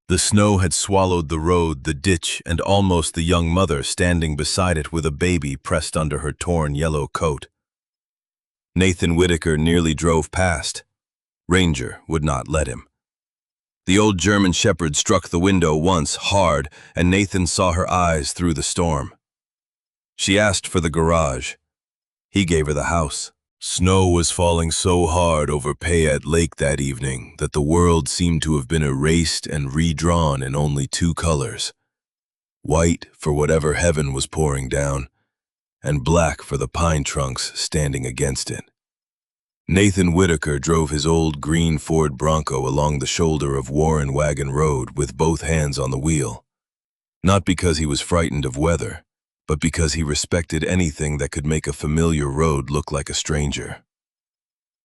The snow had swallowed the road, the ditch, and almost the young mother standing beside it with a baby pressed under her torn yellow coat. Nathan Whitaker nearly drove past. Ranger would not let him. The old German shepherd struck the window once, hard, and Nathan saw her eyes through the storm. She asked for the garage. He gave her the house. Snow was falling so hard over Payette Lake that evening that the world seemed to have been erased and redrawn in only two colors. White for whatever heaven was pouring down, and black for the pine trunks standing against it. Nathan Whitaker drove his old green Ford Bronco along the shoulder of Warren Wagon Road with both hands on the wheel. Not because he was frightened of weather, but because he respected anything that could make a familiar road look like a stranger.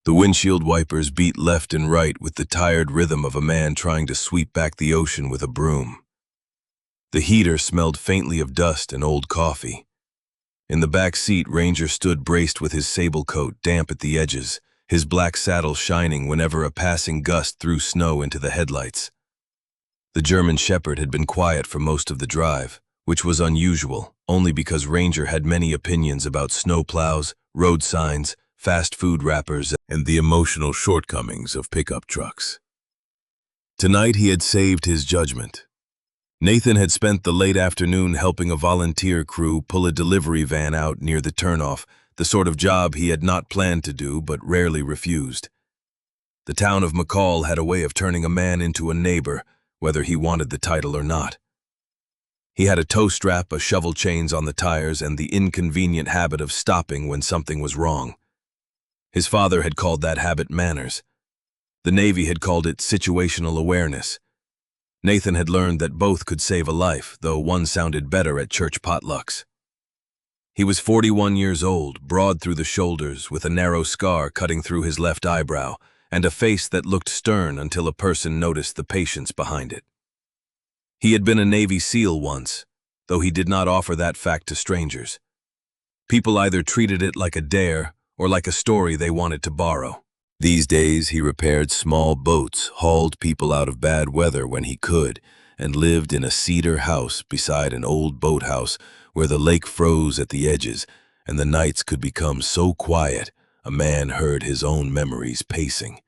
The windshield wipers beat left and right with the tired rhythm of a man trying to sweep back the ocean with a broom. The heater smelled faintly of dust and old coffee. In the back seat, Ranger stood braced with his sable coat damp at the edges, his black saddle shining whenever a passing gust threw snow into the headlights. The German shepherd had been quiet for most of the drive, which was unusual, only because Ranger had many opinions about snowplows, road signs, fast food wrappers, and the emotional shortcomings of pickup trucks. Tonight he had saved his judgment. Nathan had spent the late afternoon helping a volunteer crew pull a delivery van out near the turnoff, the sort of job he had not planned to do but rarely refused. The town of McCall had a way of turning a man into a neighbor, whether he wanted the title or not. He had a tow strap, a shovel chains on the tires, and the inconvenient habit of stopping when something was wrong. His father had called that habit manners. The Navy had called it situational awareness. Nathan had learned that both could save a life, though one sounded better at church potlucks. He was 41 years old, broad through the shoulders, with a narrow scar cutting through his left eyebrow, and a face that looked stern until a person noticed the patience behind it. He had been a Navy SEAL once, though he did not offer that fact to strangers. People either treated it like a dare or like a story they wanted to borrow. These days he repaired small boats, hauled people out of bad weather when he could, and lived in a cedar house beside an old boathouse where the lake froze at the edges and the nights could become so quiet a man heard his own memories pacing.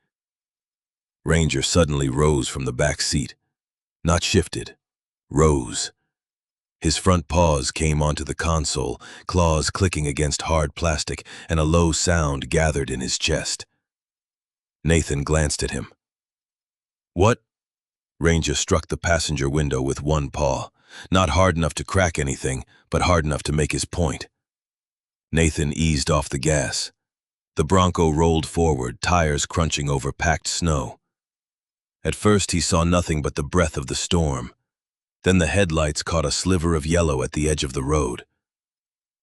Ranger suddenly rose from the back seat. Not shifted. Rose. His front paws came onto the console, claws clicking against hard plastic, and a low sound gathered in his chest. Nathan glanced at him. "What?" Ranger struck the passenger window with one paw, not hard enough to crack anything, but hard enough to make his point. Nathan eased off the gas. The Bronco rolled forward, tires crunching over packed snow. At first he saw nothing but the breath of the storm. Then the headlights caught a sliver of yellow at the edge of the road.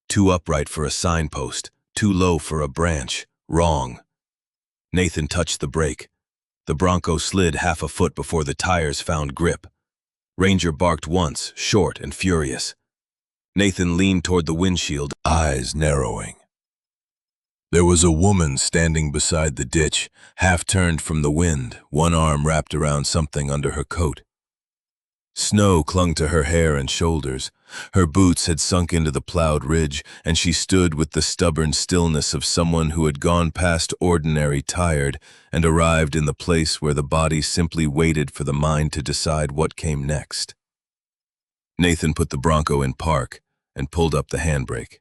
Too upright for a signpost, too low for a branch. Wrong. Nathan touched the brake. The Bronco slid half a foot before the tires found grip. Ranger barked once, short and furious. Nathan leaned toward the windshield, eyes narrowing. There was a woman standing beside the ditch, half turned from the wind, one arm wrapped around something under her coat. Snow clung to her hair and shoulders. Her boots had sunk into the plowed ridge, and she stood with the stubborn stillness of someone who had gone past ordinary tired and arrived in the place where the body simply waited for the mind to decide what came next. Nathan put the Bronco in park and pulled up the handbrake.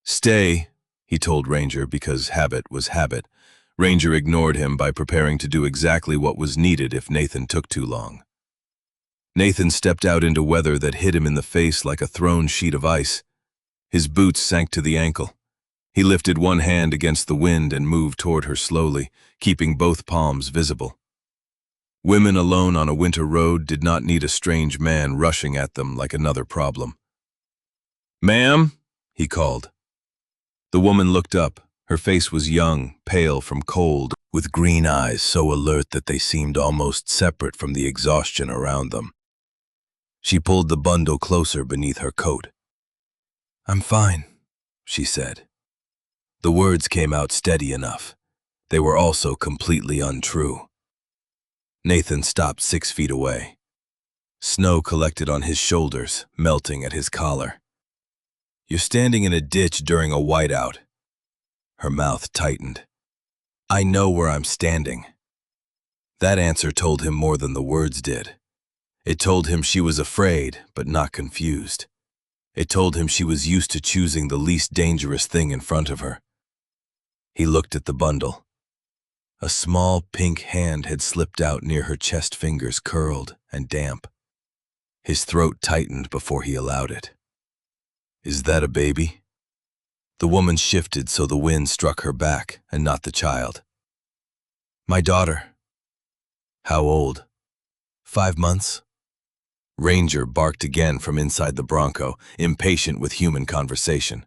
"Stay," he told Ranger because habit was habit. Ranger ignored him by preparing to do exactly what was needed if Nathan took too long. Nathan stepped out into weather that hit him in the face like a thrown sheet of ice. His boots sank to the ankle. He lifted one hand against the wind and moved toward her slowly, keeping both palms visible. Women alone on a winter road did not need a strange man rushing at them like another problem. "Ma'am?" he called. The woman looked up. Her face was young, pale from cold, with green eyes so alert that they seemed almost separate from the exhaustion around them. She pulled the bundle closer beneath her coat. "I'm fine," she said. The words came out steady enough. They were also completely untrue. Nathan stopped 6 feet away. Snow collected on his shoulders, melting at his collar. "You're standing in a ditch during a whiteout." Her mouth tightened. "I know where I'm standing." That answer told him more than the words did. It told him she was afraid, but not confused. It told him she was used to choosing the least dangerous thing in front of her. He looked at the bundle. A small pink hand had slipped out near her chest, fingers curled and damp. His throat tightened before he allowed it. "Is that a baby?" The woman shifted so the wind struck her back and not the child. "My daughter." "How old?" 5 months. Ranger barked again from inside the Bronco, impatient with human conversation.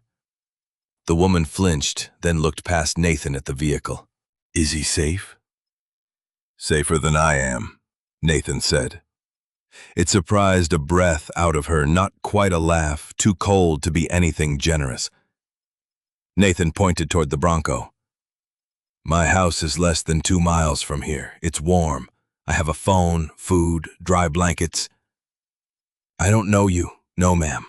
The woman flinched, then looked past Nathan at the vehicle. "Is he safe?" "Safer than I am," Nathan said. It surprised a breath out of her, not quite a laugh, too cold to be anything generous. Nathan pointed toward the Bronco. "My house is less than 2 miles from here. It's warm. I have a phone, food, dry blankets." "I don't know you." "No, ma'am.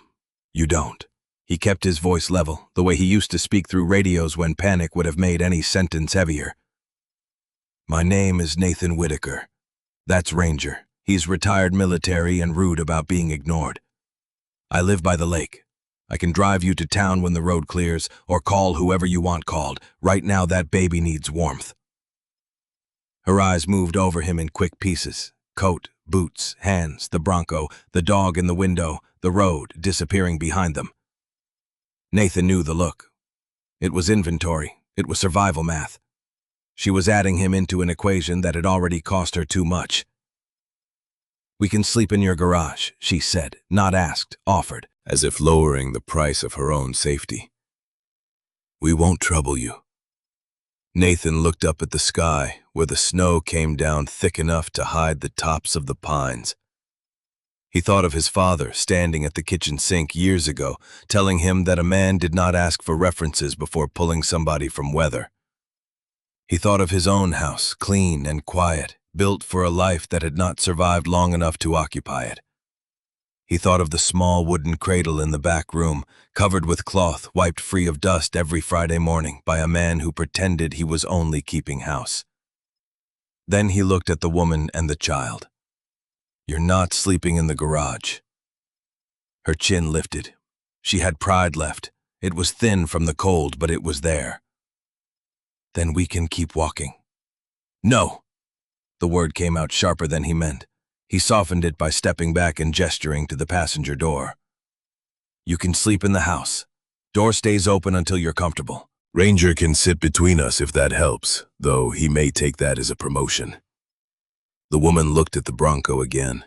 You don't." He kept his voice level, the way he used to speak through radios when panic would have made any sentence heavier. "My name is Nathan Whitaker. That's Ranger. He's retired military and rude about being ignored. I live by the lake. I can drive you to town when the road clears, or call whoever you want called. Right now that baby needs warmth." Her eyes moved over him in quick pieces. Coat, boots, hands, the Bronco, the dog in the window, the road disappearing behind them. Nathan knew the look. It was inventory. It was survival math. She was adding him into an equation that had already cost her too much. "We can sleep in your garage," she said, not asked, offered, as if lowering the price of her own safety. "We won't trouble you." Nathan looked up at the sky, where the snow came down thick enough to hide the tops of the pines. He thought of his father standing at the kitchen sink years ago, telling him that a man did not ask for references before pulling somebody from weather. He thought of his own house, clean and quiet, built for a life that had not survived long enough to occupy it. He thought of the small wooden cradle in the back room, covered with cloth, wiped free of dust every Friday morning by a man who pretended he was only keeping house. Then he looked at the woman and the child. "You're not sleeping in the garage." Her chin lifted. She had pride left. It was thin from the cold, but it was there. "Then we can keep walking." "No!" The word came out sharper than he meant. He softened it by stepping back and gesturing to the passenger door. "You can sleep in the house. Door stays open until you're comfortable. Ranger can sit between us if that helps, though he may take that as a promotion." The woman looked at the Bronco again.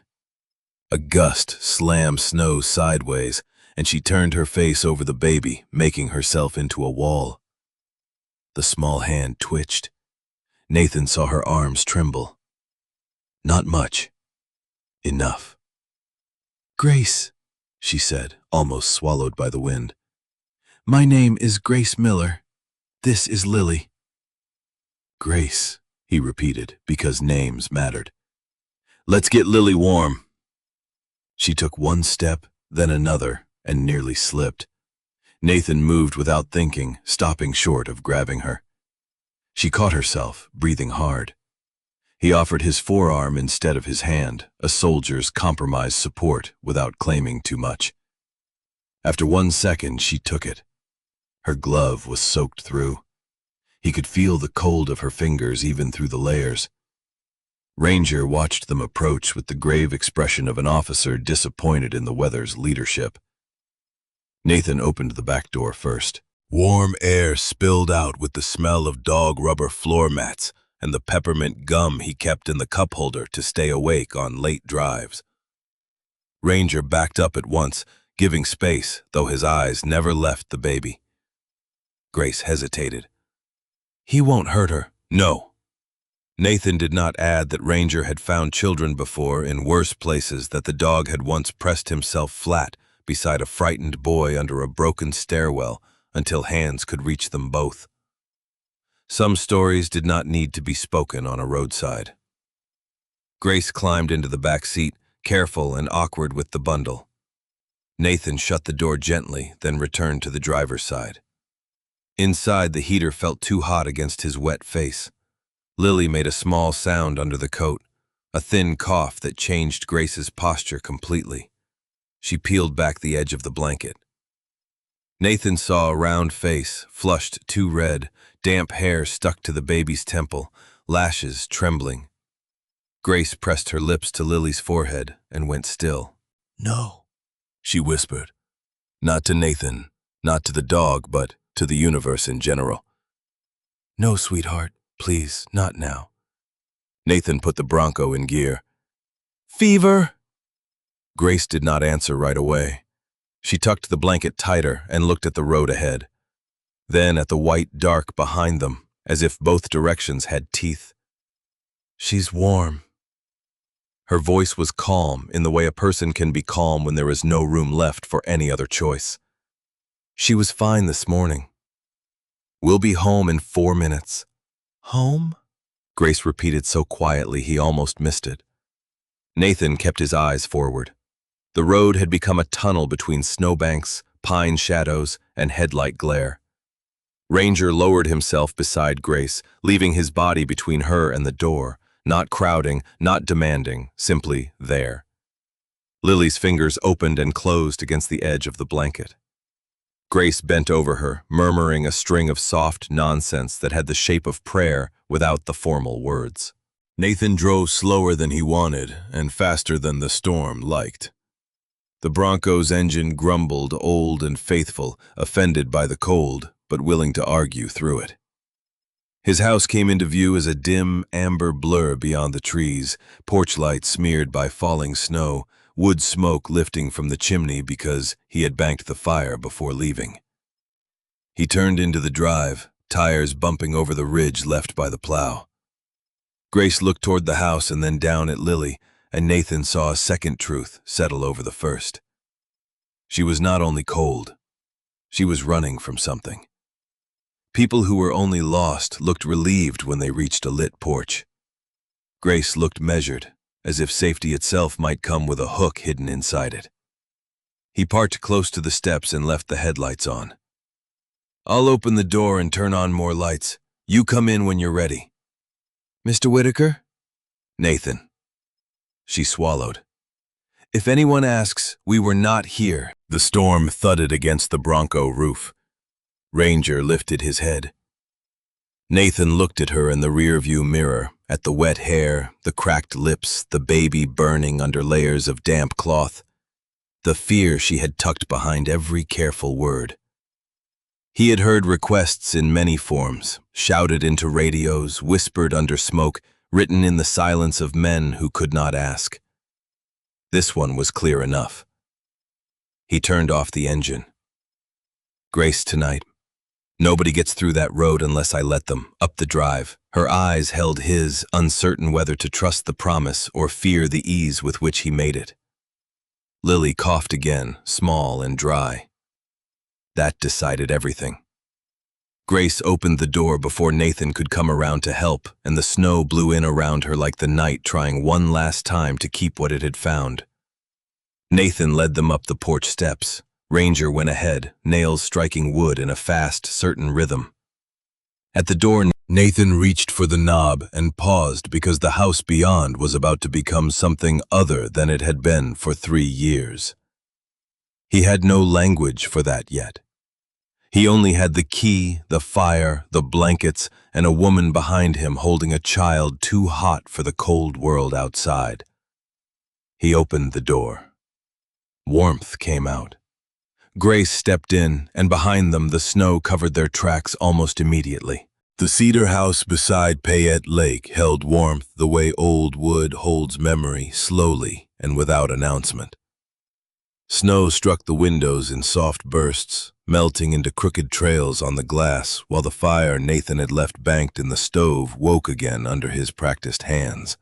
A gust slammed snow sideways, and she turned her face over the baby, making herself into a wall. The small hand twitched. Nathan saw her arms tremble. Not much. Enough. "Grace," she said, almost swallowed by the wind. "My name is Grace Miller. This is Lily." "Grace," he repeated, because names mattered. "Let's get Lily warm." She took one step, then another, and nearly slipped. Nathan moved without thinking, stopping short of grabbing her. She caught herself, breathing hard. He offered his forearm instead of his hand, a soldier's compromised support without claiming too much. After 1 second, she took it. Her glove was soaked through. He could feel the cold of her fingers even through the layers. Ranger watched them approach with the grave expression of an officer disappointed in the weather's leadership. Nathan opened the back door first. Warm air spilled out with the smell of dog rubber floor mats and the peppermint gum he kept in the cup holder to stay awake on late drives. Ranger backed up at once, giving space, though his eyes never left the baby. Grace hesitated. "He won't hurt her." "No." Nathan did not add that Ranger had found children before in worse places, that the dog had once pressed himself flat beside a frightened boy under a broken stairwell until hands could reach them both. Some stories did not need to be spoken on a roadside. Grace climbed into the back seat, careful and awkward with the bundle. Nathan shut the door gently, then returned to the driver's side. Inside, the heater felt too hot against his wet face. Lily made a small sound under the coat, a thin cough that changed Grace's posture completely. She peeled back the edge of the blanket. Nathan saw a round face, flushed too red, damp hair stuck to the baby's temple, lashes trembling. Grace pressed her lips to Lily's forehead and went still. "No," she whispered. Not to Nathan, not to the dog, but to the universe in general. "No, sweetheart, please, not now." Nathan put the Bronco in gear. "Fever?" Grace did not answer right away. She tucked the blanket tighter and looked at the road ahead. Then at the white dark behind them, as if both directions had teeth. "She's warm." Her voice was calm in the way a person can be calm when there is no room left for any other choice. "She was fine this morning. We'll be home in 4 minutes." "Home?" Grace repeated so quietly he almost missed it. Nathan kept his eyes forward. The road had become a tunnel between snowbanks, pine shadows, and headlight glare. Ranger lowered himself beside Grace, leaving his body between her and the door, not crowding, not demanding, simply there. Lily's fingers opened and closed against the edge of the blanket. Grace bent over her, murmuring a string of soft nonsense that had the shape of prayer without the formal words. Nathan drove slower than he wanted and faster than the storm liked. The Bronco's engine grumbled, old and faithful, offended by the cold, but willing to argue through it. His house came into view as a dim, amber blur beyond the trees, porch light smeared by falling snow, wood smoke lifting from the chimney because he had banked the fire before leaving. He turned into the drive, tires bumping over the ridge left by the plow. Grace looked toward the house and then down at Lily, and Nathan saw a second truth settle over the first. She was not only cold, she was running from something. People who were only lost looked relieved when they reached a lit porch. Grace looked measured, as if safety itself might come with a hook hidden inside it. He parked close to the steps and left the headlights on. "I'll open the door and turn on more lights. You come in when you're ready." "Mr. Whitaker?" "Nathan." She swallowed. "If anyone asks, we were not here." The storm thudded against the Bronco roof. Ranger lifted his head. Nathan looked at her in the rearview mirror, at the wet hair, the cracked lips, the baby burning under layers of damp cloth, the fear she had tucked behind every careful word. He had heard requests in many forms, shouted into radios, whispered under smoke, written in the silence of men who could not ask. This one was clear enough. He turned off the engine. "Grace, tonight. Nobody gets through that road unless I let them, up the drive." Her eyes held his, uncertain whether to trust the promise or fear the ease with which he made it. Lily coughed again, small and dry. That decided everything. Grace opened the door before Nathan could come around to help, and the snow blew in around her like the night trying one last time to keep what it had found. Nathan led them up the porch steps. Ranger went ahead, nails striking wood in a fast, certain rhythm. At the door, Nathan reached for the knob and paused because the house beyond was about to become something other than it had been for 3 years. He had no language for that yet. He only had the key, the fire, the blankets, and a woman behind him holding a child too hot for the cold world outside. He opened the door. Warmth came out. Grace stepped in, and behind them the snow covered their tracks almost immediately. The cedar house beside Payette Lake held warmth the way old wood holds memory, slowly and without announcement. Snow struck the windows in soft bursts, melting into crooked trails on the glass, while the fire Nathan had left banked in the stove woke again under his practiced hands.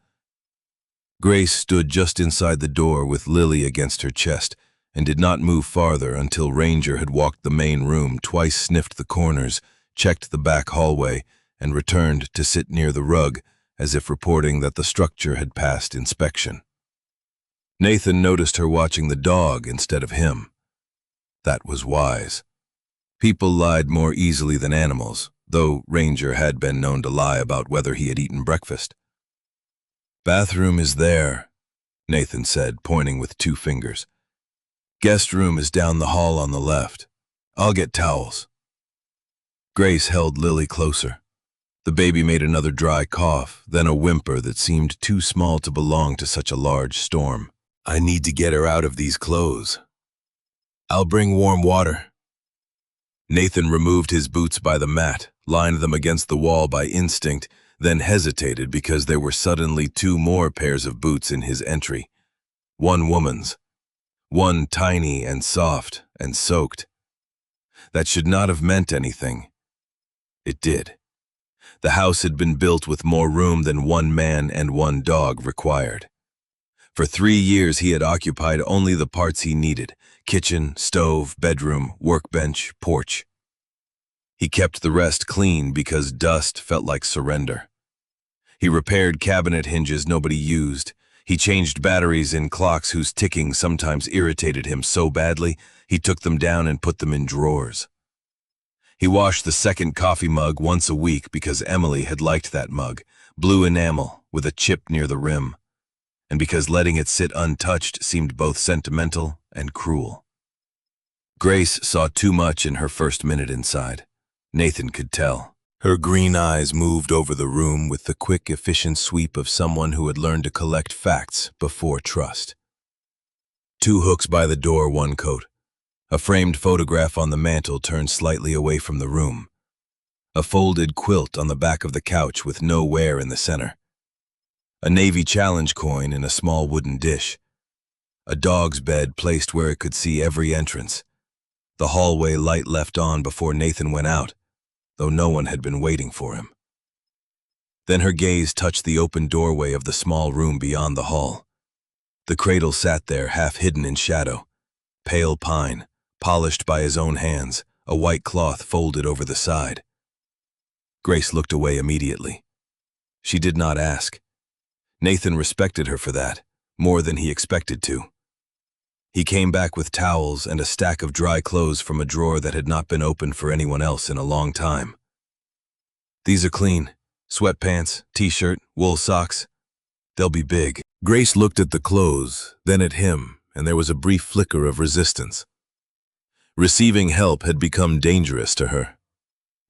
Grace stood just inside the door with Lily against her chest and did not move farther until Ranger had walked the main room, twice sniffed the corners, checked the back hallway, and returned to sit near the rug, as if reporting that the structure had passed inspection. Nathan noticed her watching the dog instead of him. That was wise. People lied more easily than animals, though Ranger had been known to lie about whether he had eaten breakfast. "Bathroom is there," Nathan said, pointing with 2 fingers. "Guest room is down the hall on the left. I'll get towels." Grace held Lily closer. The baby made another dry cough, then a whimper that seemed too small to belong to such a large storm. "I need to get her out of these clothes." "I'll bring warm water." Nathan removed his boots by the mat, lined them against the wall by instinct, then hesitated because there were suddenly 2 more pairs of boots in his entry. One woman's. One tiny and soft and soaked. That should not have meant anything. It did. The house had been built with more room than 1 man and 1 dog required. For 3 years he had occupied only the parts he needed: kitchen, stove, bedroom, workbench, porch. He kept the rest clean because dust felt like surrender. He repaired cabinet hinges nobody used. He changed batteries in clocks whose ticking sometimes irritated him so badly he took them down and put them in drawers. He washed the second coffee mug once a week because Emily had liked that mug, blue enamel with a chip near the rim, and because letting it sit untouched seemed both sentimental and cruel. Grace saw too much in her first minute inside. Nathan could tell. Her green eyes moved over the room with the quick, efficient sweep of someone who had learned to collect facts before trust. 2 hooks by the door, 1 coat. A framed photograph on the mantel turned slightly away from the room. A folded quilt on the back of the couch with no wear in the center. A Navy Challenge coin in a small wooden dish. A dog's bed placed where it could see every entrance. The hallway light left on before Nathan went out, though no one had been waiting for him. Then her gaze touched the open doorway of the small room beyond the hall. The cradle sat there, half hidden in shadow. Pale pine, polished by his own hands, a white cloth folded over the side. Grace looked away immediately. She did not ask. Nathan respected her for that, more than he expected to. He came back with towels and a stack of dry clothes from a drawer that had not been opened for anyone else in a long time. "These are clean. Sweatpants, t-shirt, wool socks. They'll be big." Grace looked at the clothes, then at him, and there was a brief flicker of resistance. Receiving help had become dangerous to her.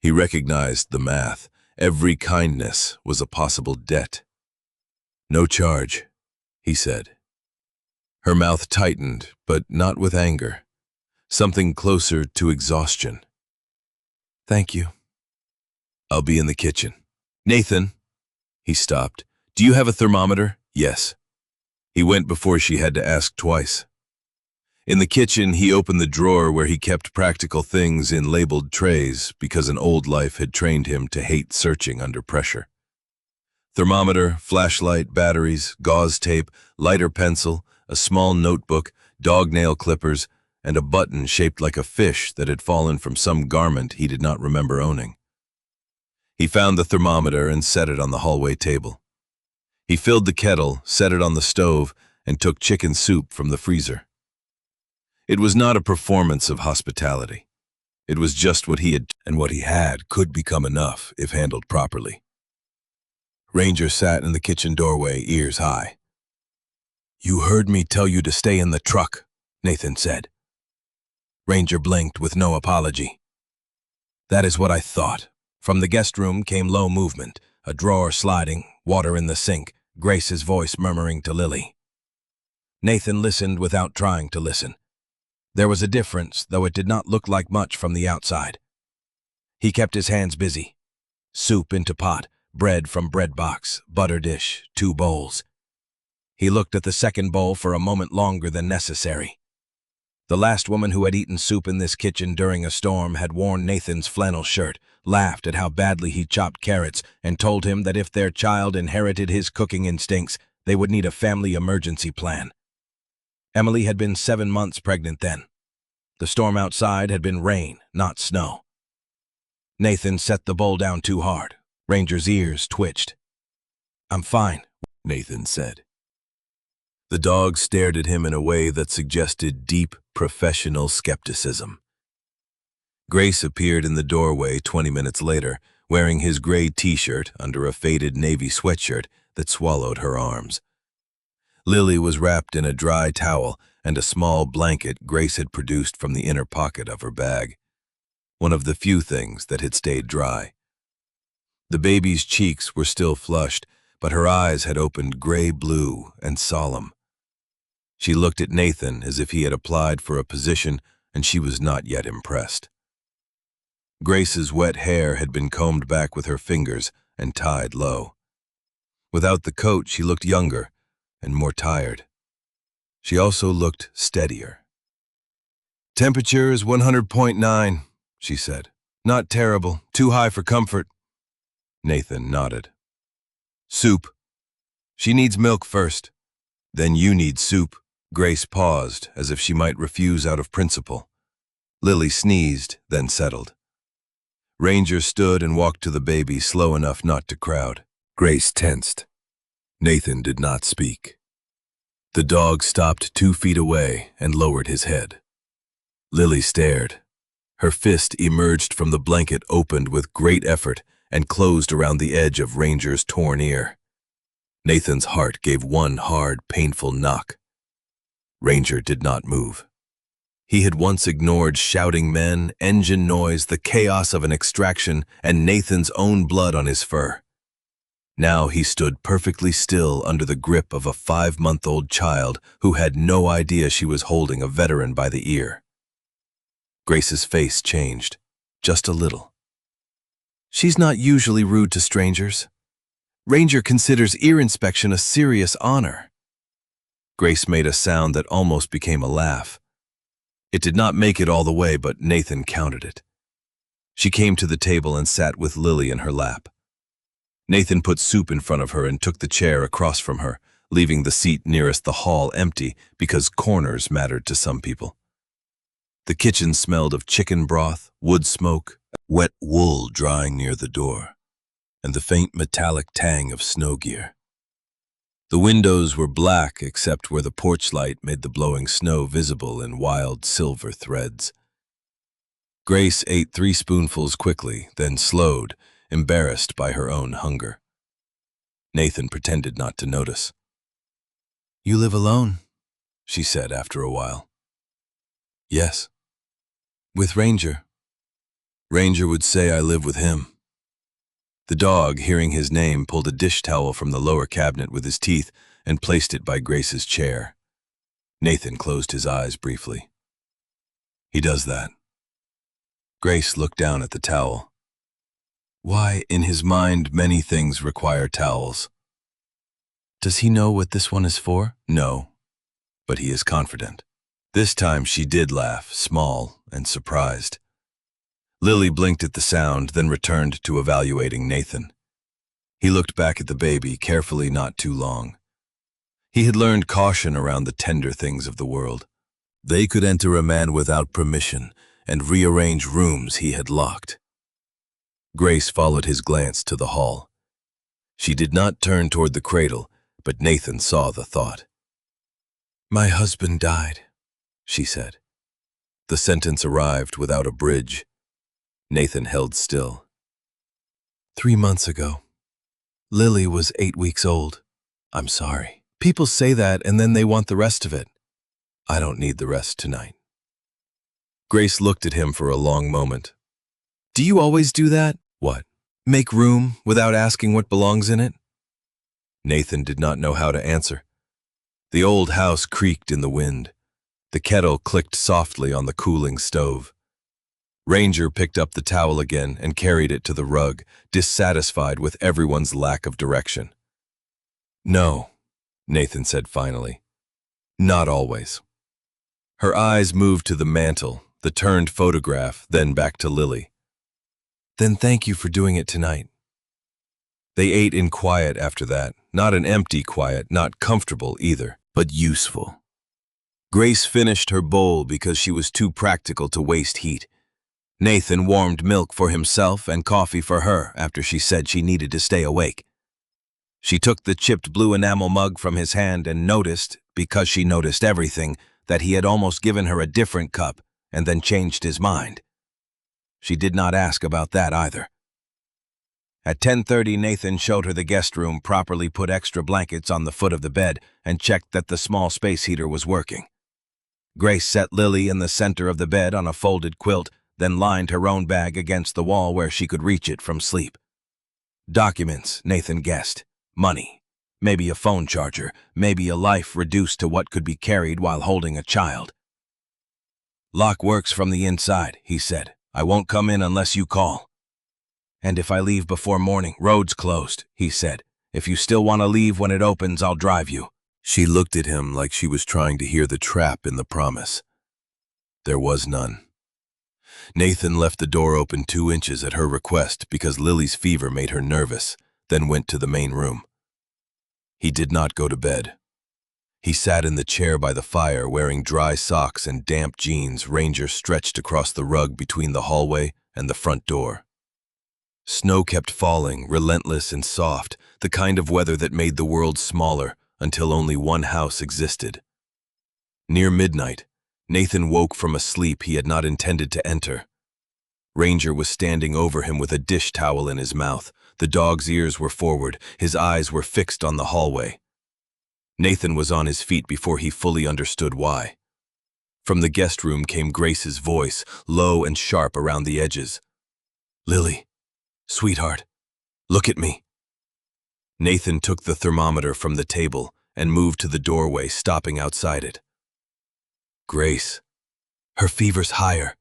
He recognized the math. Every kindness was a possible debt. "No charge," he said. Her mouth tightened, but not with anger. Something closer to exhaustion. "Thank you. I'll be in the kitchen." "Nathan," he stopped. "Do you have a thermometer?" "Yes." He went before she had to ask twice. In the kitchen, he opened the drawer where he kept practical things in labeled trays because an old life had trained him to hate searching under pressure. Thermometer, flashlight, batteries, gauze tape, lighter pencil, a small notebook, dog nail clippers, and a button shaped like a fish that had fallen from some garment he did not remember owning. He found the thermometer and set it on the hallway table. He filled the kettle, set it on the stove, and took chicken soup from the freezer. It was not a performance of hospitality. It was just what he had, and what he had could become enough if handled properly. Ranger sat in the kitchen doorway, ears high. "You heard me tell you to stay in the truck," Nathan said. Ranger blinked with no apology. "That is what I thought." From the guest room came low movement, a drawer sliding, water in the sink, Grace's voice murmuring to Lily. Nathan listened without trying to listen. There was a difference, though it did not look like much from the outside. He kept his hands busy. Soup into pot, bread from bread box, butter dish, 2 bowls. He looked at the second bowl for a moment longer than necessary. The last woman who had eaten soup in this kitchen during a storm had worn Nathan's flannel shirt, laughed at how badly he chopped carrots, and told him that if their child inherited his cooking instincts, they would need a family emergency plan. Emily had been 7 months pregnant then. The storm outside had been rain, not snow. Nathan set the bowl down too hard. Ranger's ears twitched. "I'm fine," Nathan said. The dog stared at him in a way that suggested deep, professional skepticism. Grace appeared in the doorway 20 minutes later, wearing his gray t-shirt under a faded navy sweatshirt that swallowed her arms. Lily was wrapped in a dry towel and a small blanket Grace had produced from the inner pocket of her bag, one of the few things that had stayed dry. The baby's cheeks were still flushed, but her eyes had opened gray-blue and solemn. She looked at Nathan as if he had applied for a position and she was not yet impressed. Grace's wet hair had been combed back with her fingers and tied low. Without the coat, she looked younger and more tired. She also looked steadier. "Temperature is 100.9, she said. "Not terrible, too high for comfort." Nathan nodded. "Soup. She needs milk first. Then you need soup." Grace paused, as if she might refuse out of principle. Lily sneezed, then settled. Ranger stood and walked to the baby slow enough not to crowd. Grace tensed. Nathan did not speak. The dog stopped 2 feet away and lowered his head. Lily stared. Her fist emerged from the blanket, opened with great effort, and closed around the edge of Ranger's torn ear. Nathan's heart gave one hard, painful knock. Ranger did not move. He had once ignored shouting men, engine noise, the chaos of an extraction, and Nathan's own blood on his fur. Now he stood perfectly still under the grip of a 5-month-old child who had no idea she was holding a veteran by the ear. Grace's face changed, just a little. "She's not usually rude to strangers. Ranger considers ear inspection a serious honor." Grace made a sound that almost became a laugh. It did not make it all the way, but Nathan counted it. She came to the table and sat with Lily in her lap. Nathan put soup in front of her and took the chair across from her, leaving the seat nearest the hall empty because corners mattered to some people. The kitchen smelled of chicken broth, wood smoke, wet wool drying near the door, and the faint metallic tang of snow gear. The windows were black except where the porch light made the blowing snow visible in wild silver threads. Grace ate 3 spoonfuls quickly, then slowed, embarrassed by her own hunger. Nathan pretended not to notice. "You live alone," she said after a while. "Yes." "With Ranger?" "Ranger would say I live with him." The dog, hearing his name, pulled a dish towel from the lower cabinet with his teeth and placed it by Grace's chair. Nathan closed his eyes briefly. "He does that." Grace looked down at the towel. Why, in his mind, many things require towels. "Does he know what this one is for?" "No, but he is confident." This time she did laugh, small and surprised. Lily blinked at the sound, then returned to evaluating Nathan. He looked back at the baby, carefully, not too long. He had learned caution around the tender things of the world. They could enter a man without permission and rearrange rooms he had locked. Grace followed his glance to the hall. She did not turn toward the cradle, but Nathan saw the thought. "My husband died," she said. The sentence arrived without a bridge. Nathan held still. 3 months ago. Lily was 8 weeks old. I'm sorry. People say that and then they want the rest of it. I don't need the rest tonight." Grace looked at him for a long moment. "Do you always do that?" "What?" "Make room without asking what belongs in it?" Nathan did not know how to answer. The old house creaked in the wind. The kettle clicked softly on the cooling stove. Ranger picked up the towel again and carried it to the rug, dissatisfied with everyone's lack of direction. "No," Nathan said finally. "Not always." Her eyes moved to the mantel, the turned photograph, then back to Lily. "Then thank you for doing it tonight." They ate in quiet after that, not an empty quiet, not comfortable either, but useful. Grace finished her bowl because she was too practical to waste heat. Nathan warmed milk for himself and coffee for her after she said she needed to stay awake. She took the chipped blue enamel mug from his hand and noticed, because she noticed everything, that he had almost given her a different cup and then changed his mind. She did not ask about that either. At 10:30, Nathan showed her the guest room, properly put extra blankets on the foot of the bed, and checked that the small space heater was working. Grace set Lily in the center of the bed on a folded quilt, then lined her own bag against the wall where she could reach it from sleep. Documents, Nathan guessed. Money. Maybe a phone charger. Maybe a life reduced to what could be carried while holding a child. "Lock works from the inside," he said. "I won't come in unless you call." "And if I leave before morning, road's closed," he said. "If you still want to leave when it opens, I'll drive you." She looked at him like she was trying to hear the trap in the promise. There was none. Nathan left the door open 2 inches at her request because Lily's fever made her nervous, then went to the main room. He did not go to bed. He sat in the chair by the fire wearing dry socks and damp jeans, Ranger stretched across the rug between the hallway and the front door. Snow kept falling, relentless and soft, the kind of weather that made the world smaller until only one house existed. Near midnight, Nathan woke from a sleep he had not intended to enter. Ranger was standing over him with a dish towel in his mouth. The dog's ears were forward, his eyes were fixed on the hallway. Nathan was on his feet before he fully understood why. From the guest room came Grace's voice, low and sharp around the edges. "Lily, sweetheart, look at me." Nathan took the thermometer from the table and moved to the doorway, stopping outside it. "Grace, her fever's higher."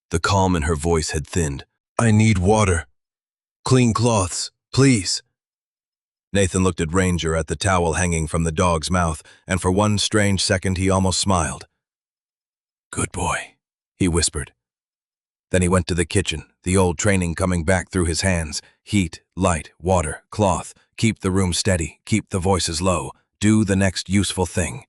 The calm in her voice had thinned. "I need water. Clean cloths, please." Nathan looked at Ranger, at the towel hanging from the dog's mouth, and for one strange second he almost smiled. "Good boy," he whispered. Then he went to the kitchen, the old training coming back through his hands. Heat, light, water, cloth, keep the room steady, keep the voices low, do the next useful thing.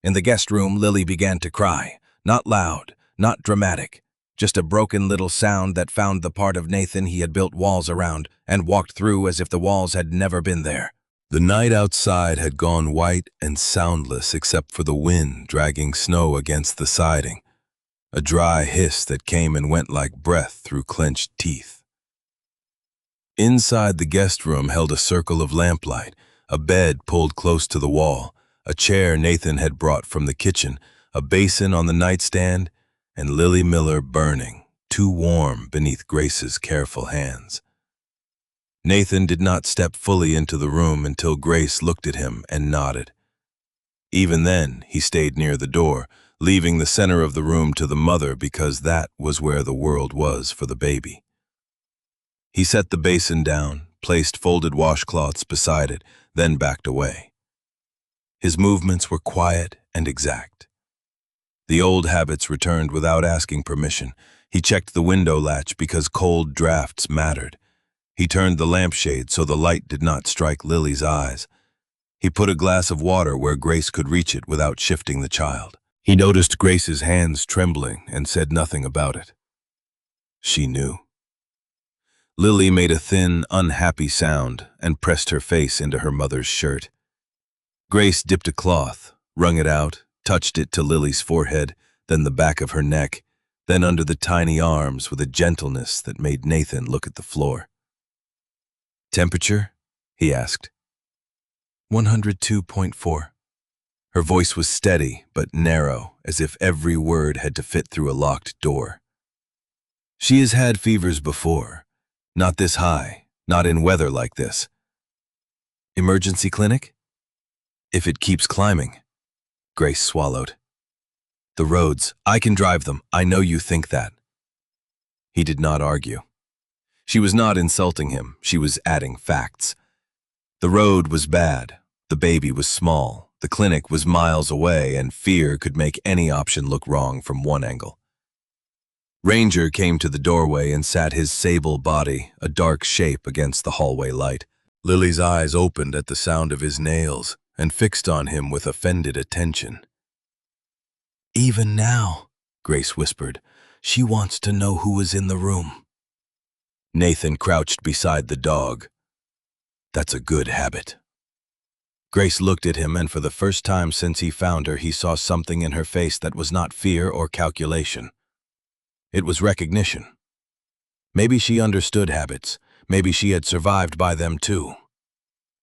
In the guest room, Lily began to cry, not loud, not dramatic, just a broken little sound that found the part of Nathan he had built walls around and walked through as if the walls had never been there. The night outside had gone white and soundless except for the wind dragging snow against the siding, a dry hiss that came and went like breath through clenched teeth. Inside, the guest room held a circle of lamplight, a bed pulled close to the wall, a chair Nathan had brought from the kitchen, a basin on the nightstand, and Lily Miller burning, too warm beneath Grace's careful hands. Nathan did not step fully into the room until Grace looked at him and nodded. Even then, he stayed near the door, leaving the center of the room to the mother because that was where the world was for the baby. He set the basin down, placed folded washcloths beside it, then backed away. His movements were quiet and exact. The old habits returned without asking permission. He checked the window latch because cold drafts mattered. He turned the lampshade so the light did not strike Lily's eyes. He put a glass of water where Grace could reach it without shifting the child. He noticed Grace's hands trembling and said nothing about it. She knew. Lily made a thin, unhappy sound and pressed her face into her mother's shirt. Grace dipped a cloth, wrung it out, touched it to Lily's forehead, then the back of her neck, then under the tiny arms with a gentleness that made Nathan look at the floor. "Temperature?" he asked. 102.4. Her voice was steady but narrow, as if every word had to fit through a locked door. "She has had fevers before. Not this high, not in weather like this." "Emergency clinic?" "If it keeps climbing." Grace swallowed. "The roads, I can drive them. I know you think that." He did not argue. She was not insulting him. She was adding facts. The road was bad. The baby was small. The clinic was miles away, and fear could make any option look wrong from one angle. Ranger came to the doorway and sat his sable body, a dark shape against the hallway light. Lily's eyes opened at the sound of his nails and fixed on him with offended attention. "Even now," Grace whispered, "she wants to know who was in the room." Nathan crouched beside the dog. That's a good habit. Grace looked at him, and for the first time since he found her, he saw something in her face that was not fear or calculation. It was recognition. Maybe she understood habits. Maybe she had survived by them too.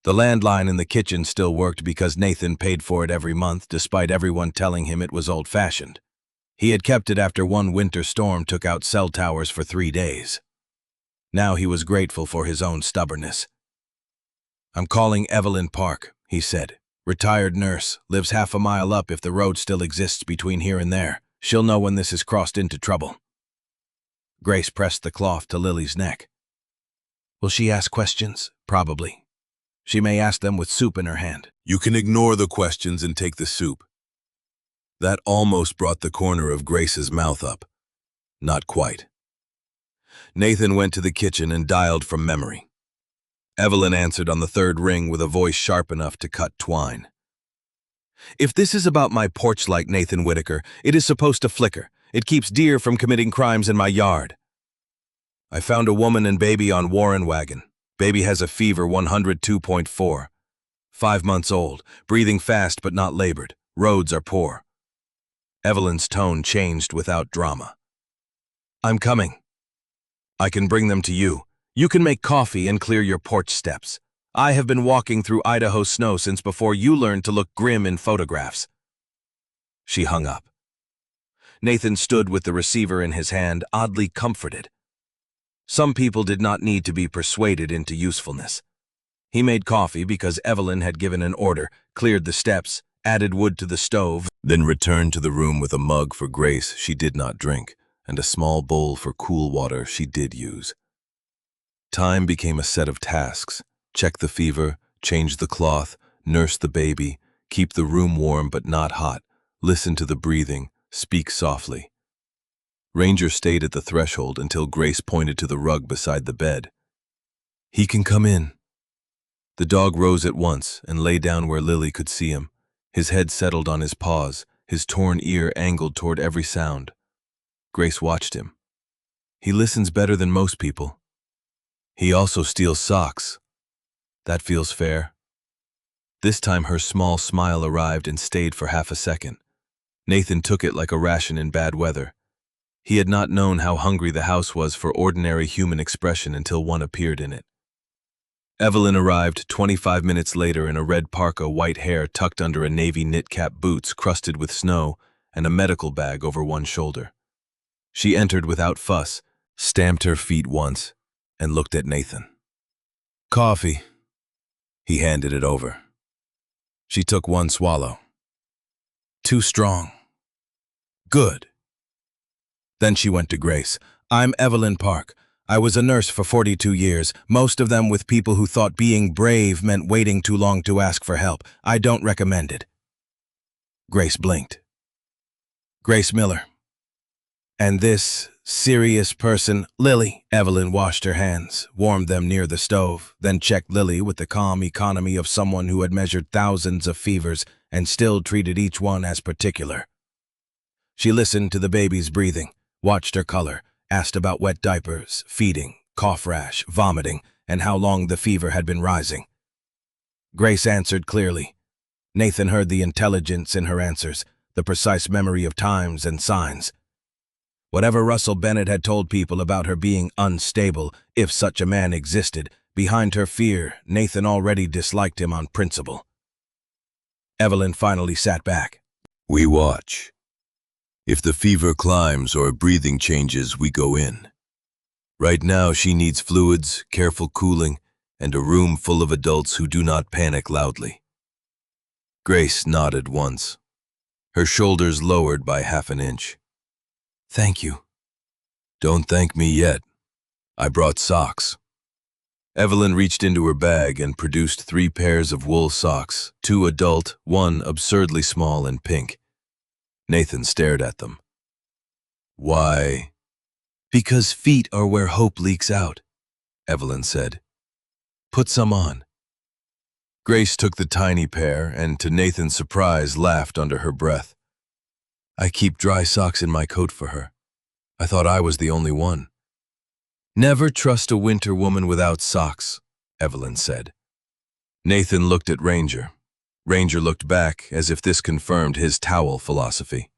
The landline in the kitchen still worked because Nathan paid for it every month, despite everyone telling him it was old-fashioned. He had kept it after one winter storm took out cell towers for 3 days. Now he was grateful for his own stubbornness. "I'm calling Evelyn Park," he said. "Retired nurse, lives half a mile up if the road still exists between here and there. She'll know when this has crossed into trouble." Grace pressed the cloth to Lily's neck. "Will she ask questions? Probably. She may ask them with soup in her hand." "You can ignore the questions and take the soup." That almost brought the corner of Grace's mouth up. Not quite. Nathan went to the kitchen and dialed from memory. Evelyn answered on the 3rd ring with a voice sharp enough to cut twine. "If this is about my porch light, Nathan Whitaker, it is supposed to flicker. It keeps deer from committing crimes in my yard. I found a woman and baby on Warren wagon. Baby has a fever 102.4. 5 months old, breathing fast but not labored. Roads are poor." Evelyn's tone changed without drama. "I'm coming. I can bring them to you. You can make coffee and clear your porch steps. I have been walking through Idaho snow since before you learned to look grim in photographs." She hung up. Nathan stood with the receiver in his hand, oddly comforted. Some people did not need to be persuaded into usefulness. He made coffee because Evelyn had given an order, cleared the steps, added wood to the stove, Then returned to the room with a mug for Grace she did not drink, and a small bowl for cool water she did use. Time became a set of tasks: check the fever, change the cloth, nurse the baby, keep the room warm but not hot, listen to the breathing, speak softly. Ranger stayed at the threshold until Grace pointed to the rug beside the bed. "He can come in." The dog rose at once and lay down where Lily could see him. His head settled on his paws, his torn ear angled toward every sound. Grace watched him. "He listens better than most people. He also steals socks. That feels fair." This time her small smile arrived and stayed for half a second. Nathan took it like a ration in bad weather. He had not known how hungry the house was for ordinary human expression until one appeared in it. Evelyn arrived 25 minutes later in a red parka, white hair tucked under a navy knit-cap, boots crusted with snow, and a medical bag over one shoulder. She entered without fuss, stamped her feet once, and looked at Nathan. "Coffee." He handed it over. She took one swallow. "Too strong." "Good." Then she went to Grace. "I'm Evelyn Park. I was a nurse for 42 years, most of them with people who thought being brave meant waiting too long to ask for help. I don't recommend it." Grace blinked. "Grace Miller." "And this serious person, Lily." Evelyn washed her hands, warmed them near the stove, then checked Lily with the calm economy of someone who had measured thousands of fevers and still treated each one as particular. She listened to the baby's breathing, watched her color, asked about wet diapers, feeding, cough rash, vomiting, and how long the fever had been rising. Grace answered clearly. Nathan heard the intelligence in her answers, the precise memory of times and signs. Whatever Russell Bennett had told people about her being unstable, if such a man existed, behind her fear, Nathan already disliked him on principle. Evelyn finally sat back. "We watch. If the fever climbs or breathing changes, we go in. Right now she needs fluids, careful cooling, and a room full of adults who do not panic loudly." Grace nodded once, her shoulders lowered by half an inch. "Thank you." "Don't thank me yet. I brought socks." Evelyn reached into her bag and produced 3 pairs of wool socks, 2 adult, 1 absurdly small and pink. Nathan stared at them. "Why?" "Because feet are where hope leaks out," Evelyn said. "Put some on." Grace took the tiny pair and, to Nathan's surprise, laughed under her breath. "I keep dry socks in my coat for her. I thought I was the only one." "Never trust a winter woman without socks," Evelyn said. Nathan looked at Ranger. Ranger looked back as if this confirmed his towel philosophy.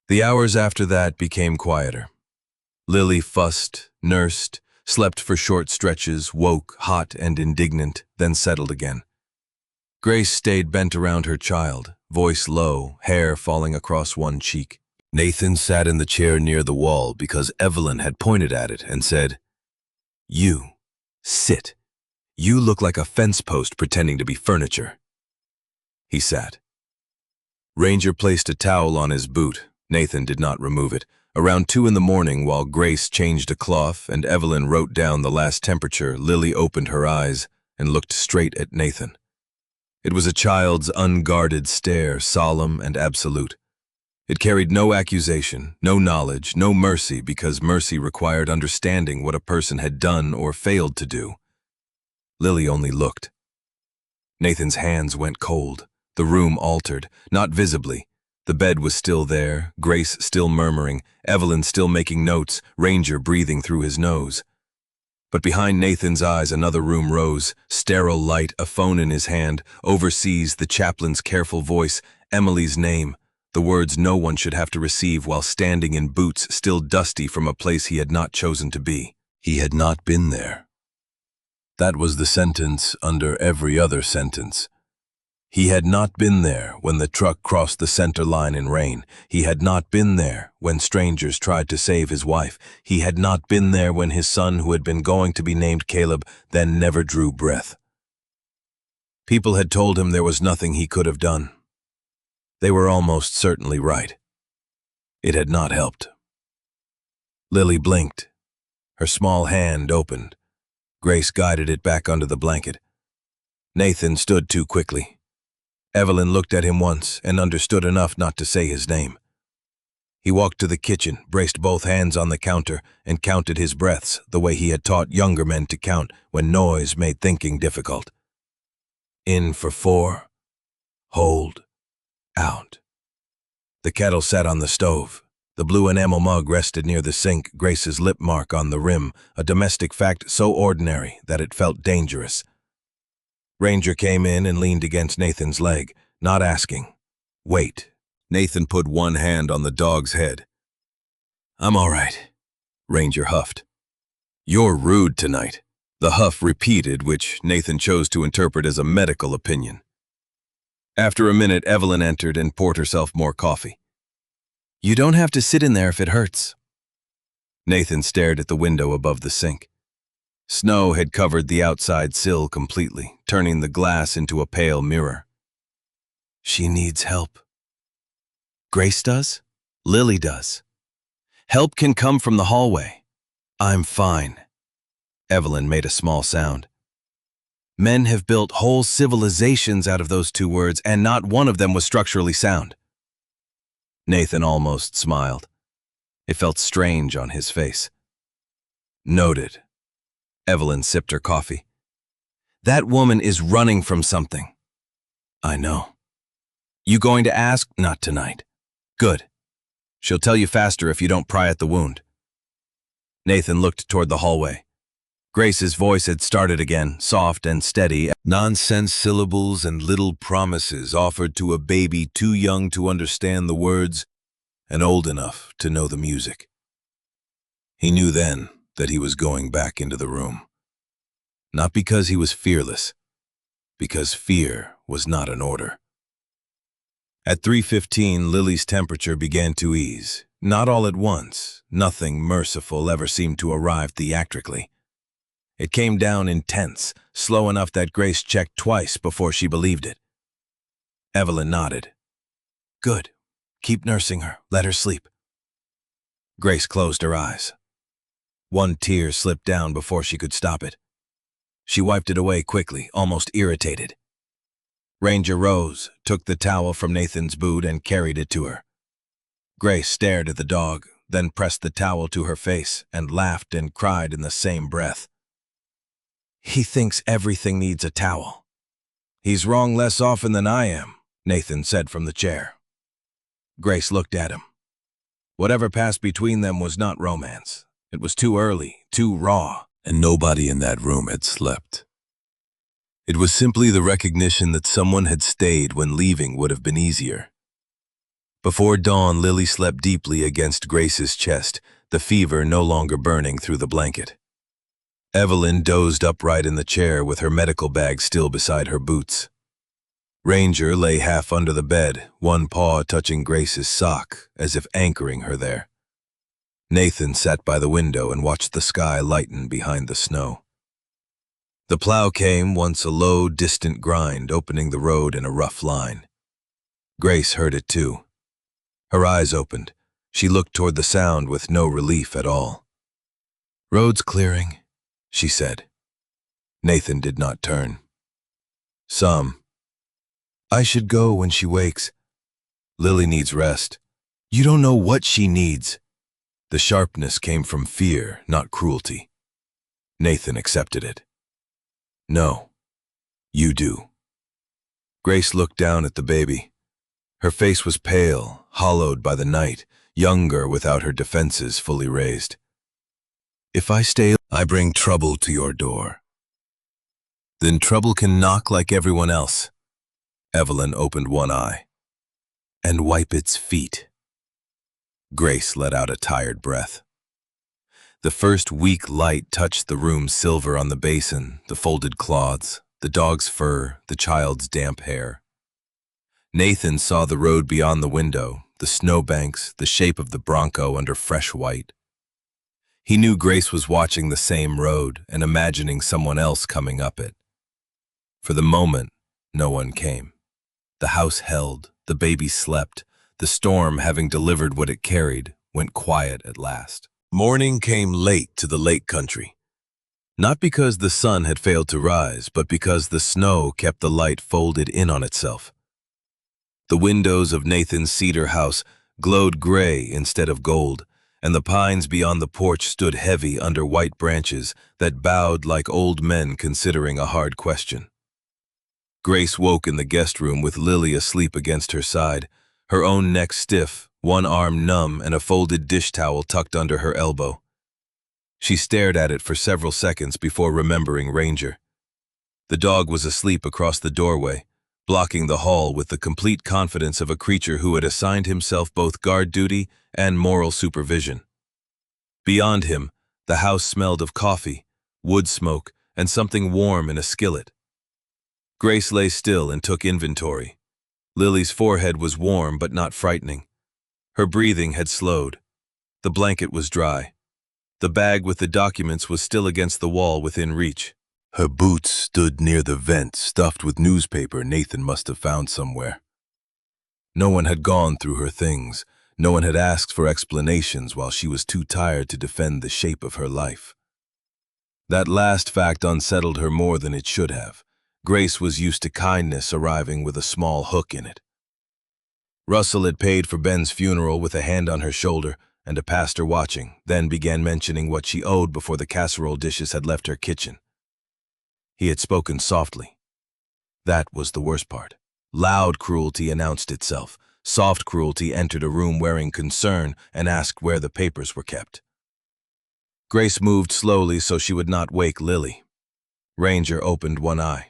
The hours after that became quieter. Lily fussed, nursed, slept for short stretches, woke, hot and indignant, then settled again. Grace stayed bent around her child, voice low, hair falling across one cheek. Nathan sat in the chair near the wall because Evelyn had pointed at it and said, "You, sit. You look like a fence post pretending to be furniture." He sat. Ranger placed a towel on his boot. Nathan did not remove it. Around 2 in the morning, while Grace changed a cloth and Evelyn wrote down the last temperature, Lily opened her eyes and looked straight at Nathan. It was a child's unguarded stare, solemn and absolute. It carried no accusation, no knowledge, no mercy, because mercy required understanding what a person had done or failed to do. Lily only looked. Nathan's hands went cold. The room altered, not visibly. The bed was still there, Grace still murmuring, Evelyn still making notes, Ranger breathing through his nose. But behind Nathan's eyes another room rose, sterile light, a phone in his hand, overseas the chaplain's careful voice, Emily's name, the words no one should have to receive while standing in boots still dusty from a place he had not chosen to be. He had not been there. That was the sentence under every other sentence. He had not been there when the truck crossed the center line in rain. He had not been there when strangers tried to save his wife. He had not been there when his son, who had been going to be named Caleb, then never drew breath. People had told him there was nothing he could have done. They were almost certainly right. It had not helped. Lily blinked. Her small hand opened. Grace guided it back under the blanket. Nathan stood too quickly. Evelyn looked at him once and understood enough not to say his name. He walked to the kitchen, braced both hands on the counter, and counted his breaths the way he had taught younger men to count when noise made thinking difficult. In for 4, hold, out. The kettle sat on the stove. The blue enamel mug rested near the sink, Grace's lip mark on the rim, a domestic fact so ordinary that it felt dangerous. Ranger came in and leaned against Nathan's leg, not asking. Wait. Nathan put one hand on the dog's head. "I'm all right," Ranger huffed. "You're rude tonight," the huff repeated, which Nathan chose to interpret as a medical opinion. After a minute, Evelyn entered and poured herself more coffee. "You don't have to sit in there if it hurts." Nathan stared at the window above the sink. Snow had covered the outside sill completely, turning the glass into a pale mirror. "She needs help." "Grace does? Lily does. Help can come from the hallway. I'm fine." Evelyn made a small sound. "Men have built whole civilizations out of those 2 words, and not one of them was structurally sound." Nathan almost smiled. It felt strange on his face. "Noted." Evelyn sipped her coffee. "That woman is running from something." "I know." "You going to ask?" "Not tonight." "Good. She'll tell you faster if you don't pry at the wound." Nathan looked toward the hallway. Grace's voice had started again, soft and steady. Nonsense syllables and little promises offered to a baby too young to understand the words and old enough to know the music. He knew then that he was going back into the room. Not because he was fearless, because fear was not an order. At 3:15, Lily's temperature began to ease. Not all at once. Nothing merciful ever seemed to arrive theatrically. It came down intense, slow enough that Grace checked twice before she believed it. Evelyn nodded. "Good. Keep nursing her. Let her sleep." Grace closed her eyes. One tear slipped down before she could stop it. She wiped it away quickly, almost irritated. Ranger rose, took the towel from Nathan's boot and carried it to her. Grace stared at the dog, then pressed the towel to her face and laughed and cried in the same breath. "He thinks everything needs a towel." "He's wrong less often than I am," Nathan said from the chair. Grace looked at him. Whatever passed between them was not romance. It was too early, too raw, and nobody in that room had slept. It was simply the recognition that someone had stayed when leaving would have been easier. Before dawn, Lily slept deeply against Grace's chest, the fever no longer burning through the blanket. Evelyn dozed upright in the chair with her medical bag still beside her boots. Ranger lay half under the bed, one paw touching Grace's sock, as if anchoring her there. Nathan sat by the window and watched the sky lighten behind the snow. The plow came, once a low, distant grind, opening the road in a rough line. Grace heard it too. Her eyes opened. She looked toward the sound with no relief at all. "Road's clearing," she said. Nathan did not turn. "Some. I should go when she wakes. Lily needs rest." "You don't know what she needs." The sharpness came from fear, not cruelty. Nathan accepted it. "No, you do." Grace looked down at the baby. Her face was pale, hollowed by the night, younger without her defenses fully raised. "If I stay, I bring trouble to your door." "Then trouble can knock like everyone else." Evelyn opened one eye. "And wipe its feet." Grace let out a tired breath. The first weak light touched the room, silver on the basin, the folded cloths, the dog's fur, the child's damp hair. Nathan saw the road beyond the window, the snowbanks, the shape of the Bronco under fresh white. He knew Grace was watching the same road and imagining someone else coming up it. For the moment, no one came. The house held, the baby slept, the storm, having delivered what it carried, went quiet at last. Morning came late to the lake country. Not because the sun had failed to rise, but because the snow kept the light folded in on itself. The windows of Nathan's cedar house glowed gray instead of gold, and the pines beyond the porch stood heavy under white branches that bowed like old men considering a hard question. Grace woke in the guest room with Lily asleep against her side, her own neck stiff, one arm numb, and a folded dish towel tucked under her elbow. She stared at it for several seconds before remembering Ranger. The dog was asleep across the doorway, blocking the hall with the complete confidence of a creature who had assigned himself both guard duty and moral supervision. Beyond him, the house smelled of coffee, wood smoke, and something warm in a skillet. Grace lay still and took inventory. Lily's forehead was warm but not frightening. Her breathing had slowed. The blanket was dry. The bag with the documents was still against the wall within reach. Her boots stood near the vent, stuffed with newspaper Nathan must have found somewhere. No one had gone through her things. No one had asked for explanations while she was too tired to defend the shape of her life. That last fact unsettled her more than it should have. Grace was used to kindness arriving with a small hook in it. Russell had paid for Ben's funeral with a hand on her shoulder and a pastor watching, then began mentioning what she owed before the casserole dishes had left her kitchen. He had spoken softly. That was the worst part. Loud cruelty announced itself. Soft cruelty entered a room wearing concern and asked where the papers were kept. Grace moved slowly so she would not wake Lily. Ranger opened one eye.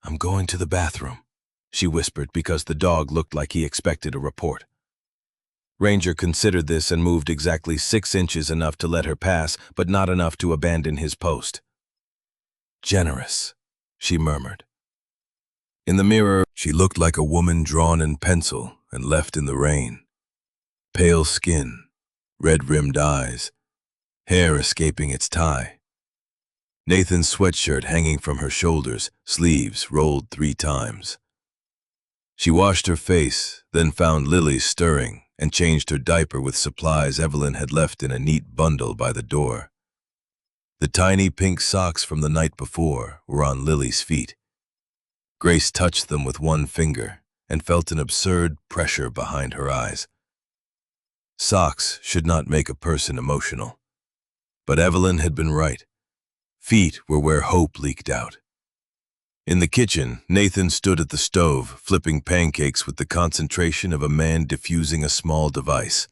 "I'm going to the bathroom," she whispered because the dog looked like he expected a report. Ranger considered this and moved exactly 6 inches, enough to let her pass, but not enough to abandon his post. "Generous," she murmured. In the mirror, she looked like a woman drawn in pencil and left in the rain. Pale skin, red-rimmed eyes, hair escaping its tie. Nathan's sweatshirt hanging from her shoulders, sleeves rolled 3 times. She washed her face, then found Lily stirring, and changed her diaper with supplies Evelyn had left in a neat bundle by the door. The tiny pink socks from the night before were on Lily's feet. Grace touched them with one finger and felt an absurd pressure behind her eyes. Socks should not make a person emotional. But Evelyn had been right. Feet were where hope leaked out. In the kitchen, Nathan stood at the stove, flipping pancakes with the concentration of a man diffusing a small device.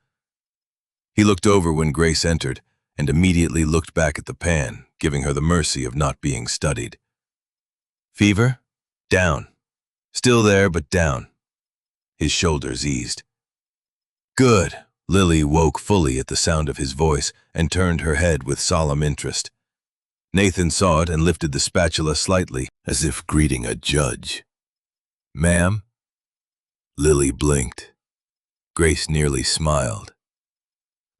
He looked over when Grace entered, and immediately looked back at the pan, giving her the mercy of not being studied. Fever? Down. Still there, but down. His shoulders eased. Good. Lily woke fully at the sound of his voice and turned her head with solemn interest. Nathan saw it and lifted the spatula slightly, as if greeting a judge. Ma'am? Lily blinked. Grace nearly smiled.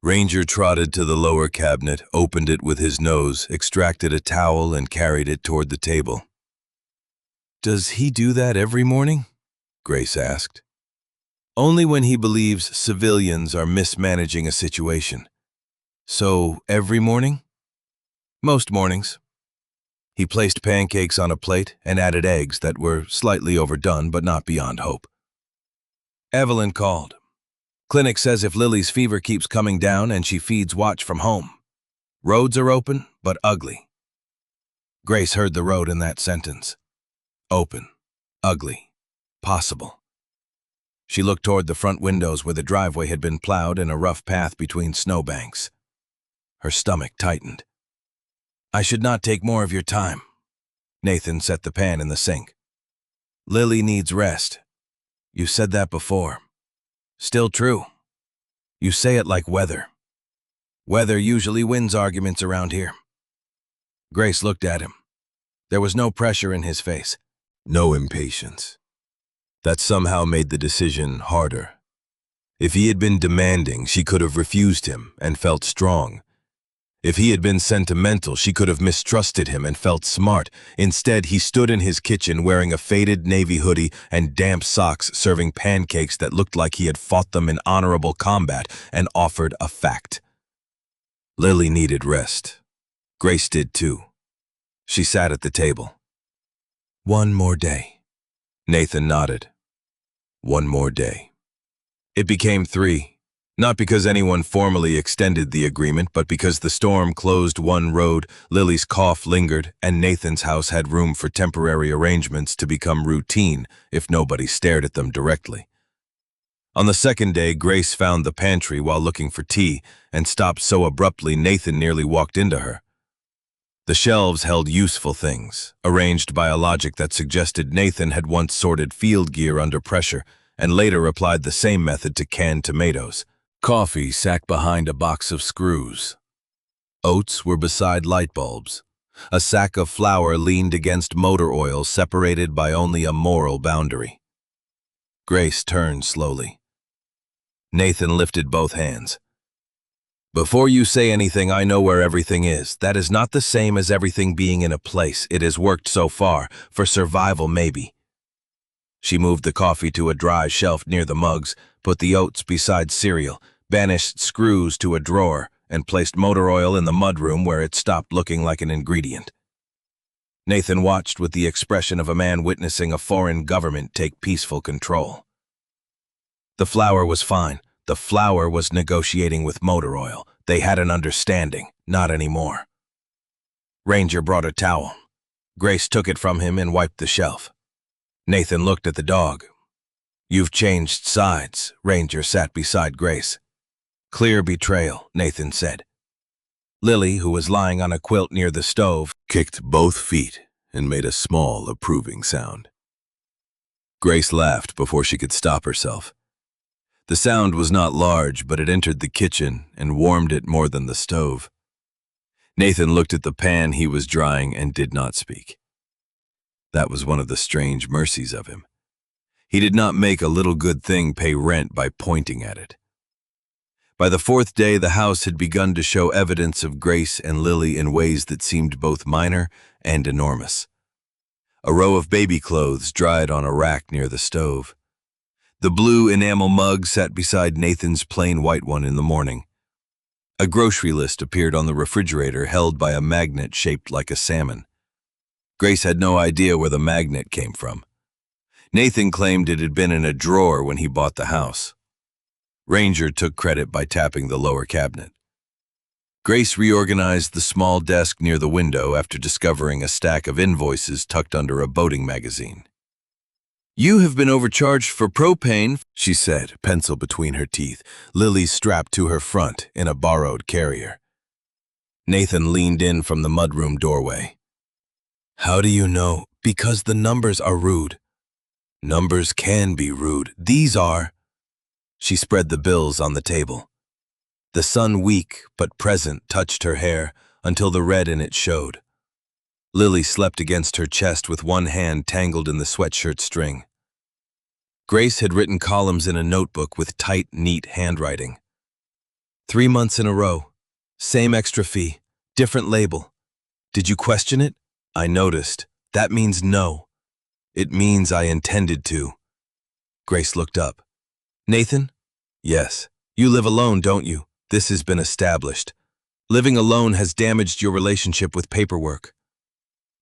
Ranger trotted to the lower cabinet, opened it with his nose, extracted a towel, and carried it toward the table. Does he do that every morning? Grace asked. Only when he believes civilians are mismanaging a situation. So, every morning? Most mornings. He placed pancakes on a plate and added eggs that were slightly overdone but not beyond hope. Evelyn called. Clinic says if Lily's fever keeps coming down and she feeds watch from home. Roads are open, but ugly. Grace heard the road in that sentence. Open, ugly, possible. She looked toward the front windows where the driveway had been plowed and a rough path between snowbanks. Her stomach tightened. I should not take more of your time. Nathan set the pan in the sink. Lily needs rest. You said that before. Still true. You say it like weather. Weather usually wins arguments around here. Grace looked at him. There was no pressure in his face. No impatience. That somehow made the decision harder. If he had been demanding, she could have refused him and felt strong. If he had been sentimental, she could have mistrusted him and felt smart. Instead, he stood in his kitchen wearing a faded navy hoodie and damp socks, serving pancakes that looked like he had fought them in honorable combat, and offered a fact. Lily needed rest. Grace did too. She sat at the table. One more day. Nathan nodded. One more day. It became 3. Not because anyone formally extended the agreement, but because the storm closed one road, Lily's cough lingered, and Nathan's house had room for temporary arrangements to become routine if nobody stared at them directly. On the second day, Grace found the pantry while looking for tea and stopped so abruptly Nathan nearly walked into her. The shelves held useful things, arranged by a logic that suggested Nathan had once sorted field gear under pressure and later applied the same method to canned tomatoes. Coffee sat behind a box of screws. Oats were beside light bulbs. A sack of flour leaned against motor oil separated by only a moral boundary. Grace turned slowly. Nathan lifted both hands. Before you say anything, I know where everything is. That is not the same as everything being in a place. It has worked so far. For survival, maybe. She moved the coffee to a dry shelf near the mugs, put the oats beside cereal, banished screws to a drawer, and placed motor oil in the mudroom where it stopped looking like an ingredient. Nathan watched with the expression of a man witnessing a foreign government take peaceful control. The flour was fine. The flour was negotiating with motor oil. They had an understanding, not anymore. Ranger brought a towel. Grace took it from him and wiped the shelf. Nathan looked at the dog. You've changed sides. Ranger sat beside Grace. Clear betrayal, Nathan said. Lily, who was lying on a quilt near the stove, kicked both feet and made a small, approving sound. Grace laughed before she could stop herself. The sound was not large, but it entered the kitchen and warmed it more than the stove. Nathan looked at the pan he was drying and did not speak. That was one of the strange mercies of him. He did not make a little good thing pay rent by pointing at it. By the 4th day, the house had begun to show evidence of Grace and Lily in ways that seemed both minor and enormous. A row of baby clothes dried on a rack near the stove. The blue enamel mug sat beside Nathan's plain white one in the morning. A grocery list appeared on the refrigerator held by a magnet shaped like a salmon. Grace had no idea where the magnet came from. Nathan claimed it had been in a drawer when he bought the house. Ranger took credit by tapping the lower cabinet. Grace reorganized the small desk near the window after discovering a stack of invoices tucked under a boating magazine. You have been overcharged for propane, she said, pencil between her teeth, Lily strapped to her front in a borrowed carrier. Nathan leaned in from the mudroom doorway. How do you know? Because the numbers are rude. Numbers can be rude. These are. She spread the bills on the table. The sun, weak but present, touched her hair until the red in it showed. Lily slept against her chest with one hand tangled in the sweatshirt string. Grace had written columns in a notebook with tight, neat handwriting. 3 months in a row. Same extra fee. Different label. Did you question it? I noticed. That means no. It means I intended to. Grace looked up. Nathan? Yes. You live alone, don't you? This has been established. Living alone has damaged your relationship with paperwork.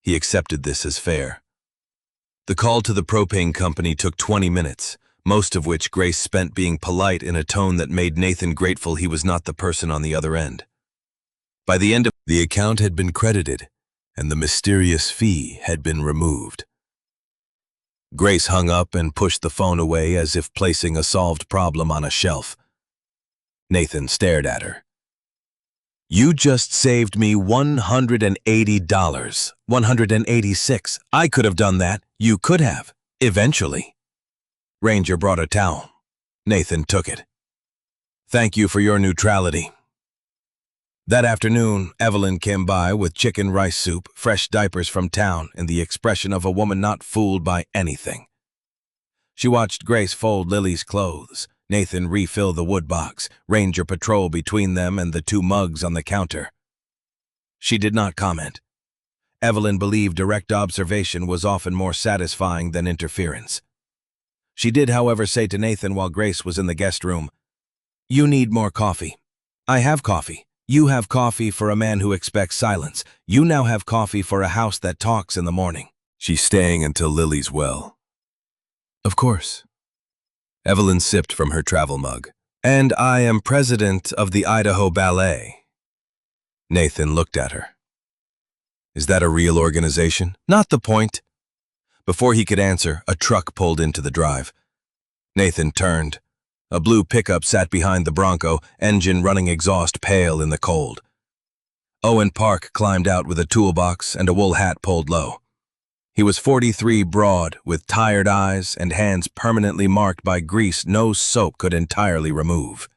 He accepted this as fair. The call to the propane company took 20 minutes, most of which Grace spent being polite in a tone that made Nathan grateful he was not the person on the other end. By the end of the account had been credited, and the mysterious fee had been removed. Grace hung up and pushed the phone away as if placing a solved problem on a shelf. Nathan stared at her. You just saved me $180. 186. I could have done that. You could have. Eventually. Ranger brought a towel. Nathan took it. Thank you for your neutrality. That afternoon, Evelyn came by with chicken rice soup, fresh diapers from town, and the expression of a woman not fooled by anything. She watched Grace fold Lily's clothes, Nathan refill the wood box, Ranger patrol between them and the 2 mugs on the counter. She did not comment. Evelyn believed direct observation was often more satisfying than interference. She did, however, say to Nathan while Grace was in the guest room, You need more coffee. I have coffee. You have coffee for a man who expects silence. You now have coffee for a house that talks in the morning. She's staying until Lily's well. Of course. Evelyn sipped from her travel mug. And I am president of the Idaho Ballet. Nathan looked at her. Is that a real organization? Not the point. Before he could answer, a truck pulled into the drive. Nathan turned. A blue pickup sat behind the Bronco, engine running, exhaust pale in the cold. Owen Park climbed out with a toolbox and a wool hat pulled low. He was 43 broad, with tired eyes and hands permanently marked by grease no soap could entirely remove.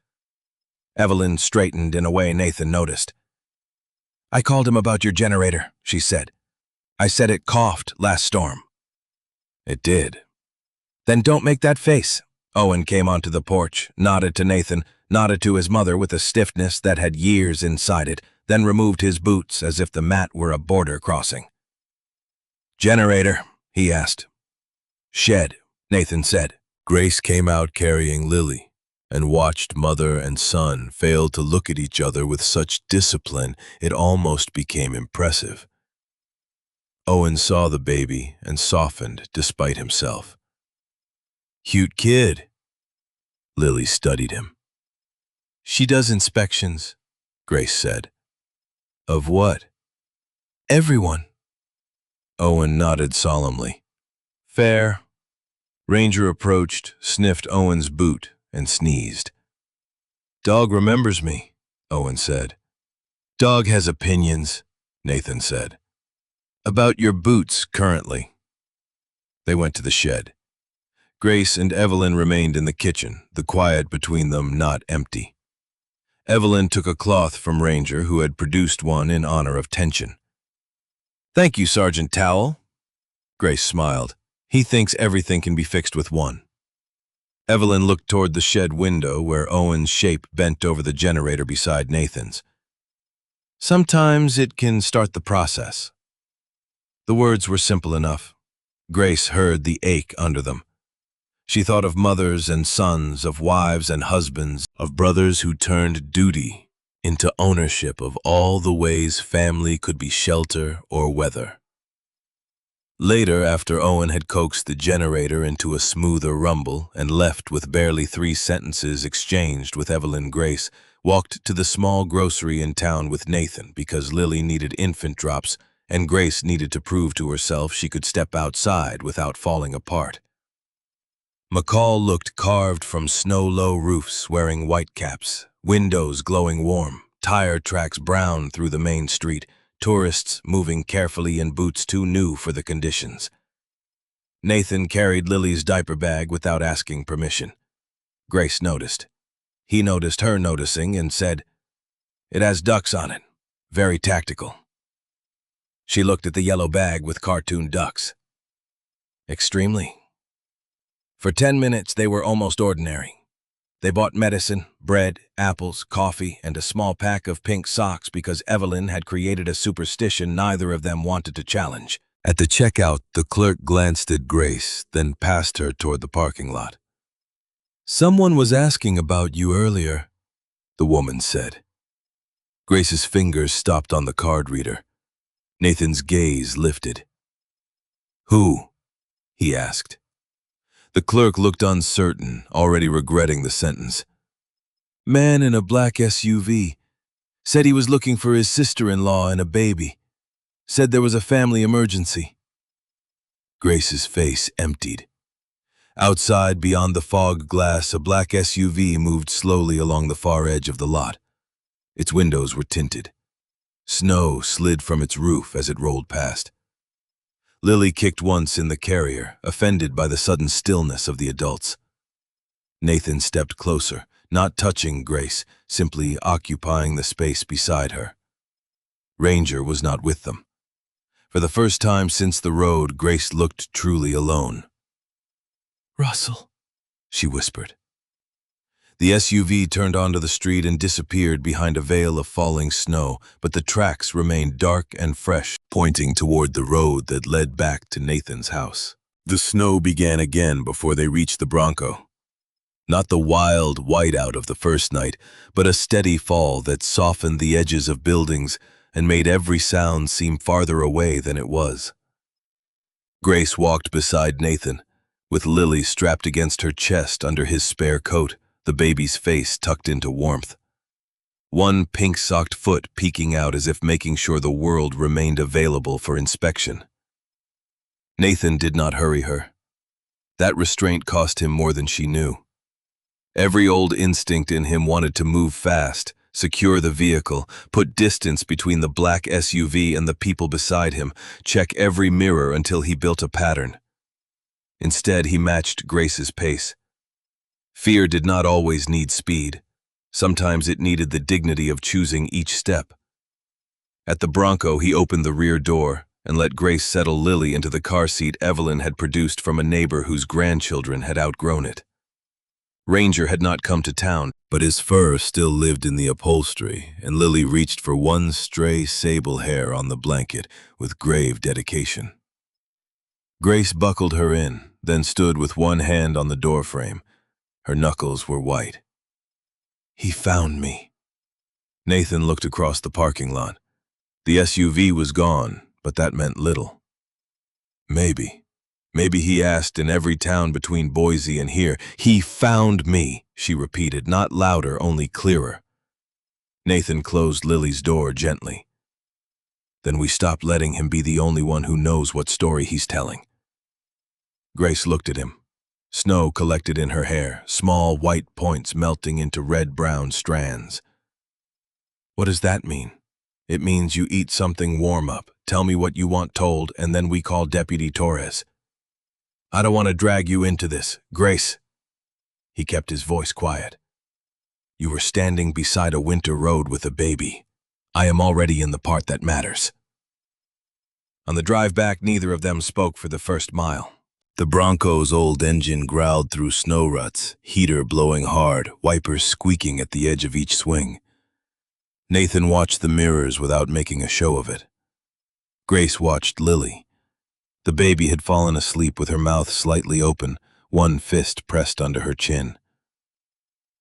Evelyn straightened in a way Nathan noticed. I called him about your generator, she said. I said it coughed last storm. It did. Then don't make that face. Owen came onto the porch, nodded to Nathan, nodded to his mother with a stiffness that had years inside it, then removed his boots as if the mat were a border crossing. Generator, he asked. Shed, Nathan said. Grace came out carrying Lily and watched mother and son fail to look at each other with such discipline it almost became impressive. Owen saw the baby and softened despite himself. Cute kid. Lily studied him. She does inspections, Grace said. Of what? Everyone. Owen nodded solemnly. Fair. Ranger approached, sniffed Owen's boot, and sneezed. Dog remembers me, Owen said. Dog has opinions, Nathan said. About your boots currently. They went to the shed. Grace and Evelyn remained in the kitchen, the quiet between them not empty. Evelyn took a cloth from Ranger, who had produced one in honor of tension. Thank you, Sergeant Towel. Grace smiled. He thinks everything can be fixed with one. Evelyn looked toward the shed window where Owen's shape bent over the generator beside Nathan's. Sometimes it can start the process. The words were simple enough. Grace heard the ache under them. She thought of mothers and sons, of wives and husbands, of brothers who turned duty into ownership of all the ways family could be shelter or weather. Later, after Owen had coaxed the generator into a smoother rumble and left with barely 3 sentences exchanged with Evelyn, Grace walked to the small grocery in town with Nathan because Lily needed infant drops and Grace needed to prove to herself she could step outside without falling apart. McCall looked carved from snow-low roofs wearing white caps, windows glowing warm, tire tracks brown through the main street, tourists moving carefully in boots too new for the conditions. Nathan carried Lily's diaper bag without asking permission. Grace noticed. He noticed her noticing and said, "It has ducks on it. Very tactical." She looked at the yellow bag with cartoon ducks. Extremely. For 10 minutes, they were almost ordinary. They bought medicine, bread, apples, coffee, and a small pack of pink socks because Evelyn had created a superstition neither of them wanted to challenge. At the checkout, the clerk glanced at Grace, then passed her toward the parking lot. "Someone was asking about you earlier," the woman said. Grace's fingers stopped on the card reader. Nathan's gaze lifted. "Who?" he asked. The clerk looked uncertain, already regretting the sentence. "Man in a black SUV. Said he was looking for his sister-in-law and a baby. Said there was a family emergency." Grace's face emptied. Outside, beyond the fog glass, a black SUV moved slowly along the far edge of the lot. Its windows were tinted. Snow slid from its roof as it rolled past. Lily kicked once in the carrier, offended by the sudden stillness of the adults. Nathan stepped closer, not touching Grace, simply occupying the space beside her. Ranger was not with them. For the first time since the road, Grace looked truly alone. "Russell," she whispered. The SUV turned onto the street and disappeared behind a veil of falling snow, but the tracks remained dark and fresh, pointing toward the road that led back to Nathan's house. The snow began again before they reached the Bronco. Not the wild whiteout of the first night, but a steady fall that softened the edges of buildings and made every sound seem farther away than it was. Grace walked beside Nathan, with Lily strapped against her chest under his spare coat, the baby's face tucked into warmth. One pink-socked foot peeking out as if making sure the world remained available for inspection. Nathan did not hurry her. That restraint cost him more than she knew. Every old instinct in him wanted to move fast, secure the vehicle, put distance between the black SUV and the people beside him, check every mirror until he built a pattern. Instead, he matched Grace's pace. Fear did not always need speed. Sometimes it needed the dignity of choosing each step. At the Bronco, he opened the rear door and let Grace settle Lily into the car seat Evelyn had produced from a neighbor whose grandchildren had outgrown it. Ranger had not come to town, but his fur still lived in the upholstery, and Lily reached for one stray sable hair on the blanket with grave dedication. Grace buckled her in, then stood with one hand on the doorframe. Her knuckles were white. "He found me." Nathan looked across the parking lot. The SUV was gone, but that meant little. Maybe he asked in every town between Boise and here. "He found me," she repeated, not louder, only clearer. Nathan closed Lily's door gently. "Then we stop letting him be the only one who knows what story he's telling." Grace looked at him. Snow collected in her hair, small white points melting into red-brown strands. "What does that mean?" "It means you eat something warm up, tell me what you want told, and then we call Deputy Torres." "I don't want to drag you into this, Grace." He kept his voice quiet. "You were standing beside a winter road with a baby. I am already in the part that matters." On the drive back, neither of them spoke for the first mile. The Bronco's old engine growled through snow ruts, heater blowing hard, wipers squeaking at the edge of each swing. Nathan watched the mirrors without making a show of it. Grace watched Lily. The baby had fallen asleep with her mouth slightly open, one fist pressed under her chin.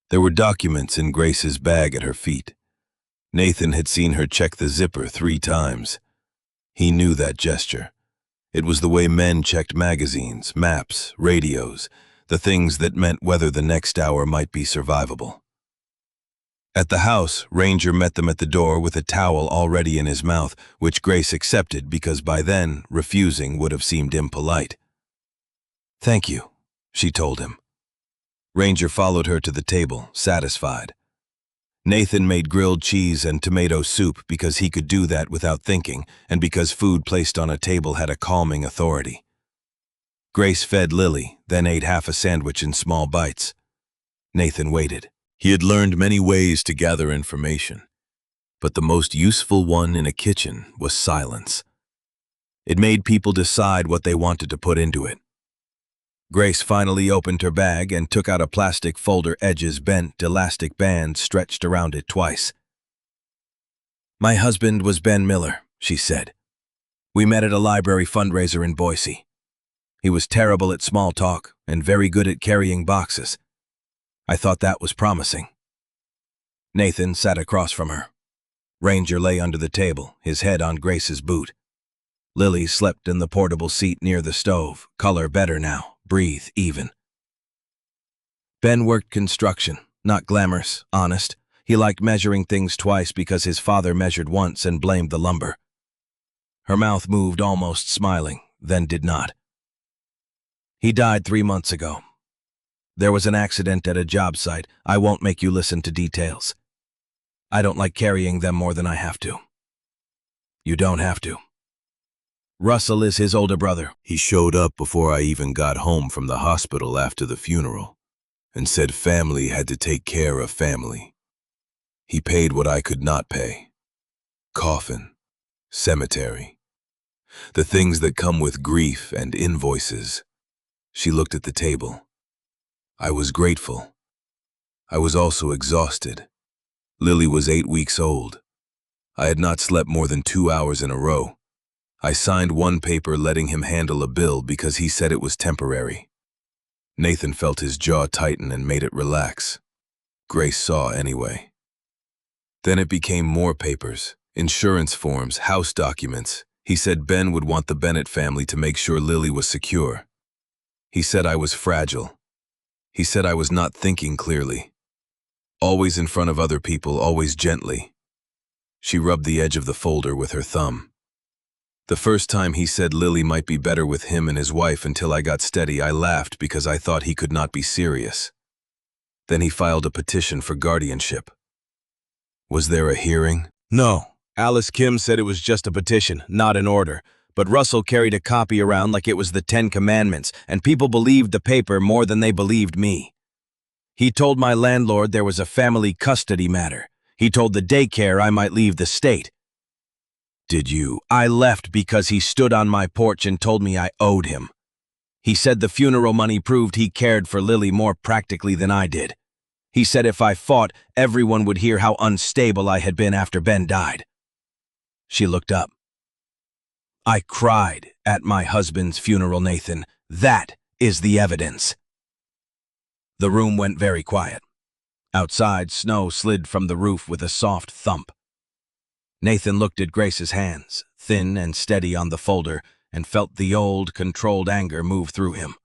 There were documents in Grace's bag at her feet. Nathan had seen her check the zipper 3 times. He knew that gesture. It was the way men checked magazines, maps, radios, the things that meant whether the next hour might be survivable. At the house, Ranger met them at the door with a towel already in his mouth, which Grace accepted because by then, refusing would have seemed impolite. "Thank you," she told him. Ranger followed her to the table, satisfied. Nathan made grilled cheese and tomato soup because he could do that without thinking and because food placed on a table had a calming authority. Grace fed Lily, then ate half a sandwich in small bites. Nathan waited. He had learned many ways to gather information, but the most useful one in a kitchen was silence. It made people decide what they wanted to put into it. Grace finally opened her bag and took out a plastic folder, edges bent, elastic band stretched around it twice. "My husband was Ben Miller," she said. "We met at a library fundraiser in Boise. He was terrible at small talk and very good at carrying boxes. I thought that was promising." Nathan sat across from her. Ranger lay under the table, his head on Grace's boot. Lily slept in the portable seat near the stove, color better now, breathe even. Ben worked construction, not glamorous, honest. He liked measuring things twice because his father measured once and blamed the lumber. Her mouth moved, almost smiling, then did not. "He died 3 months ago. There was an accident at a job site. I won't make you listen to details. I don't like carrying them more than I have to." "You don't have to." "Russell is his older brother. He showed up before I even got home from the hospital after the funeral and said family had to take care of family. He paid what I could not pay. Coffin, cemetery, the things that come with grief and invoices." She looked at the table. I was grateful. I was also exhausted. Lily was 8 weeks old. I had not slept more than 2 hours in a row. I signed one paper letting him handle a bill because he said it was temporary. Nathan felt his jaw tighten and made it relax. Grace saw anyway. Then it became more papers, insurance forms, house documents. He said Ben would want the Bennett family to make sure Lily was secure. He said I was fragile. He said I was not thinking clearly. Always in front of other people, always gently. She rubbed the edge of the folder with her thumb. The first time he said Lily might be better with him and his wife until I got steady, I laughed because I thought he could not be serious. Then he filed a petition for guardianship. Was there a hearing? No. Alice Kim said it was just a petition, not an order. But Russell carried a copy around like it was the 10 Commandments, and people believed the paper more than they believed me. He told my landlord there was a family custody matter. He told the daycare I might leave the state. Did you? I left because he stood on my porch and told me I owed him. He said the funeral money proved he cared for Lily more practically than I did. He said if I fought, everyone would hear how unstable I had been after Ben died. She looked up. I cried at my husband's funeral, Nathan. That is the evidence. The room went very quiet. Outside, snow slid from the roof with a soft thump. Nathan looked at Grace's hands, thin and steady on the folder, and felt the old, controlled anger move through him.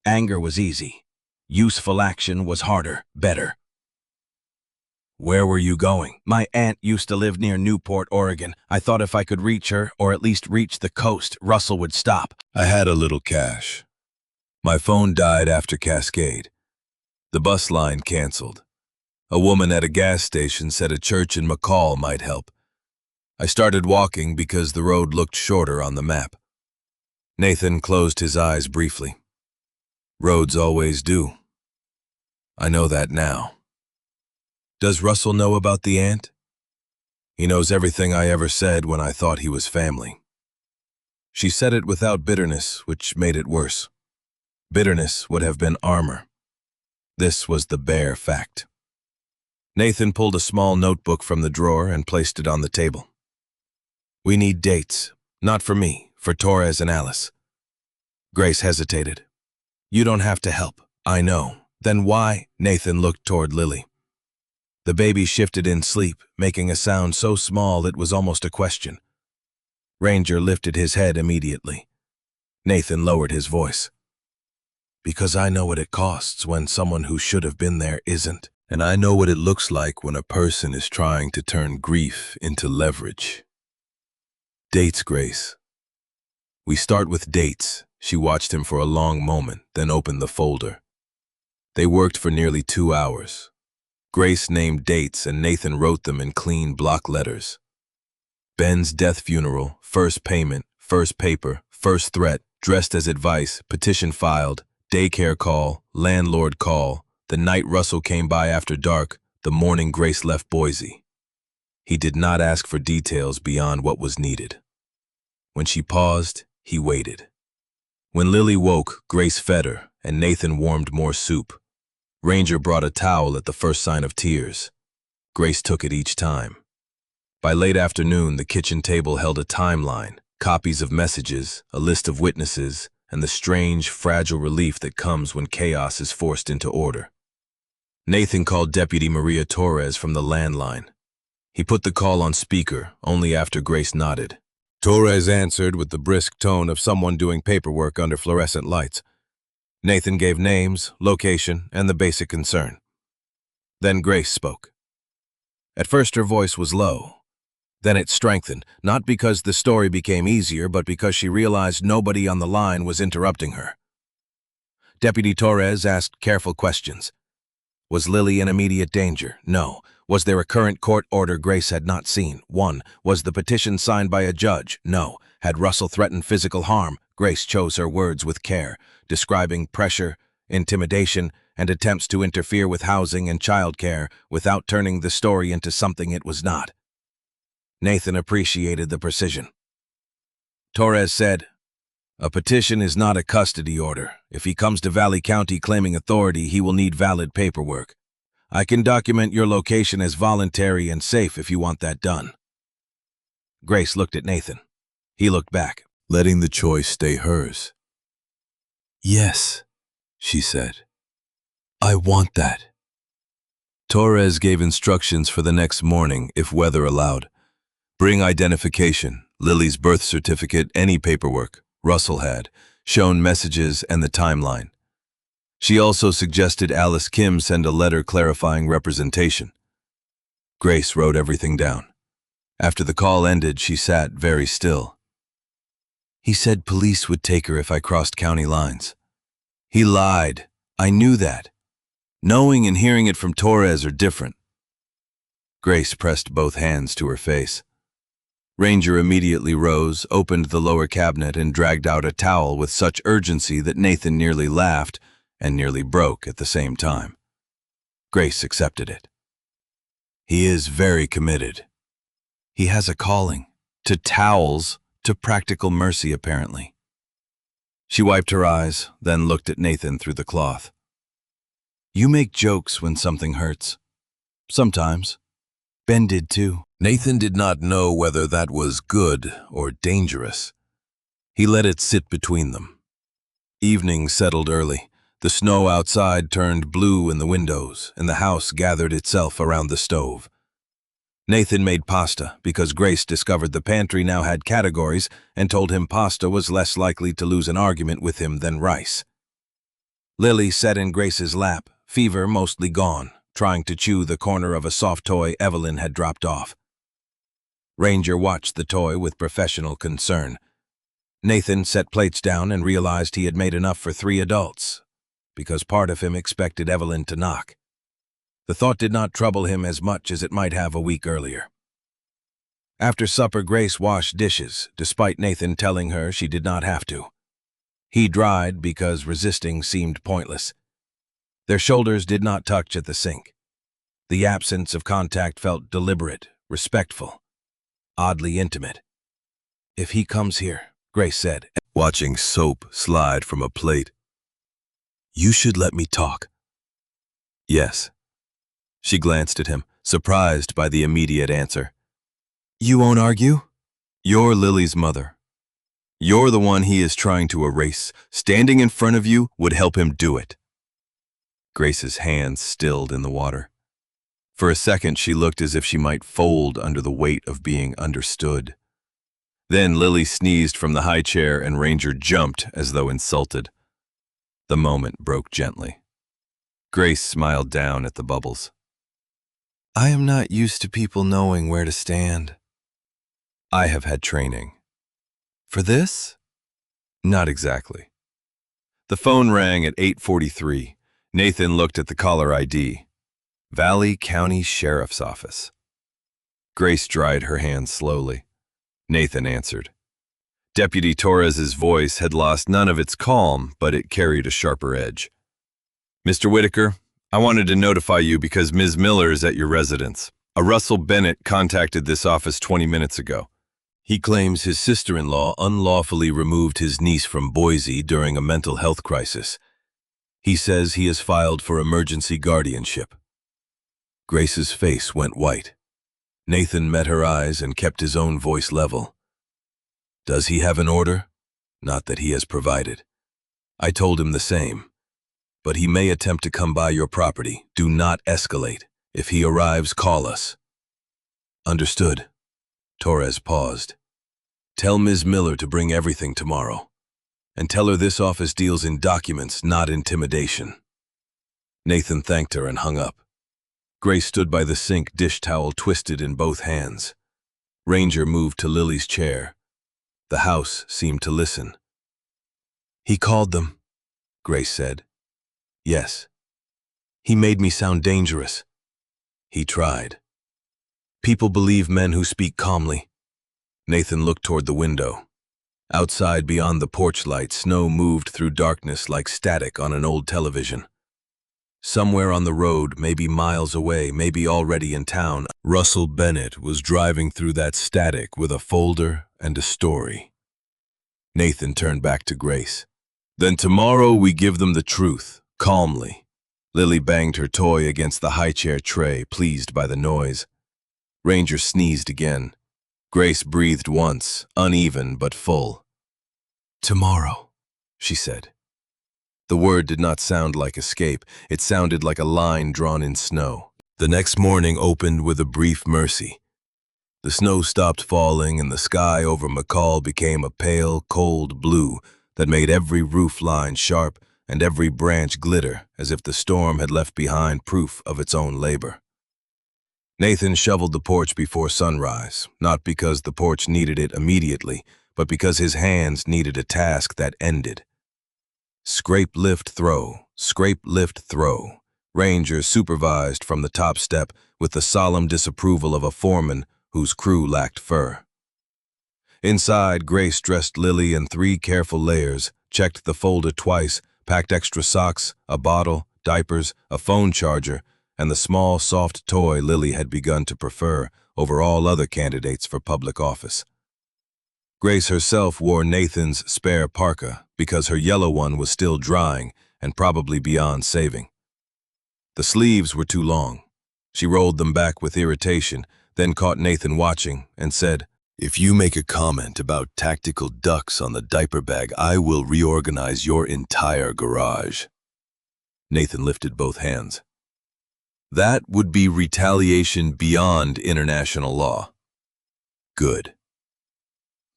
Anger was easy. Useful action was harder, better. Where were you going? My aunt used to live near Newport, Oregon. I thought if I could reach her, or at least reach the coast, Russell would stop. I had a little cash. My phone died after Cascade. The bus line canceled. A woman at a gas station said a church in McCall might help. I started walking because the road looked shorter on the map. Nathan closed his eyes briefly. Roads always do. I know that now. Does Russell know about the aunt? He knows everything I ever said when I thought he was family. She said it without bitterness, which made it worse. Bitterness would have been armor. This was the bare fact. Nathan pulled a small notebook from the drawer and placed it on the table. We need dates, not for me, for Torres and Alice. Grace hesitated. You don't have to help, I know. Then why? Nathan looked toward Lily. The baby shifted in sleep, making a sound so small it was almost a question. Ranger lifted his head immediately. Nathan lowered his voice. Because I know what it costs when someone who should have been there isn't, and I know what it looks like when a person is trying to turn grief into leverage. Dates, Grace. We start with dates. She watched him for a long moment, then opened the folder. They worked for nearly 2 hours. Grace named dates and Nathan wrote them in clean block letters. Ben's death funeral, first payment, first paper, first threat, Dressed as advice, petition filed, daycare call, landlord call, the night Russell came by after dark, the morning Grace left Boise. He did not ask for details beyond what was needed. When she paused, he waited. When Lily woke, Grace fed her, and Nathan warmed more soup. Ranger brought a towel at the first sign of tears. Grace took it each time. By late afternoon, the kitchen table held a timeline, copies of messages, a list of witnesses, and the strange, fragile relief that comes when chaos is forced into order. Nathan called Deputy Maria Torres from the landline. He put the call on speaker only after Grace nodded. Torres answered with the brisk tone of someone doing paperwork under fluorescent lights. Nathan gave names, location, and the basic concern. Then Grace spoke. At first her voice was low. Then it strengthened, not because the story became easier, but because she realized nobody on the line was interrupting her. Deputy Torres asked careful questions. Was Lily in immediate danger? No. Was there a current court order Grace had not seen? 1. Was the petition signed by a judge? No. Had Russell threatened physical harm? Grace chose her words with care, describing pressure, intimidation, and attempts to interfere with housing and childcare without turning the story into something it was not. Nathan appreciated the precision. Torres said, "A petition is not a custody order. If he comes to Valley County claiming authority, he will need valid paperwork. I can document your location as voluntary and safe if you want that done." Grace looked at Nathan. He looked back, letting the choice stay hers. "Yes," she said. "I want that." Torres gave instructions for the next morning if weather allowed. Bring identification, Lily's birth certificate, any paperwork Russell had, shown messages and the timeline. She also suggested Alice Kim send a letter clarifying representation. Grace wrote everything down. After the call ended, she sat very still. "He said police would take her if I crossed county lines. He lied. I knew that. Knowing and hearing it from Torres are different." Grace pressed both hands to her face. Ranger immediately rose, opened the lower cabinet, and dragged out a towel with such urgency that Nathan nearly laughed and nearly broke at the same time. Grace accepted it. "He is very committed. He has a calling. To towels, to practical mercy, apparently." She wiped her eyes, then looked at Nathan through the cloth. "You make jokes when something hurts. Sometimes. Ben did too." Nathan did not know whether that was good or dangerous. He let it sit between them. Evening settled early. The snow outside turned blue in the windows, and the house gathered itself around the stove. Nathan made pasta because Grace discovered the pantry now had categories and told him pasta was less likely to lose an argument with him than rice. Lily sat in Grace's lap, fever mostly gone, trying to chew the corner of a soft toy Evelyn had dropped off. Ranger watched the toy with professional concern. Nathan set plates down and realized he had made enough for 3 adults, because part of him expected Evelyn to knock. The thought did not trouble him as much as it might have a week earlier. After supper, Grace washed dishes, despite Nathan telling her she did not have to. He dried because resisting seemed pointless. Their shoulders did not touch at the sink. The absence of contact felt deliberate, respectful, oddly intimate. "If he comes here," Grace said, watching soap slide from a plate, "you should let me talk." "Yes." She glanced at him, surprised by the immediate answer. "You won't argue? You're Lily's mother. You're the one he is trying to erase. Standing in front of you would help him do it." Grace's hands stilled in the water. For a second, she looked as if she might fold under the weight of being understood. Then Lily sneezed from the high chair and Ranger jumped as though insulted. The moment broke gently. Grace smiled down at the bubbles. "I am not used to people knowing where to stand." "I have had training." "For this?" "Not exactly." The phone rang at 8:43. Nathan looked at the caller ID. Valley County Sheriff's Office. Grace dried her hands slowly. Nathan answered. Deputy Torres's voice had lost none of its calm, but it carried a sharper edge. Mr. Whitaker, I wanted to notify you because Ms. Miller is at your residence. A Russell Bennett contacted this office 20 minutes ago. He claims his sister-in-law unlawfully removed his niece from Boise during a mental health crisis. He says he has filed for emergency guardianship. Grace's face went white. Nathan met her eyes and kept his own voice level. Does he have an order? Not that he has provided. I told him the same. But he may attempt to come by your property. Do not escalate. If he arrives, call us. Understood. Torres paused. Tell Ms. Miller to bring everything tomorrow. And tell her this office deals in documents, not intimidation. Nathan thanked her and hung up. Grace stood by the sink, dish towel twisted in both hands. Ranger moved to Lily's chair. The house seemed to listen. He called them, Grace said. Yes. He made me sound dangerous. He tried. People believe men who speak calmly. Nathan looked toward the window. Outside, beyond the porch light, snow moved through darkness like static on an old television. Somewhere on the road, maybe miles away, maybe already in town, Russell Bennett was driving through that static with a folder and a story. Nathan turned back to Grace. Then tomorrow we give them the truth, calmly. Lily banged her toy against the high-chair tray, pleased by the noise. Ranger sneezed again. Grace breathed once, uneven but full. Tomorrow, she said. The word did not sound like escape. It sounded like a line drawn in snow. The next morning opened with a brief mercy. The snow stopped falling and the sky over McCall became a pale, cold blue that made every roof line sharp and every branch glitter as if the storm had left behind proof of its own labor. Nathan shoveled the porch before sunrise, not because the porch needed it immediately, but because his hands needed a task that ended. Scrape, lift, throw. Scrape, lift, throw. Ranger supervised from the top step with the solemn disapproval of a foreman whose crew lacked fur. Inside, Grace dressed Lily in 3 careful layers, checked the folder twice, packed extra socks, a bottle, diapers, a phone charger, and the small, soft toy Lily had begun to prefer over all other candidates for public office. Grace herself wore Nathan's spare parka because her yellow one was still drying and probably beyond saving. The sleeves were too long. She rolled them back with irritation, then caught Nathan watching and said, "If you make a comment about tactical ducks on the diaper bag, I will reorganize your entire garage." Nathan lifted both hands. That would be retaliation beyond international law. Good.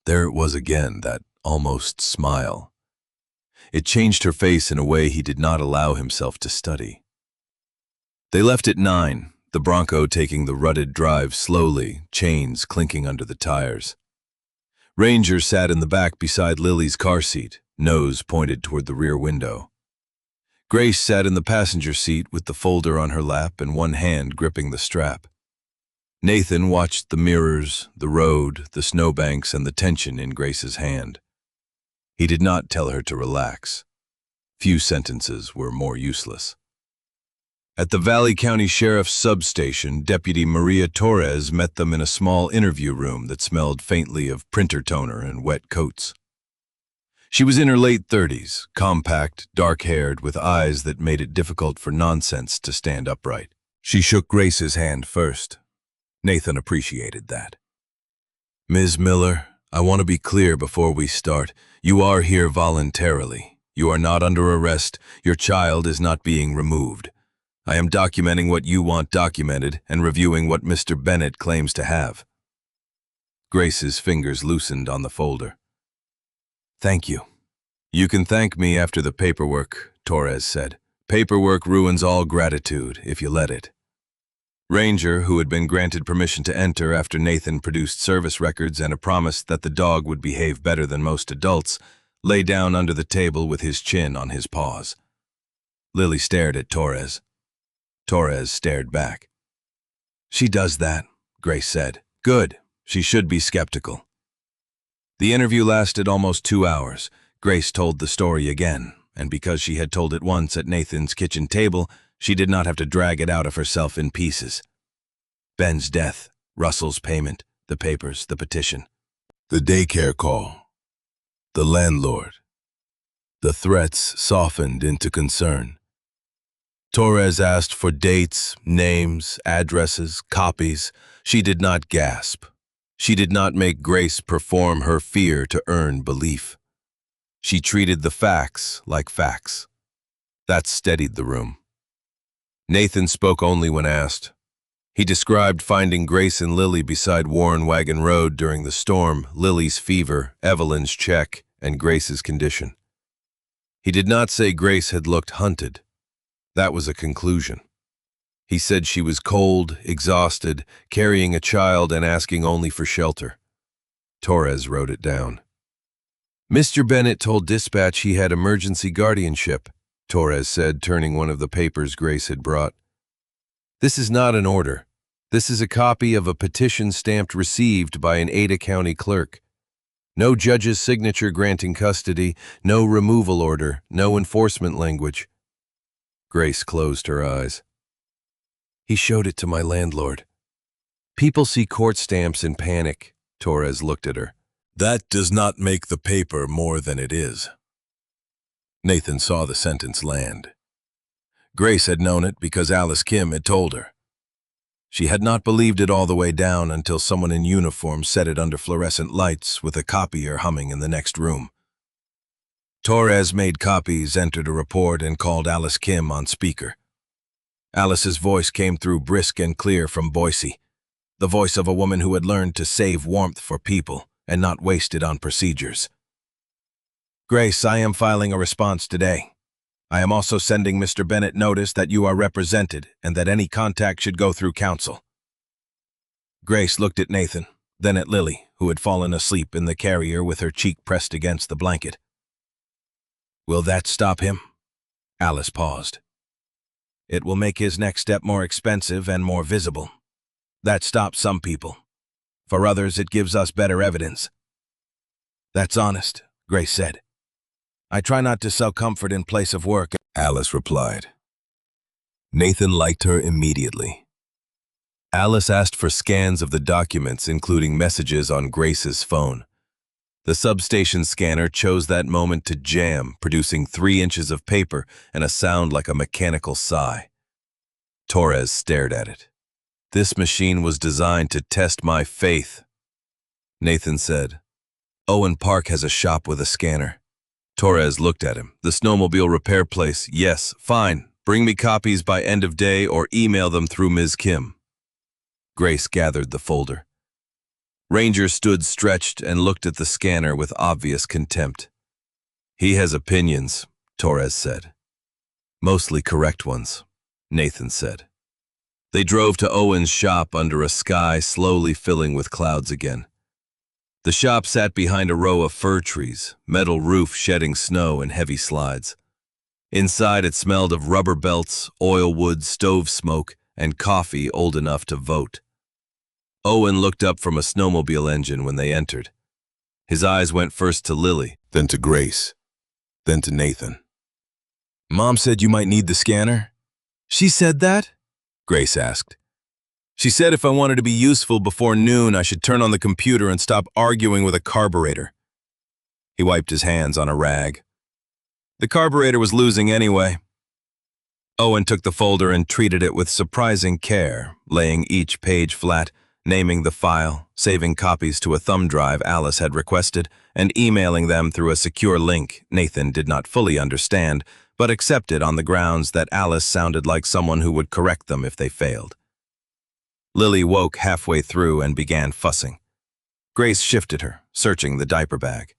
There it was again, that almost smile. It changed her face in a way he did not allow himself to study. They left at 9, the Bronco taking the rutted drive slowly, chains clinking under the tires. Ranger sat in the back beside Lily's car seat, nose pointed toward the rear window. Grace sat in the passenger seat with the folder on her lap and one hand gripping the strap. Nathan watched the mirrors, the road, the snowbanks, and the tension in Grace's hand. He did not tell her to relax. Few sentences were more useless. At the Valley County Sheriff's substation, Deputy Maria Torres met them in a small interview room that smelled faintly of printer toner and wet coats. She was in her late 30s, compact, dark-haired, with eyes that made it difficult for nonsense to stand upright. She shook Grace's hand first. Nathan appreciated that. "Ms. Miller, I want to be clear before we start. You are here voluntarily. You are not under arrest. Your child is not being removed. I am documenting what you want documented and reviewing what Mr. Bennett claims to have." Grace's fingers loosened on the folder. "Thank you." "You can thank me after the paperwork," Torres said. "Paperwork ruins all gratitude if you let it." Ranger, who had been granted permission to enter after Nathan produced service records and a promise that the dog would behave better than most adults, lay down under the table with his chin on his paws. Lily stared at Torres. Torres stared back. "She does that," Grace said. "Good. She should be skeptical." The interview lasted almost 2 hours. Grace told the story again, and because she had told it once at Nathan's kitchen table, she did not have to drag it out of herself in pieces. Ben's death, Russell's payment, the papers, the petition. The daycare call. The landlord. The threats softened into concern. Torres asked for dates, names, addresses, copies. She did not gasp. She did not make Grace perform her fear to earn belief. She treated the facts like facts. That steadied the room. Nathan spoke only when asked. He described finding Grace and Lily beside Warren Wagon Road during the storm, Lily's fever, Evelyn's check, and Grace's condition. He did not say Grace had looked hunted. That was a conclusion. He said she was cold, exhausted, carrying a child and asking only for shelter. Torres wrote it down. Mr. Bennett told dispatch he had emergency guardianship, Torres said, turning one of the papers Grace had brought. This is not an order. This is a copy of a petition stamped received by an Ada County clerk. No judge's signature granting custody, no removal order, no enforcement language. Grace closed her eyes. He showed it to my landlord. People see court stamps and panic. Torres looked at her. That does not make the paper more than it is. Nathan saw the sentence land. Grace had known it because Alice Kim had told her. She had not believed it all the way down until someone in uniform set it under fluorescent lights with a copier humming in the next room. Torres made copies, entered a report, and called Alice Kim on speaker. Alice's voice came through brisk and clear from Boise, the voice of a woman who had learned to save warmth for people and not waste it on procedures. Grace, I am filing a response today. I am also sending Mr. Bennett notice that you are represented and that any contact should go through counsel. Grace looked at Nathan, then at Lily, who had fallen asleep in the carrier with her cheek pressed against the blanket. Will that stop him? Alice paused. It will make his next step more expensive and more visible. That stops some people. For others, it gives us better evidence. That's honest, Grace said. I try not to sell comfort in place of work, Alice replied. Nathan liked her immediately. Alice asked for scans of the documents, including messages on Grace's phone. The substation scanner chose that moment to jam, producing 3 inches of paper and a sound like a mechanical sigh. Torres stared at it. This machine was designed to test my faith. Nathan said, Owen Park has a shop with a scanner. Torres looked at him. The snowmobile repair place. Yes, fine. Bring me copies by end of day or email them through Ms. Kim. Grace gathered the folder. Ranger stood stretched and looked at the scanner with obvious contempt. He has opinions, Torres said. Mostly correct ones, Nathan said. They drove to Owen's shop under a sky slowly filling with clouds again. The shop sat behind a row of fir trees, metal roof shedding snow and heavy slides. Inside it smelled of rubber belts, oil wood, stove smoke, and coffee old enough to vote. Owen looked up from a snowmobile engine when they entered. His eyes went first to Lily, then to Grace, then to Nathan. Mom said you might need the scanner? She said that? Grace asked. She said if I wanted to be useful before noon, I should turn on the computer and stop arguing with a carburetor. He wiped his hands on a rag. The carburetor was losing anyway. Owen took the folder and treated it with surprising care, laying each page flat, naming the file, saving copies to a thumb drive Alice had requested, and emailing them through a secure link Nathan did not fully understand, but accepted on the grounds that Alice sounded like someone who would correct them if they failed. Lily woke halfway through and began fussing. Grace shifted her, searching the diaper bag.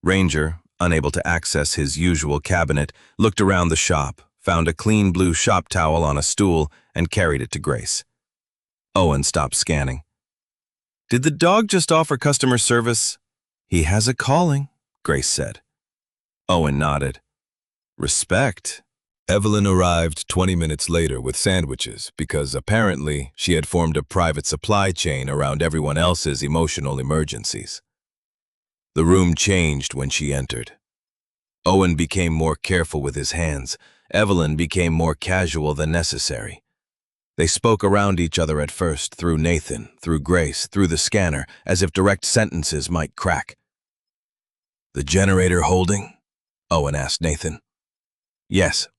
Ranger, unable to access his usual cabinet, looked around the shop, found a clean blue shop towel on a stool, and carried it to Grace. Owen stopped scanning. Did the dog just offer customer service? He has a calling, Grace said. Owen nodded. Respect. Evelyn arrived 20 minutes later with sandwiches because apparently she had formed a private supply chain around everyone else's emotional emergencies. The room changed when she entered. Owen became more careful with his hands. Evelyn became more casual than necessary. They spoke around each other at first, through Nathan, through Grace, through the scanner, as if direct sentences might crack. "The generator holding?" Owen asked Nathan. "Yes."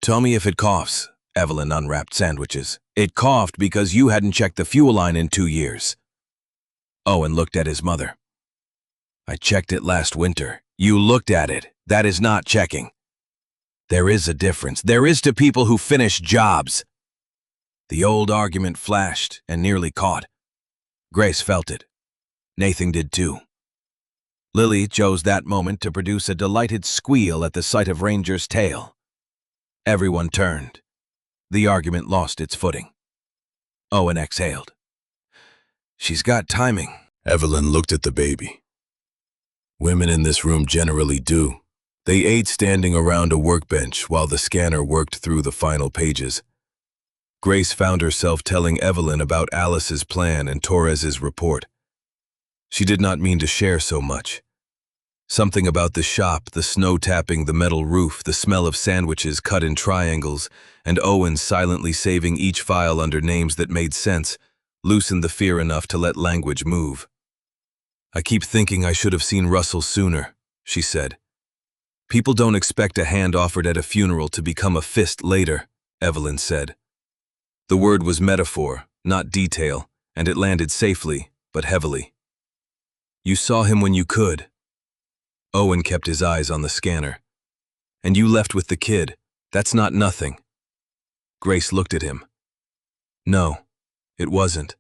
"Tell me if it coughs." Evelyn unwrapped sandwiches. "It coughed because you hadn't checked the fuel line in 2 years." Owen looked at his mother. "I checked it last winter." "You looked at it. That is not checking." "There is a difference. There is to people who finish jobs." The old argument flashed and nearly caught. Grace felt it. Nathan did too. Lily chose that moment to produce a delighted squeal at the sight of Ranger's tail. Everyone turned. The argument lost its footing. Owen exhaled. "She's got timing." Evelyn looked at the baby. Women in this room generally do. They ate standing around a workbench while the scanner worked through the final pages. Grace found herself telling Evelyn about Alice's plan and Torres's report. She did not mean to share so much. Something about the shop, the snow tapping, the metal roof, the smell of sandwiches cut in triangles, and Owen silently saving each file under names that made sense, loosened the fear enough to let language move. "I keep thinking I should have seen Russell sooner," she said. "People don't expect a hand offered at a funeral to become a fist later," Evelyn said. The word was metaphor, not detail, and it landed safely, but heavily. "You saw him when you could." Owen kept his eyes on the scanner. "And you left with the kid. That's not nothing." Grace looked at him. "No, it wasn't."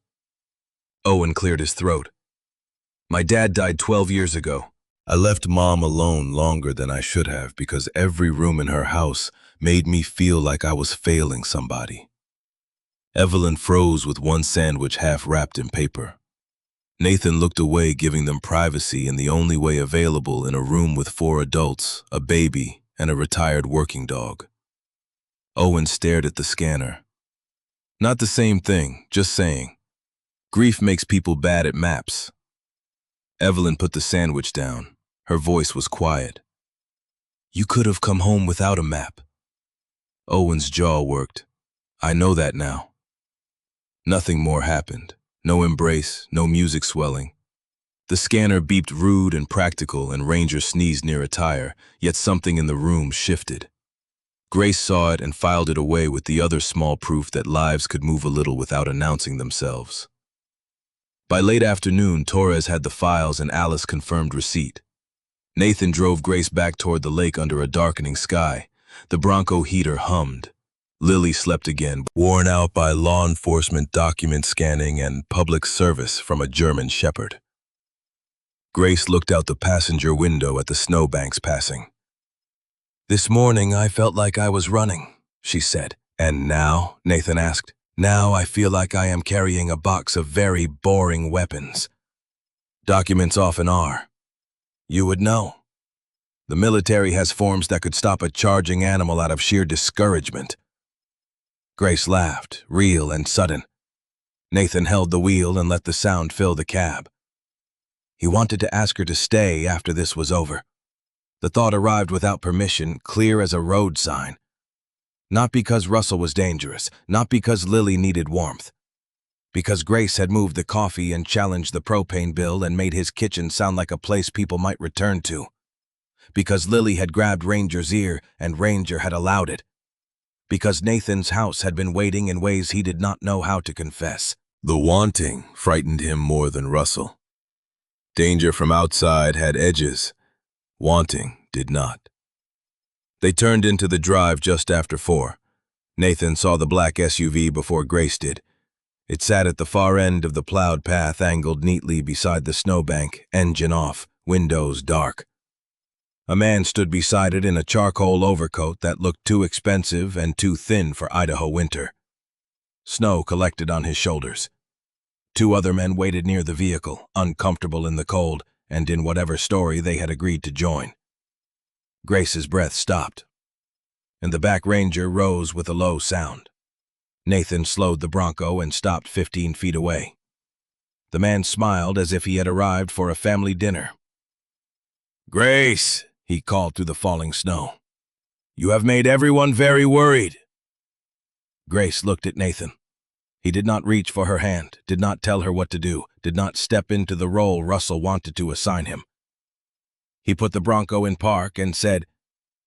Owen cleared his throat. "My dad died 12 years ago. I left Mom alone longer than I should have because every room in her house made me feel like I was failing somebody." Evelyn froze with one sandwich half wrapped in paper. Nathan looked away, giving them privacy in the only way available in a room with 4 adults, a baby, and a retired working dog. Owen stared at the scanner. "Not the same thing, just saying. Grief makes people bad at maps." Evelyn put the sandwich down. Her voice was quiet. "You could have come home without a map." Owen's jaw worked. "I know that now." Nothing more happened. No embrace, no music swelling. The scanner beeped rude and practical, and Ranger sneezed near a tire, yet something in the room shifted. Grace saw it and filed it away with the other small proof that lives could move a little without announcing themselves. By late afternoon, Torres had the files and Alice confirmed receipt. Nathan drove Grace back toward the lake under a darkening sky. The Bronco heater hummed. Lily slept again, worn out by law enforcement document scanning and public service from a German shepherd. Grace looked out the passenger window at the snowbanks passing. "This morning I felt like I was running," she said. "And now?" Nathan asked. "Now I feel like I am carrying a box of very boring weapons." "Documents often are. You would know. The military has forms that could stop a charging animal out of sheer discouragement." Grace laughed, real and sudden. Nathan held the wheel and let the sound fill the cab. He wanted to ask her to stay after this was over. The thought arrived without permission, clear as a road sign. Not because Russell was dangerous, not because Lily needed warmth. Because Grace had moved the coffee and challenged the propane bill and made his kitchen sound like a place people might return to. Because Lily had grabbed Ranger's ear and Ranger had allowed it. Because Nathan's house had been waiting in ways he did not know how to confess. The wanting frightened him more than Russell. Danger from outside had edges. Wanting did not. They turned into the drive just after 4. Nathan saw the black SUV before Grace did. It sat at the far end of the plowed path, angled neatly beside the snowbank, engine off, windows dark. A man stood beside it in a charcoal overcoat that looked too expensive and too thin for Idaho winter. Snow collected on his shoulders. 2 other men waited near the vehicle, uncomfortable in the cold and in whatever story they had agreed to join. Grace's breath stopped, and the back Ranger rose with a low sound. Nathan slowed the Bronco and stopped 15 feet away. The man smiled as if he had arrived for a family dinner. Grace, he called through the falling snow. You have made everyone very worried. Grace looked at Nathan. He did not reach for her hand, did not tell her what to do, did not step into the role Russell wanted to assign him. He put the Bronco in park and said,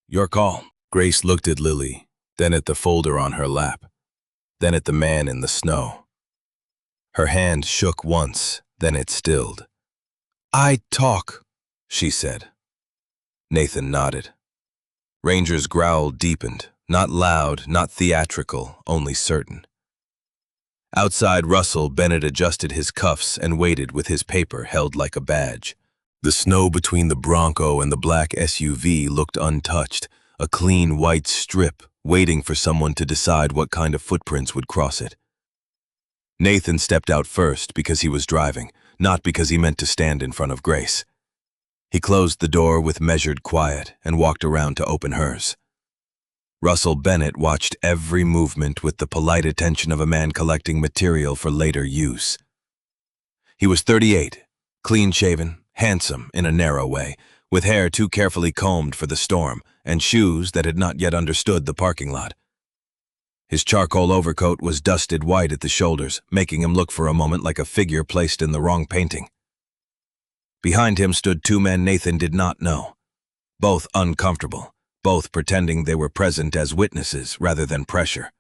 "Your call." Grace looked at Lily, then at the folder on her lap, then at the man in the snow. Her hand shook once, then it stilled. "I talk," she said. Nathan nodded. Ranger's growl deepened, not loud, not theatrical, only certain. Outside Russell, Bennett adjusted his cuffs and waited with his paper held like a badge. The snow between the Bronco and the black SUV looked untouched, a clean white strip waiting for someone to decide what kind of footprints would cross it. Nathan stepped out first because he was driving, not because he meant to stand in front of Grace. He closed the door with measured quiet and walked around to open hers. Russell Bennett watched every movement with the polite attention of a man collecting material for later use. He was 38, clean-shaven, handsome in a narrow way, with hair too carefully combed for the storm and shoes that had not yet understood the parking lot. His charcoal overcoat was dusted white at the shoulders, making him look for a moment like a figure placed in the wrong painting. Behind him stood two men Nathan did not know, both uncomfortable, both pretending they were present as witnesses rather than pressure.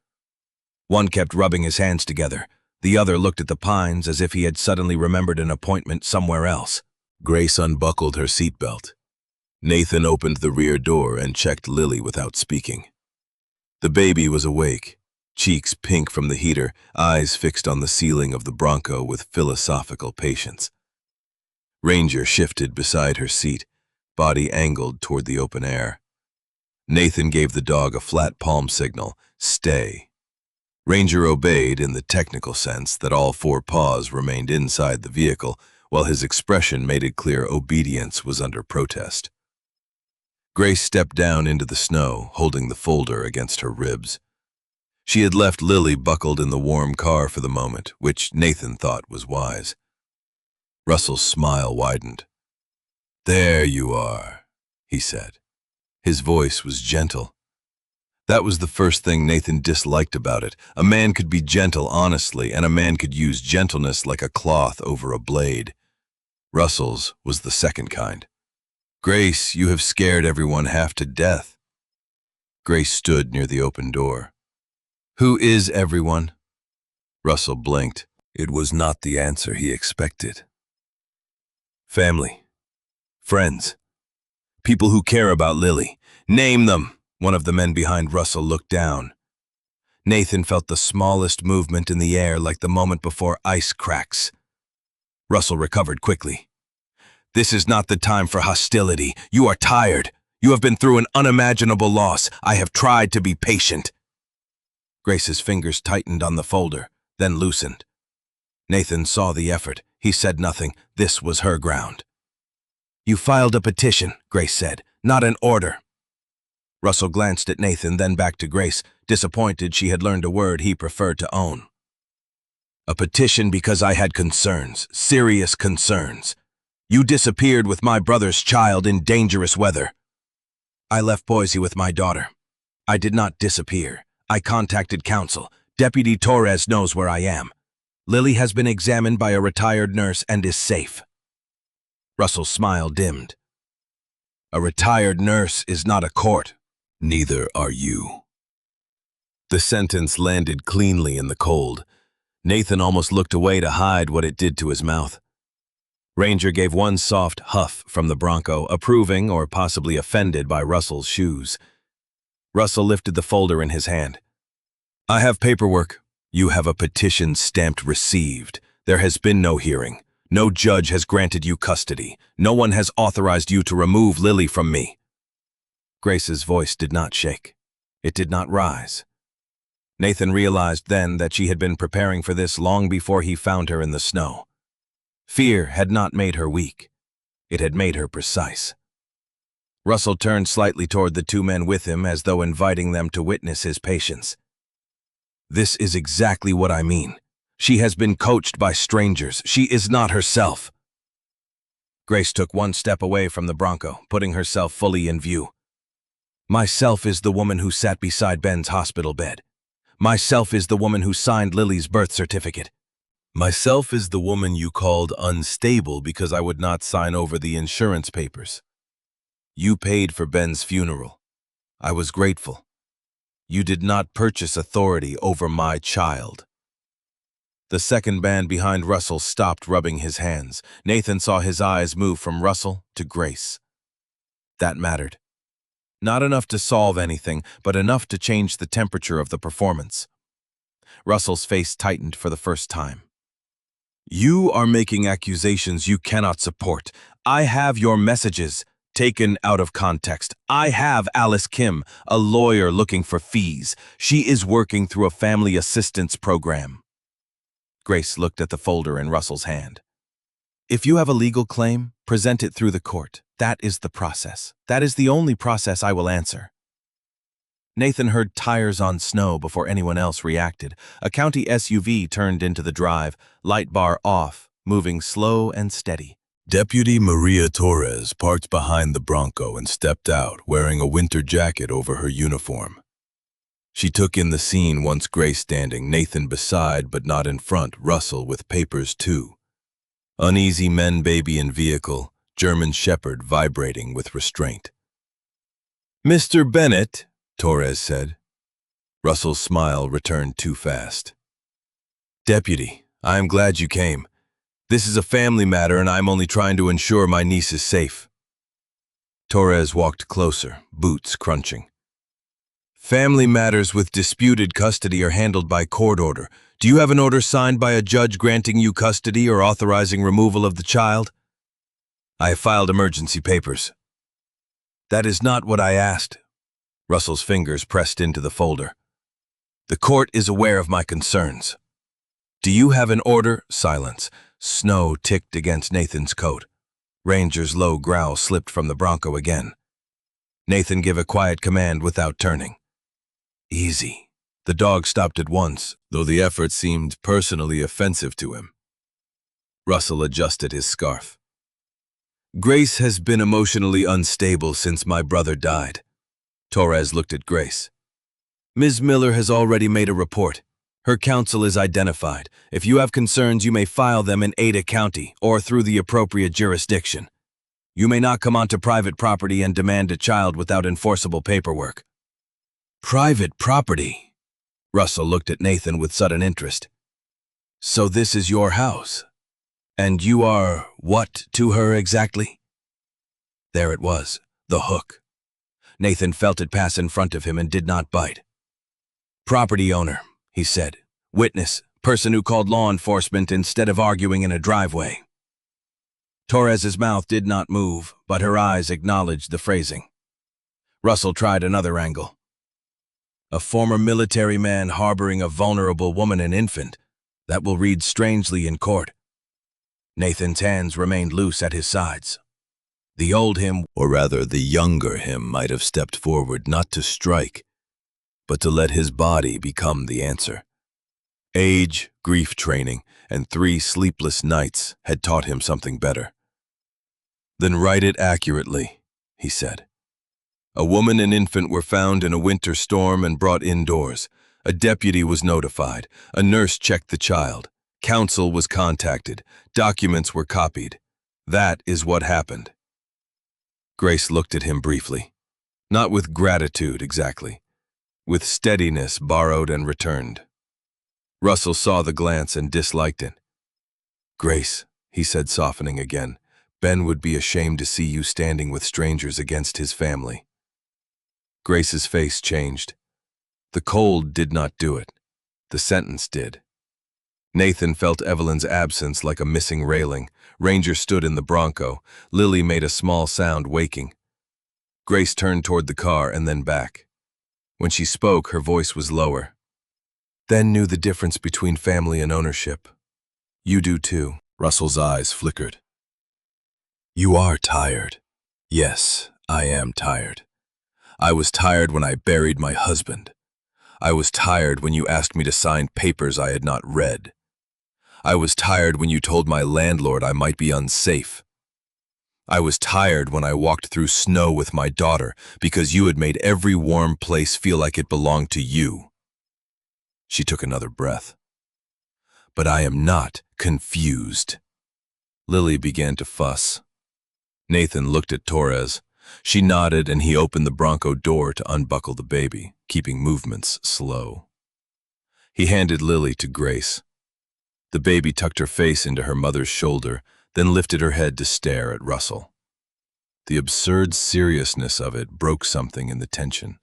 One kept rubbing his hands together, the other looked at the pines as if he had suddenly remembered an appointment somewhere else. Grace unbuckled her seatbelt. Nathan opened the rear door and checked Lily without speaking. The baby was awake, cheeks pink from the heater, eyes fixed on the ceiling of the Bronco with philosophical patience. Ranger shifted beside her seat, body angled toward the open air. Nathan gave the dog a flat palm signal, "Stay." Ranger obeyed in the technical sense that all four paws remained inside the vehicle, while his expression made it clear obedience was under protest. Grace stepped down into the snow, holding the folder against her ribs. She had left Lily buckled in the warm car for the moment, which Nathan thought was wise. Russell's smile widened. "There you are," he said. His voice was gentle. That was the first thing Nathan disliked about it. A man could be gentle honestly, and a man could use gentleness like a cloth over a blade. Russell's was the second kind. "Grace, you have scared everyone half to death." Grace stood near the open door. "Who is everyone?" Russell blinked. It was not the answer he expected. "Family. Friends. People who care about Lily. Name them." One of the men behind Russell looked down. Nathan felt the smallest movement in the air like the moment before ice cracks. Russell recovered quickly. "This is not the time for hostility. You are tired. You have been through an unimaginable loss. I have tried to be patient." Grace's fingers tightened on the folder, then loosened. Nathan saw the effort. He said nothing. This was her ground. "You filed a petition," Grace said, "not an order." Russell glanced at Nathan, then back to Grace, disappointed she had learned a word he preferred to own. "A petition because I had concerns, serious concerns. You disappeared with my brother's child in dangerous weather." "I left Boise with my daughter. I did not disappear. I contacted counsel. Deputy Torres knows where I am. Lily has been examined by a retired nurse and is safe." Russell's smile dimmed. "A retired nurse is not a court. Neither are you." The sentence landed cleanly in the cold. Nathan almost looked away to hide what it did to his mouth. Ranger gave one soft huff from the Bronco, approving or possibly offended by Russell's shoes. Russell lifted the folder in his hand. "I have paperwork. You have a petition stamped received. There has been no hearing. No judge has granted you custody. No one has authorized you to remove Lily from me." Grace's voice did not shake. It did not rise. Nathan realized then that she had been preparing for this long before he found her in the snow. Fear had not made her weak. It had made her precise. Russell turned slightly toward the two men with him as though inviting them to witness his patience. "This is exactly what I mean. She has been coached by strangers. She is not herself." Grace took one step away from the Bronco, putting herself fully in view. Myself is the woman who sat beside Ben's hospital bed. Myself is the woman who signed Lily's birth certificate. Myself is the woman you called unstable because I would not sign over the insurance papers. You paid for Ben's funeral. I was grateful. You did not purchase authority over my child. The second band behind Russell stopped rubbing his hands. Nathan saw his eyes move from Russell to Grace. That mattered. Not enough to solve anything, but enough to change the temperature of the performance. Russell's face tightened for the first time. You are making accusations you cannot support. I have your messages taken out of context. I have Alice Kim, a lawyer looking for fees. She is working through a family assistance program. Grace looked at the folder in Russell's hand. If you have a legal claim, present it through the court. That is the process. That is the only process I will answer. Nathan heard tires on snow before anyone else reacted. A county SUV turned into the drive, light bar off, moving slow and steady. Deputy Maria Torres parked behind the Bronco and stepped out, wearing a winter jacket over her uniform. She took in the scene once Grace standing, Nathan beside but not in front, Russell with papers too. Uneasy men, baby in vehicle, German Shepherd vibrating with restraint. Mr. Bennett, Torres said. Russell's smile returned too fast. Deputy, I am glad you came. This is a family matter and I am only trying to ensure my niece is safe. Torres walked closer, boots crunching. Family matters with disputed custody are handled by court order. Do you have an order signed by a judge granting you custody or authorizing removal of the child? I have filed emergency papers. That is not what I asked. Russell's fingers pressed into the folder. The court is aware of my concerns. Do you have an order? Silence. Snow ticked against Nathan's coat. Ranger's low growl slipped from the Bronco again. Nathan gave a quiet command without turning. Easy. The dog stopped at once, though the effort seemed personally offensive to him. Russell adjusted his scarf. Grace has been emotionally unstable since my brother died. Torres looked at Grace. Ms. Miller has already made a report. Her counsel is identified. If you have concerns, you may file them in Ada County or through the appropriate jurisdiction. You may not come onto private property and demand a child without enforceable paperwork. Private property? Russell looked at Nathan with sudden interest. So this is your house? And you are what to her exactly? There it was, the hook. Nathan felt it pass in front of him and did not bite. Property owner, he said. Witness, person who called law enforcement instead of arguing in a driveway. Torres's mouth did not move, but her eyes acknowledged the phrasing. Russell tried another angle. A former military man harboring a vulnerable woman and infant. That will read strangely in court. Nathan's hands remained loose at his sides. The old him, or rather the younger him, might have stepped forward not to strike, but to let his body become the answer. Age, grief training, and 3 sleepless nights had taught him something better. Then write it accurately, he said. A woman and infant were found in a winter storm and brought indoors. A deputy was notified. A nurse checked the child. Counsel was contacted. Documents were copied. That is what happened. Grace looked at him briefly. Not with gratitude, exactly. With steadiness borrowed and returned. Russell saw the glance and disliked it. Grace, he said, softening again, Ben would be ashamed to see you standing with strangers against his family. Grace's face changed. The cold did not do it. The sentence did. Nathan felt Evelyn's absence like a missing railing. Ranger stood in the Bronco. Lily made a small sound, waking. Grace turned toward the car and then back. When she spoke, her voice was lower. Ben knew the difference between family and ownership. You do too. Russell's eyes flickered. You are tired. Yes, I am tired. I was tired when I buried my husband. I was tired when you asked me to sign papers I had not read. I was tired when you told my landlord I might be unsafe. I was tired when I walked through snow with my daughter because you had made every warm place feel like it belonged to you. She took another breath. But I am not confused. Lily began to fuss. Nathan looked at Torres. She nodded and he opened the Bronco door to unbuckle the baby, keeping movements slow. He handed Lily to Grace. The baby tucked her face into her mother's shoulder, then lifted her head to stare at Russell. The absurd seriousness of it broke something in the tension.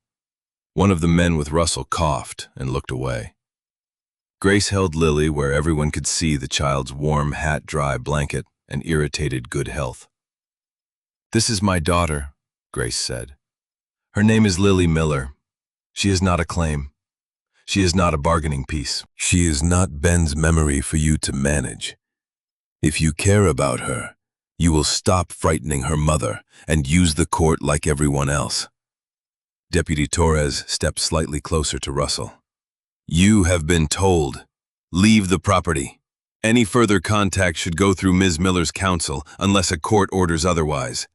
One of the men with Russell coughed and looked away. Grace held Lily where everyone could see the child's warm, hat-dry blanket and irritated good health. "This is my daughter," Grace said. "Her name is Lily Miller. She is not a claim. She is not a bargaining piece. She is not Ben's memory for you to manage. If you care about her, you will stop frightening her mother and use the court like everyone else." Deputy Torres stepped slightly closer to Russell. "You have been told. Leave the property. Any further contact should go through Ms. Miller's counsel unless a court orders otherwise.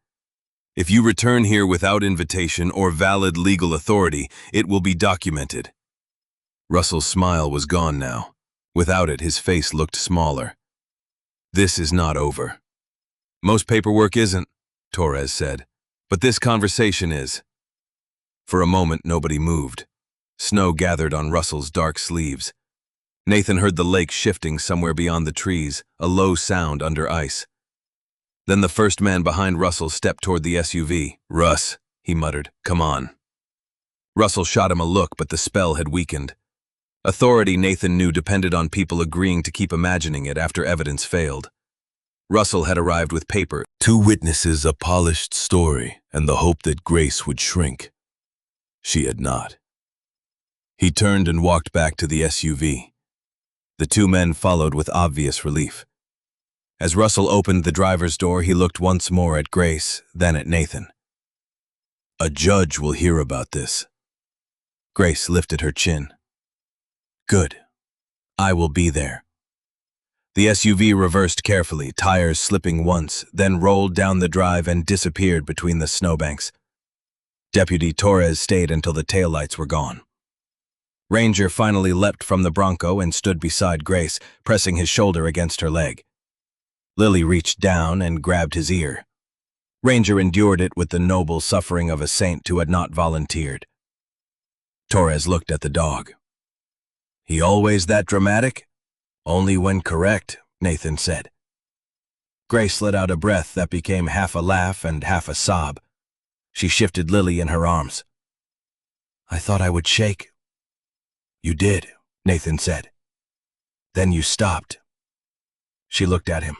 If you return here without invitation or valid legal authority, it will be documented." Russell's smile was gone now. Without it, his face looked smaller. "This is not over." "Most paperwork isn't," Torres said, "but this conversation is." For a moment, nobody moved. Snow gathered on Russell's dark sleeves. Nathan heard the lake shifting somewhere beyond the trees, a low sound under ice. Then the first man behind Russell stepped toward the SUV. "Russ," he muttered, "come on." Russell shot him a look, but the spell had weakened. Authority, Nathan knew, depended on people agreeing to keep imagining it after evidence failed. Russell had arrived with paper, 2 witnesses, a polished story, and the hope that Grace would shrink. She had not. He turned and walked back to the SUV. The 2 men followed with obvious relief. As Russell opened the driver's door, he looked once more at Grace, then at Nathan. "A judge will hear about this." Grace lifted her chin. "Good. I will be there." The SUV reversed carefully, tires slipping once, then rolled down the drive and disappeared between the snowbanks. Deputy Torres stayed until the taillights were gone. Ranger finally leapt from the Bronco and stood beside Grace, pressing his shoulder against her leg. Lily reached down and grabbed his ear. Ranger endured it with the noble suffering of a saint who had not volunteered. Torres looked at the dog. "He always that dramatic?" "Only when correct," Nathan said. Grace let out a breath that became half a laugh and half a sob. She shifted Lily in her arms. "I thought I would shake." "You did," Nathan said. "Then you stopped." She looked at him.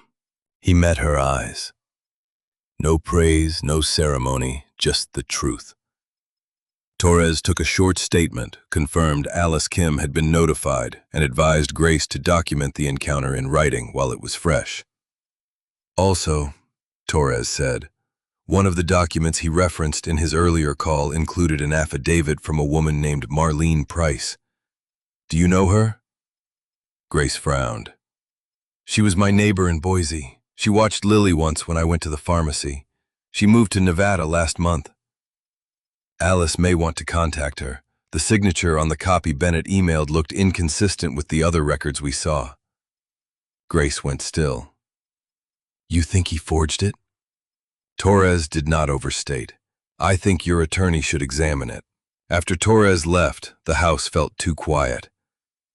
He met her eyes. No praise, no ceremony, just the truth. Torres took a short statement, confirmed Alice Kim had been notified, and advised Grace to document the encounter in writing while it was fresh. Also, Torres said, one of the documents he referenced in his earlier call included an affidavit from a woman named Marlene Price. "Do you know her?" Grace frowned. "She was my neighbor in Boise. She watched Lily once when I went to the pharmacy. She moved to Nevada last month." "Alice may want to contact her. The signature on the copy Bennett emailed looked inconsistent with the other records we saw." Grace went still. "You think he forged it?" Torres did not overstate. "I think your attorney should examine it." After Torres left, the house felt too quiet.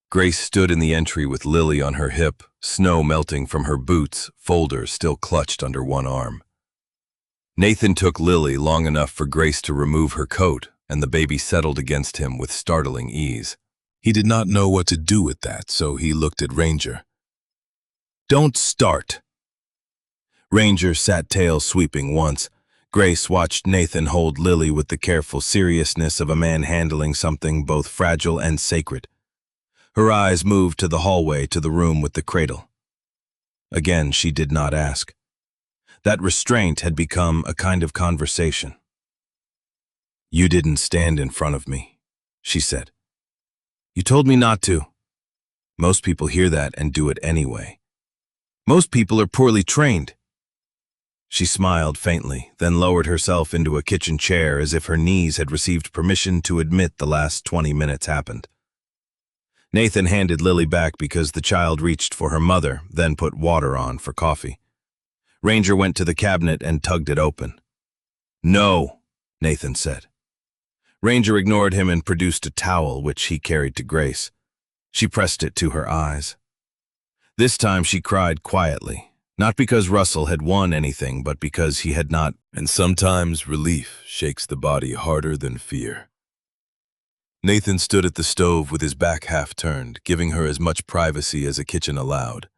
Grace stood in the entry with Lily on her hip, snow melting from her boots, folder still clutched under one arm. Nathan took Lily long enough for Grace to remove her coat, and the baby settled against him with startling ease. He did not know what to do with that, so he looked at Ranger. "Don't start." Ranger sat tail sweeping once. Grace watched Nathan hold Lily with the careful seriousness of a man handling something both fragile and sacred. Her eyes moved to the hallway to the room with the cradle. Again, she did not ask. That restraint had become a kind of conversation. "You didn't stand in front of me," she said. "You told me not to." Most people hear that and do it anyway. Most people are poorly trained. She smiled faintly, then lowered herself into a kitchen chair as if her knees had received permission to admit the last 20 minutes happened. Nathan handed Lily back because the child reached for her mother, then put water on for coffee. Ranger went to the cabinet and tugged it open. "No," Nathan said. Ranger ignored him and produced a towel, which he carried to Grace. She pressed it to her eyes. This time she cried quietly, not because Russell had won anything, but because he had not. And sometimes relief shakes the body harder than fear. Nathan stood at the stove with his back half turned, giving her as much privacy as a kitchen allowed.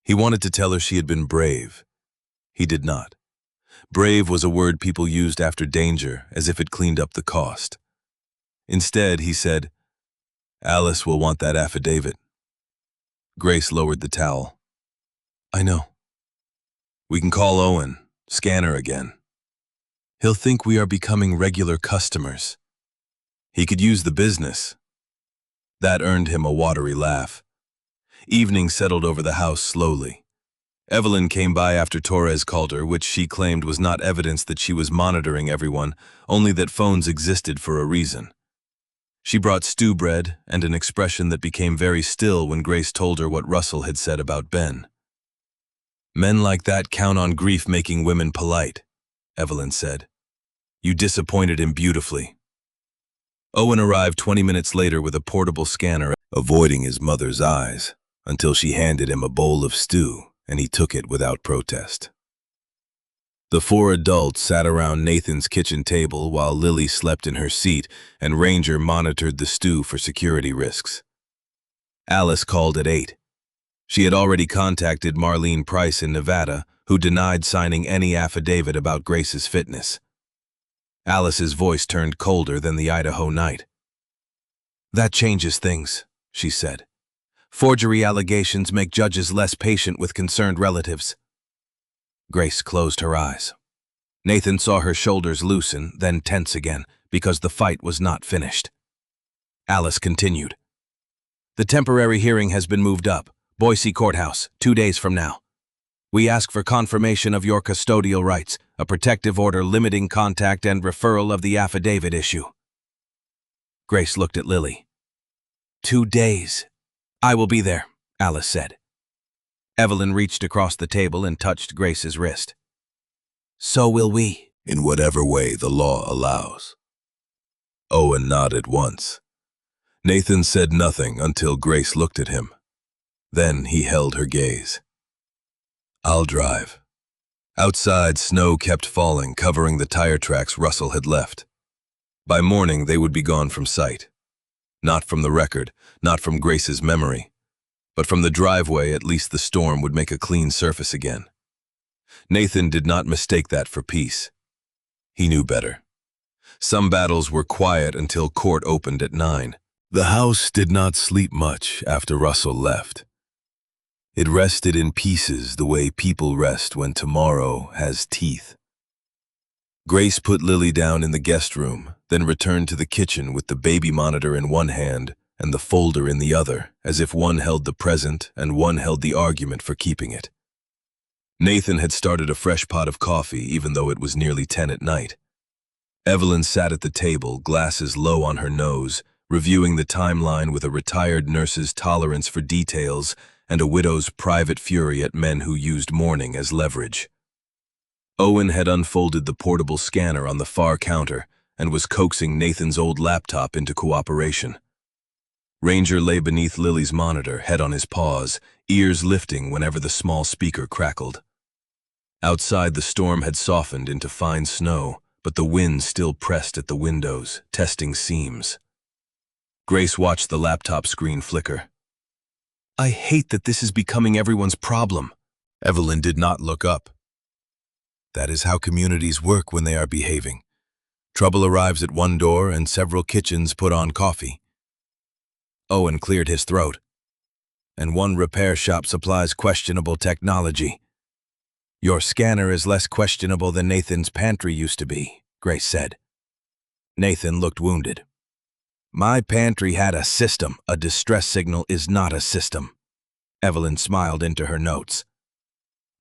He wanted to tell her she had been brave. He did not. Brave was a word people used after danger, as if it cleaned up the cost. Instead, he said, "Alice will want that affidavit." Grace lowered the towel. "I know. We can call Owen, scan her again. He'll think we are becoming regular customers. He could use the business." That earned him a watery laugh. Evening settled over the house slowly. Evelyn came by after Torres called her, which she claimed was not evidence that she was monitoring everyone, only that phones existed for a reason. She brought stew bread and an expression that became very still when Grace told her what Russell had said about Ben. "Men like that count on grief making women polite," Evelyn said. "You disappointed him beautifully." Owen arrived 20 minutes later with a portable scanner, avoiding his mother's eyes, until she handed him a bowl of stew, and he took it without protest. The four adults sat around Nathan's kitchen table while Lily slept in her seat and Ranger monitored the stew for security risks. Alice called at 8. She had already contacted Marlene Price in Nevada, who denied signing any affidavit about Grace's fitness. Alice's voice turned colder than the Idaho night. "That changes things," she said. "Forgery allegations make judges less patient with concerned relatives." Grace closed her eyes. Nathan saw her shoulders loosen, then tense again, because the fight was not finished. Alice continued. "The temporary hearing has been moved up. Boise Courthouse, 2 days from now. We ask for confirmation of your custodial rights, a protective order limiting contact and referral of the affidavit issue." Grace looked at Lily. 2 days. "I will be there," Alice said. Evelyn reached across the table and touched Grace's wrist. "So will we." "In whatever way the law allows." Owen nodded once. Nathan said nothing until Grace looked at him. Then he held her gaze. "I'll drive." Outside, snow kept falling, covering the tire tracks Russell had left. By morning, they would be gone from sight. Not from the record, not from Grace's memory, but from the driveway. At least the storm would make a clean surface again. Nathan did not mistake that for peace. He knew better. Some battles were quiet until court opened at 9. The house did not sleep much after Russell left. It rested in pieces the way people rest when tomorrow has teeth. Grace put Lily down in the guest room, then returned to the kitchen with the baby monitor in one hand and the folder in the other, as if one held the present and one held the argument for keeping it. Nathan had started a fresh pot of coffee, even though it was nearly 10 at night. Evelyn sat at the table, glasses low on her nose, reviewing the timeline with a retired nurse's tolerance for details and a widow's private fury at men who used mourning as leverage. Owen had unfolded the portable scanner on the far counter and was coaxing Nathan's old laptop into cooperation. Ranger lay beneath Lily's monitor, head on his paws, ears lifting whenever the small speaker crackled. Outside, the storm had softened into fine snow, but the wind still pressed at the windows, testing seams. Grace watched the laptop screen flicker. "I hate that this is becoming everyone's problem." Evelyn did not look up. "That is how communities work when they are behaving. Trouble arrives at one door and several kitchens put on coffee." Owen cleared his throat. "And one repair shop supplies questionable technology." "Your scanner is less questionable than Nathan's pantry used to be," Grace said. Nathan looked wounded. "My pantry had a system. A distress signal is not a system." Evelyn smiled into her notes.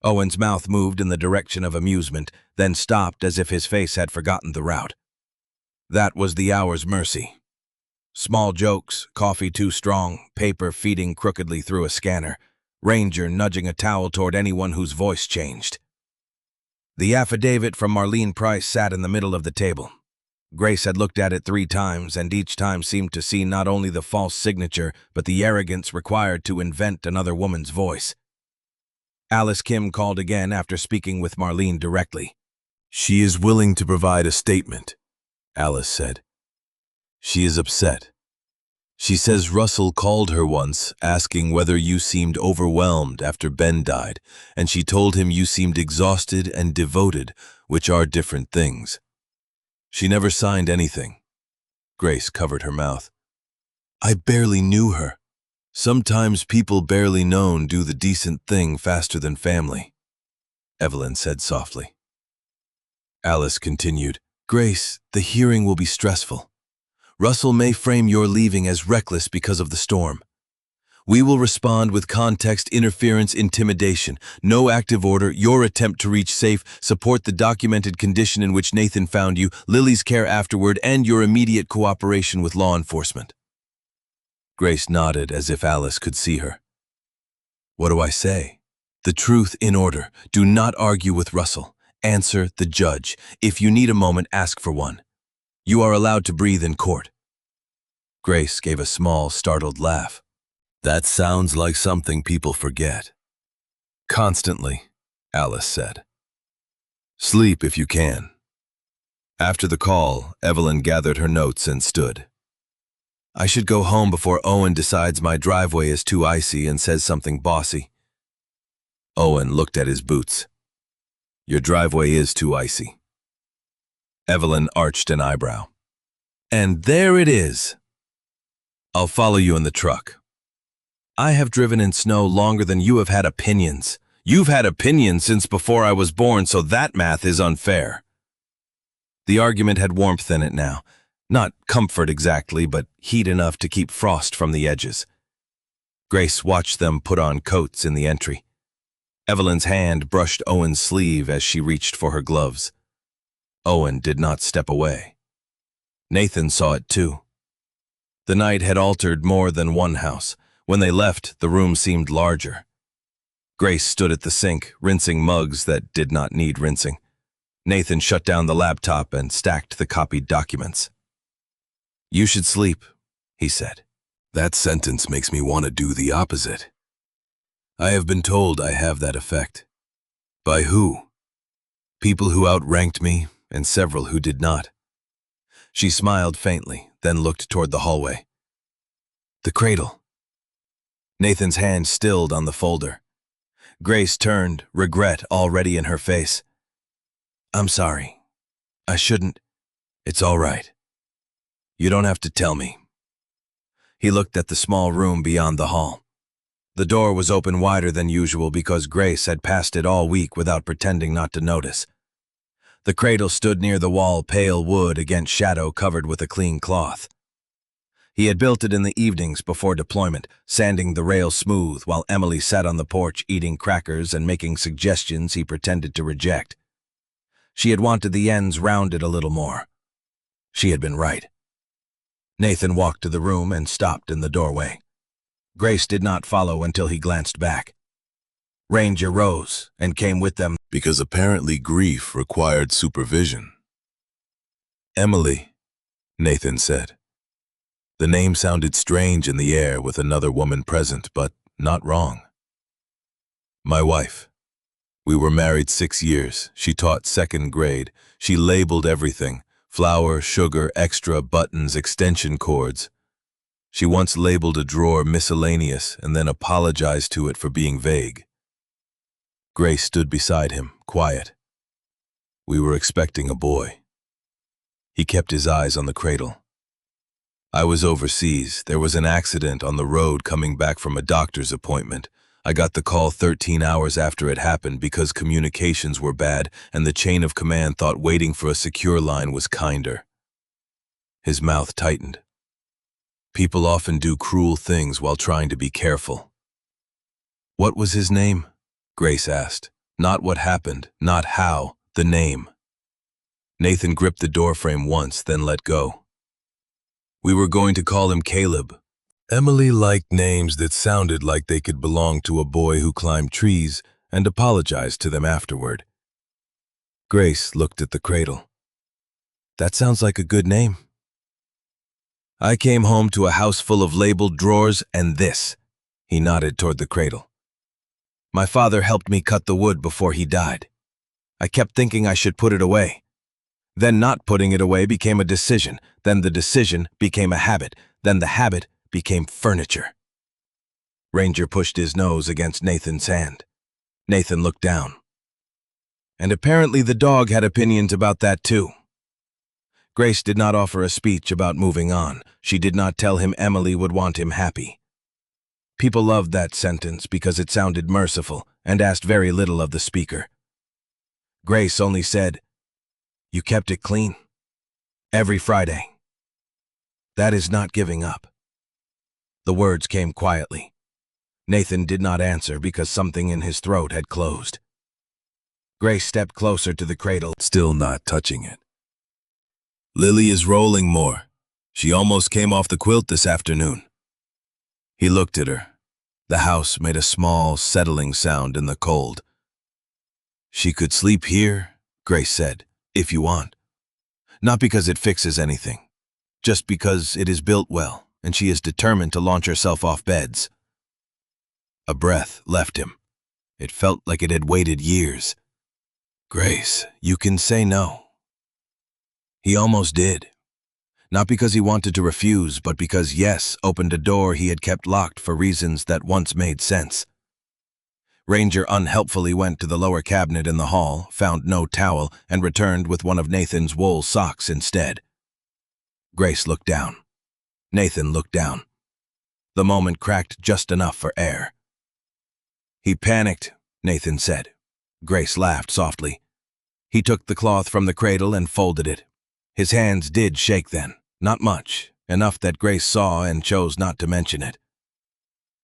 Owen's mouth moved in the direction of amusement, then stopped as if his face had forgotten the route. That was the hour's mercy. Small jokes, coffee too strong, paper feeding crookedly through a scanner, Ranger nudging a towel toward anyone whose voice changed. The affidavit from Marlene Price sat in the middle of the table. Grace had looked at it 3 times, and each time seemed to see not only the false signature, but the arrogance required to invent another woman's voice. Alice Kim called again after speaking with Marlene directly. "She is willing to provide a statement," Alice said. "She is upset. She says Russell called her once, asking whether you seemed overwhelmed after Ben died, and she told him you seemed exhausted and devoted, which are different things. She never signed anything." Grace covered her mouth. "I barely knew her. Sometimes people barely known do the decent thing faster than family," Evelyn said softly. Alice continued, "Grace, the hearing will be stressful. Russell may frame your leaving as reckless because of the storm. We will respond with context, interference, intimidation, no active order, your attempt to reach safe, support the documented condition in which Nathan found you, Lily's care afterward, and your immediate cooperation with law enforcement." Grace nodded as if Alice could see her. "What do I say?" "The truth in order. Do not argue with Russell. Answer the judge. If you need a moment, ask for one. You are allowed to breathe in court." Grace gave a small, startled laugh. "That sounds like something people forget." "Constantly," Alice said. "Sleep if you can." After the call, Evelyn gathered her notes and stood. "I should go home before Owen decides my driveway is too icy and says something bossy." Owen looked at his boots. "Your driveway is too icy." Evelyn arched an eyebrow. "And there it is." "I'll follow you in the truck." "I have driven in snow longer than you have had opinions. You've had opinions since before I was born, so that math is unfair." The argument had warmth in it now. Not comfort exactly, but heat enough to keep frost from the edges. Grace watched them put on coats in the entry. Evelyn's hand brushed Owen's sleeve as she reached for her gloves. Owen did not step away. Nathan saw it too. The night had altered more than one house. When they left, the room seemed larger. Grace stood at the sink, rinsing mugs that did not need rinsing. Nathan shut down the laptop and stacked the copied documents. "You should sleep," he said. "That sentence makes me want to do the opposite. I have been told I have that effect." "By who?" "People who outranked me, and several who did not." She smiled faintly, then looked toward the hallway. "The cradle." Nathan's hand stilled on the folder. Grace turned, regret already in her face. "I'm sorry. I shouldn't." "It's all right. You don't have to tell me." He looked at the small room beyond the hall. The door was open wider than usual because Grace had passed it all week without pretending not to notice. The cradle stood near the wall, pale wood against shadow covered with a clean cloth. He had built it in the evenings before deployment, sanding the rail smooth while Emily sat on the porch eating crackers and making suggestions he pretended to reject. She had wanted the ends rounded a little more. She had been right. Nathan walked to the room and stopped in the doorway. Grace did not follow until he glanced back. Ranger rose and came with them because apparently grief required supervision. "Emily," Nathan said. The name sounded strange in the air with another woman present, but not wrong. "My wife. We were married 6 years. She taught 2nd grade. She labeled everything: flour, sugar, extra, buttons, extension cords. She once labeled a drawer miscellaneous and then apologized to it for being vague." Grace stood beside him, quiet. "We were expecting a boy." He kept his eyes on the cradle. "I was overseas. There was an accident on the road coming back from a doctor's appointment. I got the call 13 hours after it happened because communications were bad and the chain of command thought waiting for a secure line was kinder." His mouth tightened. "People often do cruel things while trying to be careful." "What was his name?" Grace asked. Not what happened, not how, the name. Nathan gripped the doorframe once, then let go. We were going to call him Caleb. Emily liked names that sounded like they could belong to a boy who climbed trees and apologized to them afterward. Grace looked at the cradle. That sounds like a good name. I came home to a house full of labeled drawers and this. He nodded toward the cradle. My father helped me cut the wood before he died. I kept thinking I should put it away. Then not putting it away became a decision. Then the decision became a habit. Then the habit became furniture. Ranger pushed his nose against Nathan's hand. Nathan looked down. And apparently the dog had opinions about that too. Grace did not offer a speech about moving on. She did not tell him Emily would want him happy. People loved that sentence because it sounded merciful and asked very little of the speaker. Grace only said, "You kept it clean. Every Friday." That is not giving up. The words came quietly. Nathan did not answer because something in his throat had closed. Grace stepped closer to the cradle, still not touching it. Lily is rolling more. She almost came off the quilt this afternoon. He looked at her. The house made a small, settling sound in the cold. She could sleep here, Grace said, if you want. Not because it fixes anything, just because it is built well, and she is determined to launch herself off beds. A breath left him. It felt like it had waited years. Grace, you can say no. He almost did. Not because he wanted to refuse, but because yes opened a door he had kept locked for reasons that once made sense. Ranger unhelpfully went to the lower cabinet in the hall, found no towel, and returned with one of Nathan's wool socks instead. Grace looked down. Nathan looked down. The moment cracked just enough for air. He panicked, Nathan said. Grace laughed softly. He took the cloth from the cradle and folded it. His hands did shake then, not much, enough that Grace saw and chose not to mention it.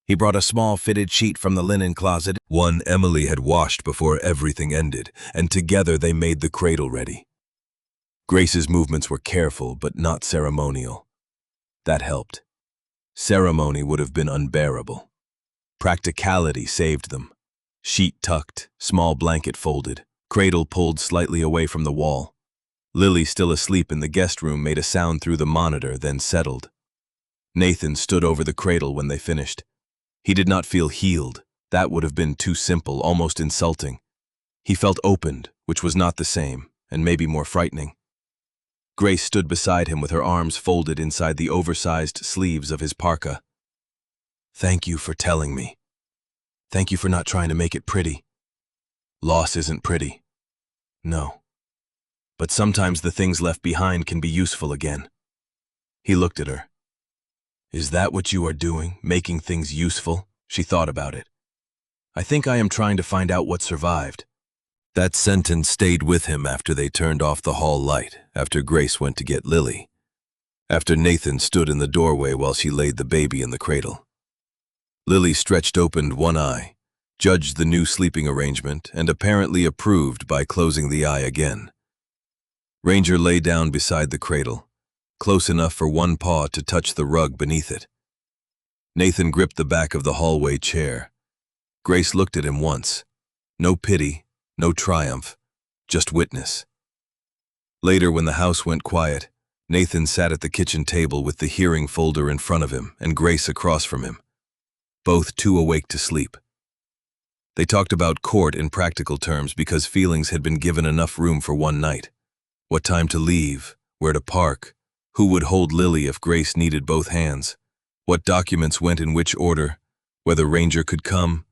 He brought a small fitted sheet from the linen closet, one Emily had washed before everything ended, and together they made the cradle ready. Grace's movements were careful but not ceremonial. That helped. Ceremony would have been unbearable. Practicality saved them. Sheet tucked, small blanket folded, cradle pulled slightly away from the wall. Lily, still asleep in the guest room, made a sound through the monitor, then settled. Nathan stood over the cradle when they finished. He did not feel healed. That would have been too simple, almost insulting. He felt opened, which was not the same, and maybe more frightening. Grace stood beside him with her arms folded inside the oversized sleeves of his parka. Thank you for telling me. Thank you for not trying to make it pretty. Loss isn't pretty. No. But sometimes the things left behind can be useful again. He looked at her. Is that what you are doing, making things useful? She thought about it. I think I am trying to find out what survived. That sentence stayed with him after they turned off the hall light, after Grace went to get Lily, after Nathan stood in the doorway while she laid the baby in the cradle. Lily stretched open one eye, judged the new sleeping arrangement, and apparently approved by closing the eye again. Ranger lay down beside the cradle, close enough for one paw to touch the rug beneath it. Nathan gripped the back of the hallway chair. Grace looked at him once. No pity, no triumph, just witness. Later, when the house went quiet, Nathan sat at the kitchen table with the hearing folder in front of him and Grace across from him, both too awake to sleep. They talked about court in practical terms because feelings had been given enough room for one night. What time to leave, where to park, who would hold Lily if Grace needed both hands, what documents went in which order, whether Ranger could come.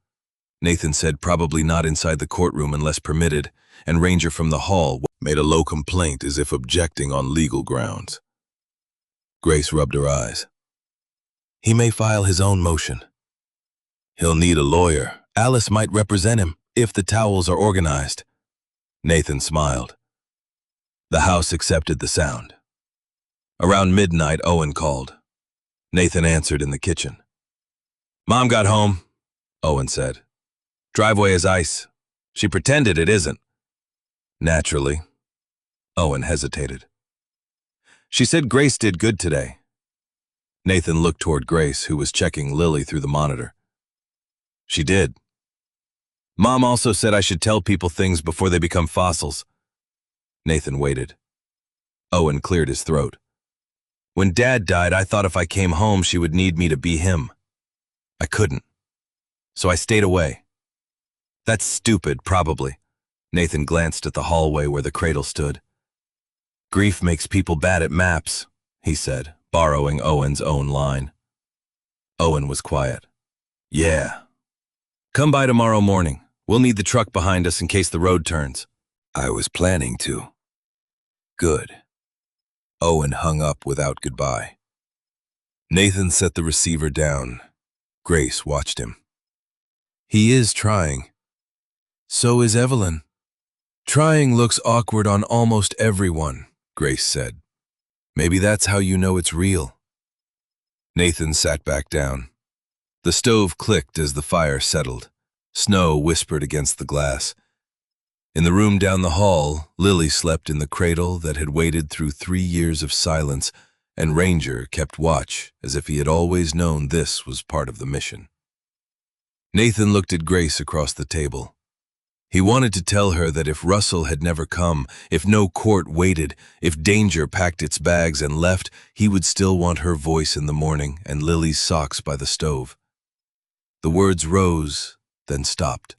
Nathan said probably not inside the courtroom unless permitted, and Ranger from the hall made a low complaint as if objecting on legal grounds. Grace rubbed her eyes. He may file his own motion. He'll need a lawyer. Alice might represent him if the towels are organized. Nathan smiled. The house accepted the sound. Around midnight, Owen called. Nathan answered in the kitchen. Mom got home, Owen said. Driveway is ice. She pretended it isn't. Naturally, Owen hesitated. She said Grace did good today. Nathan looked toward Grace, who was checking Lily through the monitor. She did. Mom also said I should tell people things before they become fossils. Nathan waited. Owen cleared his throat. When Dad died, I thought if I came home, she would need me to be him. I couldn't. So I stayed away. That's stupid, probably. Nathan glanced at the hallway where the cradle stood. Grief makes people bad at maps, he said, borrowing Owen's own line. Owen was quiet. Yeah. Come by tomorrow morning. We'll need the truck behind us in case the road turns. I was planning to. Good. Owen hung up without goodbye. Nathan set the receiver down. Grace watched him. He is trying. So is Evelyn. Trying looks awkward on almost everyone, Grace said. Maybe that's how you know it's real. Nathan sat back down. The stove clicked as the fire settled. Snow whispered against the glass. In the room down the hall, Lily slept in the cradle that had waited through 3 years of silence, and Ranger kept watch as if he had always known this was part of the mission. Nathan looked at Grace across the table. He wanted to tell her that if Russell had never come, if no court waited, if danger packed its bags and left, he would still want her voice in the morning and Lily's socks by the stove. The words rose, then stopped.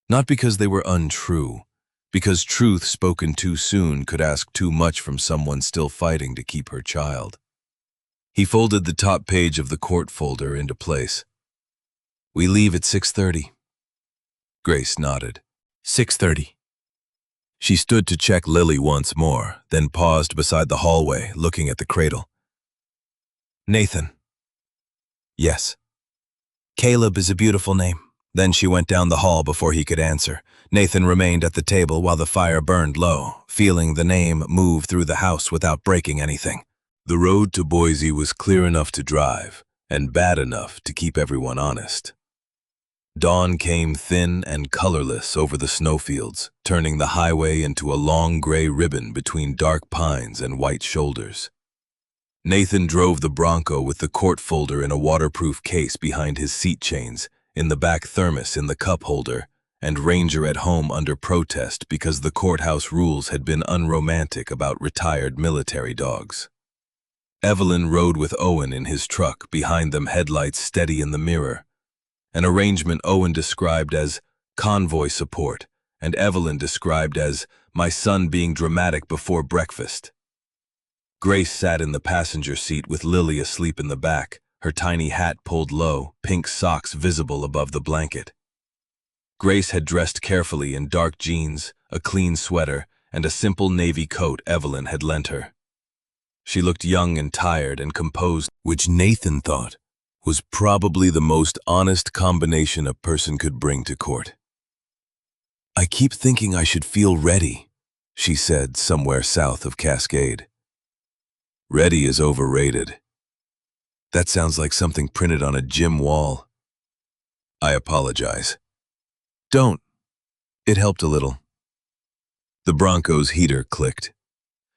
Not because they were untrue, because truth spoken too soon could ask too much from someone still fighting to keep her child. He folded the top page of the court folder into place. We leave at 6:30. Grace nodded. 6:30. She stood to check Lily once more, then paused beside the hallway, looking at the cradle. Nathan. Yes. Caleb is a beautiful name. Then she went down the hall before he could answer. Nathan remained at the table while the fire burned low, feeling the name move through the house without breaking anything. The road to Boise was clear enough to drive, and bad enough to keep everyone honest. Dawn came thin and colorless over the snowfields, turning the highway into a long gray ribbon between dark pines and white shoulders. Nathan drove the Bronco with the court folder in a waterproof case behind his seat chains, in the back thermos in the cup holder, and Ranger at home under protest because the courthouse rules had been unromantic about retired military dogs. Evelyn rode with Owen in his truck, behind them headlights steady in the mirror, an arrangement Owen described as convoy support and Evelyn described as my son being dramatic before breakfast. Grace sat in the passenger seat with Lily asleep in the back, her tiny hat pulled low, pink socks visible above the blanket. Grace had dressed carefully in dark jeans, a clean sweater, and a simple navy coat Evelyn had lent her. She looked young and tired and composed, which Nathan thought was probably the most honest combination a person could bring to court. I keep thinking I should feel ready, she said somewhere south of Cascade. Ready is overrated. That sounds like something printed on a gym wall. I apologize. Don't. It helped a little. The Bronco's heater clicked.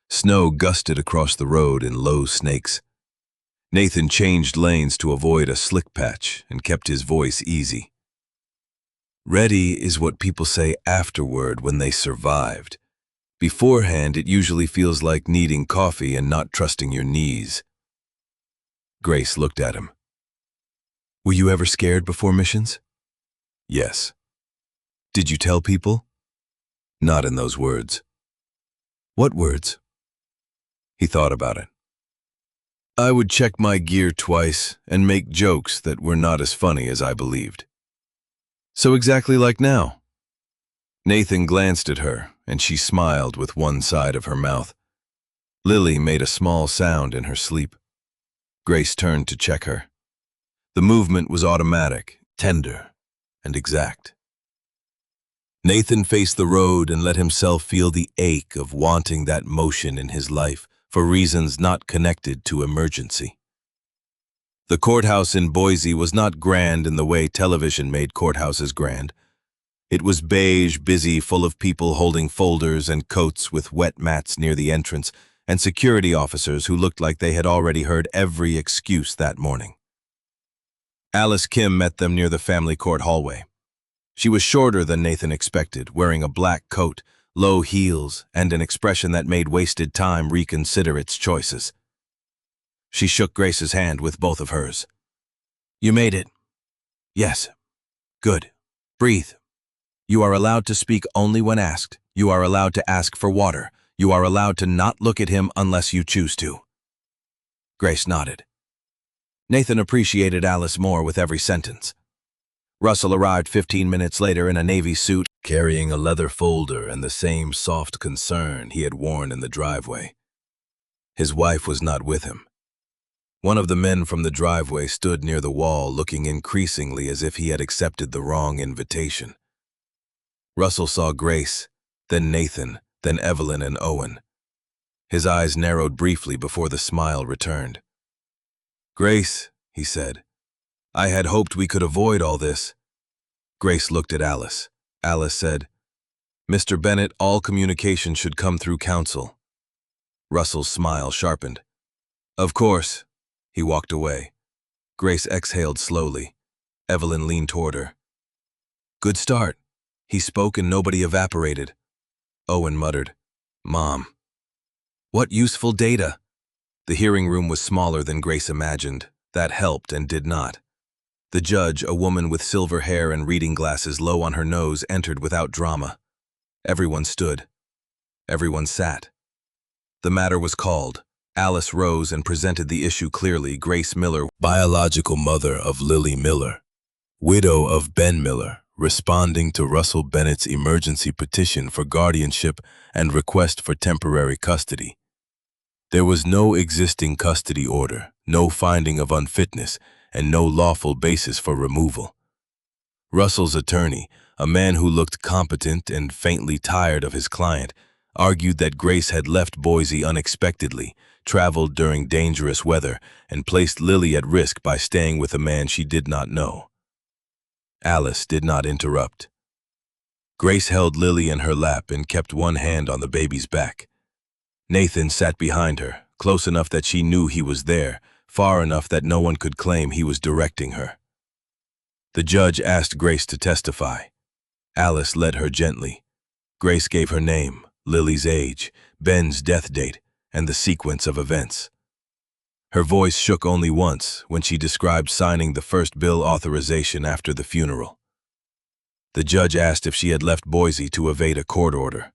Snow gusted across the road in low snakes. Nathan changed lanes to avoid a slick patch and kept his voice easy. Ready is what people say afterward when they survived. Beforehand, it usually feels like needing coffee and not trusting your knees. Grace looked at him. Were you ever scared before missions? Yes. Did you tell people? Not in those words. What words? He thought about it. I would check my gear twice and make jokes that were not as funny as I believed. So exactly like now. Nathan glanced at her, and she smiled with one side of her mouth. Lily made a small sound in her sleep. Grace turned to check her. The movement was automatic, tender, and exact. Nathan faced the road and let himself feel the ache of wanting that motion in his life for reasons not connected to emergency. The courthouse in Boise was not grand in the way television made courthouses grand. It was beige, busy, full of people holding folders and coats with wet mats near the entrance, and security officers who looked like they had already heard every excuse that morning. Alice Kim met them near the family court hallway. She was shorter than Nathan expected, wearing a black coat, low heels, and an expression that made wasted time reconsider its choices. She shook Grace's hand with both of hers. "You made it." "Yes." "Good. Breathe. You are allowed to speak only when asked. You are allowed to ask for water. You are allowed to not look at him unless you choose to." Grace nodded. Nathan appreciated Alice more with every sentence. Russell arrived 15 minutes later in a navy suit, carrying a leather folder and the same soft concern he had worn in the driveway. His wife was not with him. One of the men from the driveway stood near the wall, looking increasingly as if he had accepted the wrong invitation. Russell saw Grace, then Nathan, then Evelyn and Owen. His eyes narrowed briefly before the smile returned. "Grace," he said, "I had hoped we could avoid all this." Grace looked at Alice. Alice said, "Mr. Bennett, all communication should come through counsel." Russell's smile sharpened. "Of course." He walked away. Grace exhaled slowly. Evelyn leaned toward her. "Good start." He spoke and nobody evaporated. Owen muttered, "Mom." "What useful data." The hearing room was smaller than Grace imagined. That helped and did not. The judge, a woman with silver hair and reading glasses low on her nose, entered without drama. Everyone stood. Everyone sat. The matter was called. Alice rose and presented the issue clearly. Grace Miller, biological mother of Lily Miller, widow of Ben Miller, responding to Russell Bennett's emergency petition for guardianship and request for temporary custody. There was no existing custody order, no finding of unfitness, and no lawful basis for removal. Russell's attorney, a man who looked competent and faintly tired of his client, argued that Grace had left Boise unexpectedly, traveled during dangerous weather, and placed Lily at risk by staying with a man she did not know. Alice did not interrupt. Grace held Lily in her lap and kept one hand on the baby's back. Nathan sat behind her, close enough that she knew he was there, far enough that no one could claim he was directing her. The judge asked Grace to testify. Alice led her gently. Grace gave her name, Lily's age, Ben's death date, and the sequence of events. Her voice shook only once when she described signing the first bill authorization after the funeral. The judge asked if she had left Boise to evade a court order.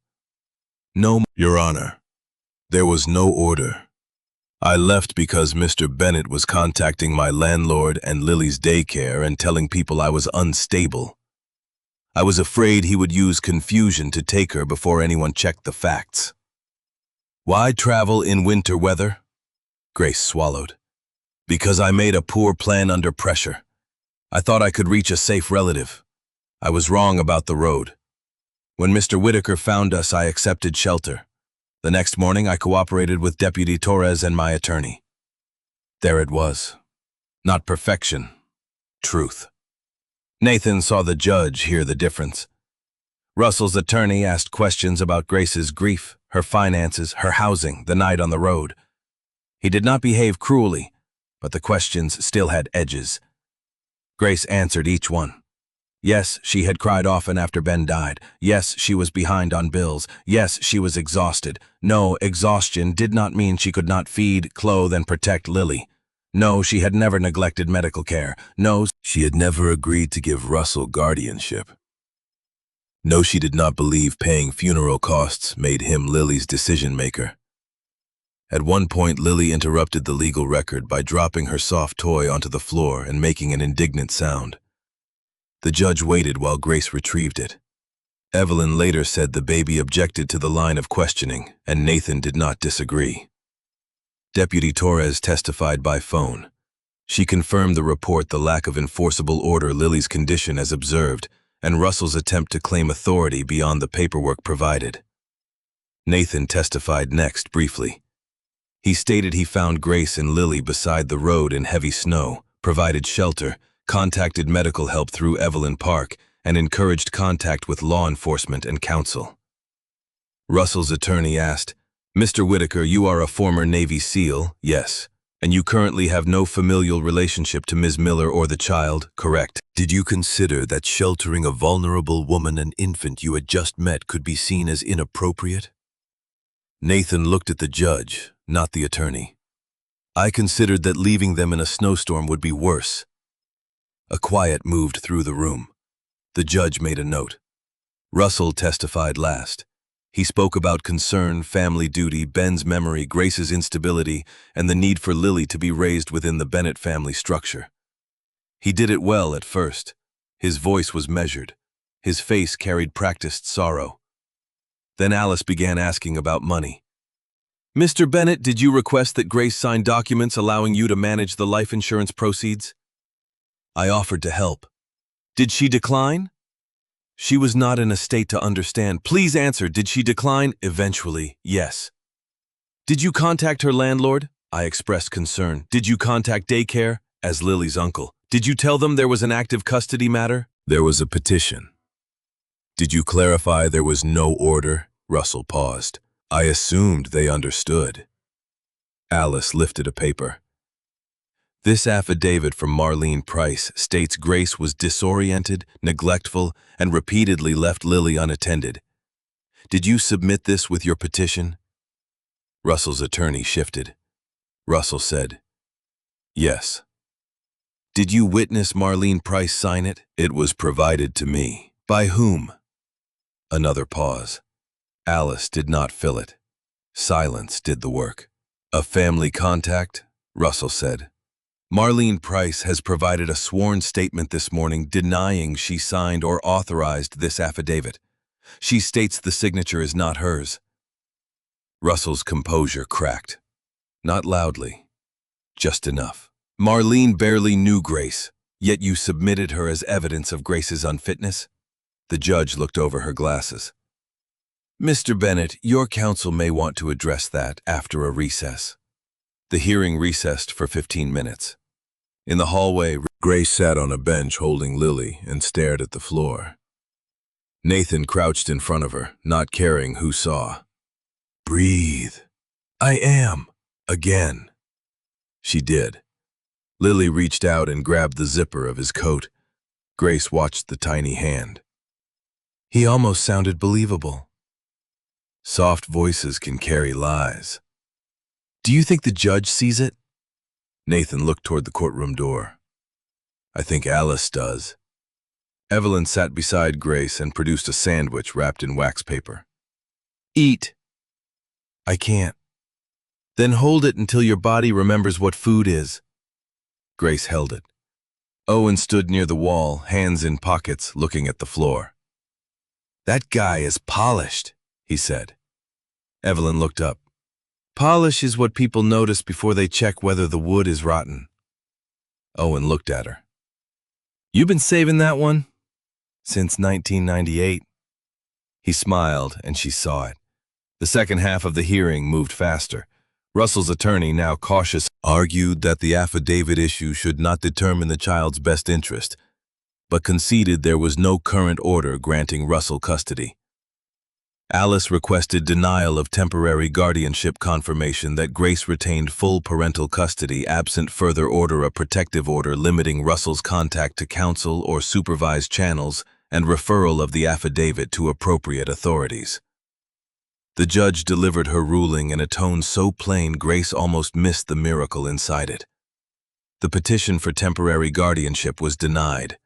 "No, Your Honor. There was no order. I left because Mr. Bennett was contacting my landlord and Lily's daycare and telling people I was unstable. I was afraid he would use confusion to take her before anyone checked the facts." "Why travel in winter weather?" Grace swallowed. "Because I made a poor plan under pressure. I thought I could reach a safe relative. I was wrong about the road. When Mr. Whitaker found us, I accepted shelter. The next morning, I cooperated with Deputy Torres and my attorney. There it was. Not perfection. Truth." Nathan saw the judge hear the difference. Russell's attorney asked questions about Grace's grief, her finances, her housing, the night on the road. He did not behave cruelly, but the questions still had edges. Grace answered each one. Yes, she had cried often after Ben died. Yes, she was behind on bills. Yes, she was exhausted. No, exhaustion did not mean she could not feed, clothe, and protect Lily. No, she had never neglected medical care. No, she had never agreed to give Russell guardianship. No, she did not believe paying funeral costs made him Lily's decision-maker. At one point, Lily interrupted the legal record by dropping her soft toy onto the floor and making an indignant sound. The judge waited while Grace retrieved it. Evelyn later said the baby objected to the line of questioning, and Nathan did not disagree. Deputy Torres testified by phone. She confirmed the report, the lack of enforceable order, Lily's condition as observed, and Russell's attempt to claim authority beyond the paperwork provided. Nathan testified next briefly. He stated he found Grace and Lily beside the road in heavy snow, provided shelter, contacted medical help through Evelyn Park, and encouraged contact with law enforcement and counsel. Russell's attorney asked, "Mr. Whitaker, you are a former Navy SEAL, yes, and you currently have no familial relationship to Ms. Miller or the child, correct? Did you consider that sheltering a vulnerable woman and infant you had just met could be seen as inappropriate?" Nathan looked at the judge, not the attorney. "I considered that leaving them in a snowstorm would be worse." A quiet moved through the room. The judge made a note. Russell testified last. He spoke about concern, family duty, Ben's memory, Grace's instability, and the need for Lily to be raised within the Bennett family structure. He did it well at first. His voice was measured. His face carried practiced sorrow. Then Alice began asking about money. "Mr. Bennett, did you request that Grace sign documents allowing you to manage the life insurance proceeds?" "I offered to help." "Did she decline?" "She was not in a state to understand." "Please answer, did she decline?" "Eventually, yes." "Did you contact her landlord?" I expressed concern. "Did you contact daycare?" As Lily's uncle. "Did you tell them there was an active custody matter?" "There was a petition." "Did you clarify there was no order?" Russell paused. "I assumed they understood." Alice lifted a paper. "This affidavit from Marlene Price states Grace was disoriented, neglectful, and repeatedly left Lily unattended. Did you submit this with your petition?" Russell's attorney shifted. Russell said, "Yes." "Did you witness Marlene Price sign it?" "It was provided to me." "By whom?" Another pause. Alice did not fill it. Silence did the work. "A family contact," Russell said. "Marlene Price has provided a sworn statement this morning denying she signed or authorized this affidavit. She states the signature is not hers." Russell's composure cracked. Not loudly, just enough. "Marlene barely knew Grace, yet you submitted her as evidence of Grace's unfitness?" The judge looked over her glasses. "Mr. Bennett, your counsel may want to address that after a recess." The hearing recessed for 15 minutes. In the hallway, Grace sat on a bench holding Lily and stared at the floor. Nathan crouched in front of her, not caring who saw. "Breathe." "I am." "Again." She did. Lily reached out and grabbed the zipper of his coat. Grace watched the tiny hand. He almost sounded believable. Soft voices can carry lies. "Do you think the judge sees it?" Nathan looked toward the courtroom door. "I think Alice does." Evelyn sat beside Grace and produced a sandwich wrapped in wax paper. "Eat." "I can't." "Then hold it until your body remembers what food is." Grace held it. Owen stood near the wall, hands in pockets, looking at the floor. "That guy is polished," he said. Evelyn looked up. "Polish is what people notice before they check whether the wood is rotten." Owen looked at her. "You been saving that one?" "Since 1998. He smiled, and she saw it. The second half of the hearing moved faster. Russell's attorney, now cautious, argued that the affidavit issue should not determine the child's best interest, but conceded there was no current order granting Russell custody. Alice requested denial of temporary guardianship confirmation that Grace retained full parental custody absent further order, a protective order limiting Russell's contact to counsel or supervised channels, and referral of the affidavit to appropriate authorities. The judge delivered her ruling in a tone so plain Grace almost missed the miracle inside it. The petition for temporary guardianship was denied.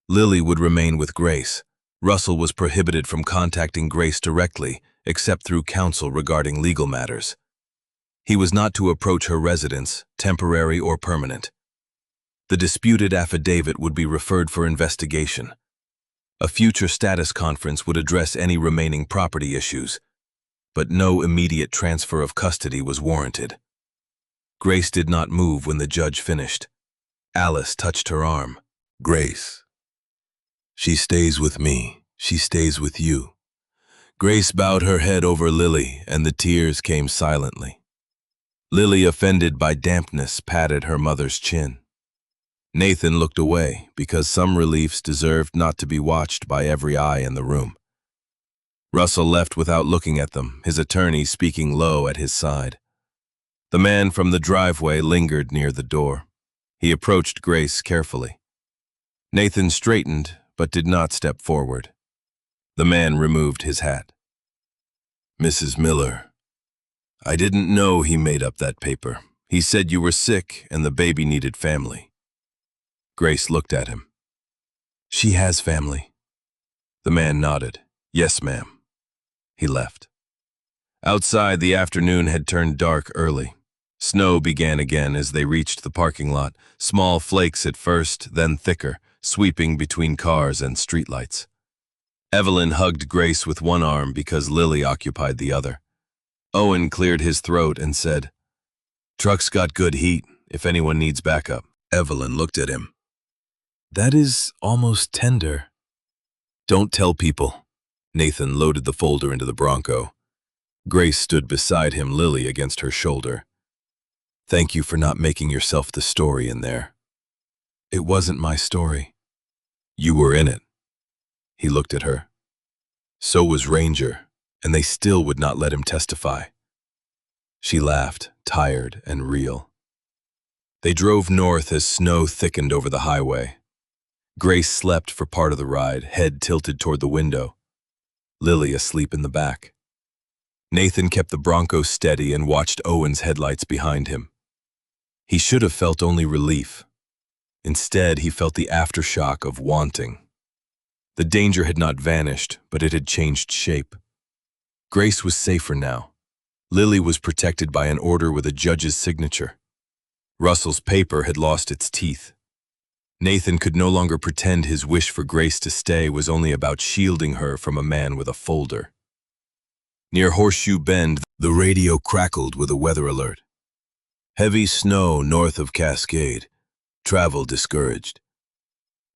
Lily would remain with Grace. Russell was prohibited from contacting Grace directly, except through counsel regarding legal matters. He was not to approach her residence, temporary or permanent. The disputed affidavit would be referred for investigation. A future status conference would address any remaining property issues, but no immediate transfer of custody was warranted. Grace did not move when the judge finished. Alice touched her arm. "Grace. She stays with me. She stays with you." Grace bowed her head over Lily, and the tears came silently. Lily, offended by dampness, patted her mother's chin. Nathan looked away because some reliefs deserved not to be watched by every eye in the room. Russell left without looking at them, his attorney speaking low at his side. The man from the driveway lingered near the door. He approached Grace carefully. Nathan straightened, but did not step forward. The man removed his hat. "Mrs. Miller, I didn't know he made up that paper. He said you were sick and the baby needed family." Grace looked at him. "She has family." The man nodded. "Yes, ma'am." He left. Outside, the afternoon had turned dark early. Snow began again as they reached the parking lot, small flakes at first, then thicker, sweeping between cars and streetlights. Evelyn hugged Grace with one arm because Lily occupied the other. Owen cleared his throat and said, "Truck's got good heat, if anyone needs backup." Evelyn looked at him. "That is almost tender." "Don't tell people." Nathan loaded the folder into the Bronco. Grace stood beside him, Lily against her shoulder. "Thank you for not making yourself the story in there." "It wasn't my story." "You were in it." He looked at her. So was Ranger, and they still would not let him testify. She laughed, tired and real. They drove north as snow thickened over the highway. Grace slept for part of the ride, head tilted toward the window. Lily asleep in the back. Nathan kept the Bronco steady and watched Owen's headlights behind him. He should have felt only relief. Instead, he felt the aftershock of wanting. The danger had not vanished, but it had changed shape. Grace was safer now. Lily was protected by an order with a judge's signature. Russell's paper had lost its teeth. Nathan could no longer pretend his wish for Grace to stay was only about shielding her from a man with a folder. Near Horseshoe Bend, the radio crackled with a weather alert. Heavy snow north of Cascade. Travel discouraged.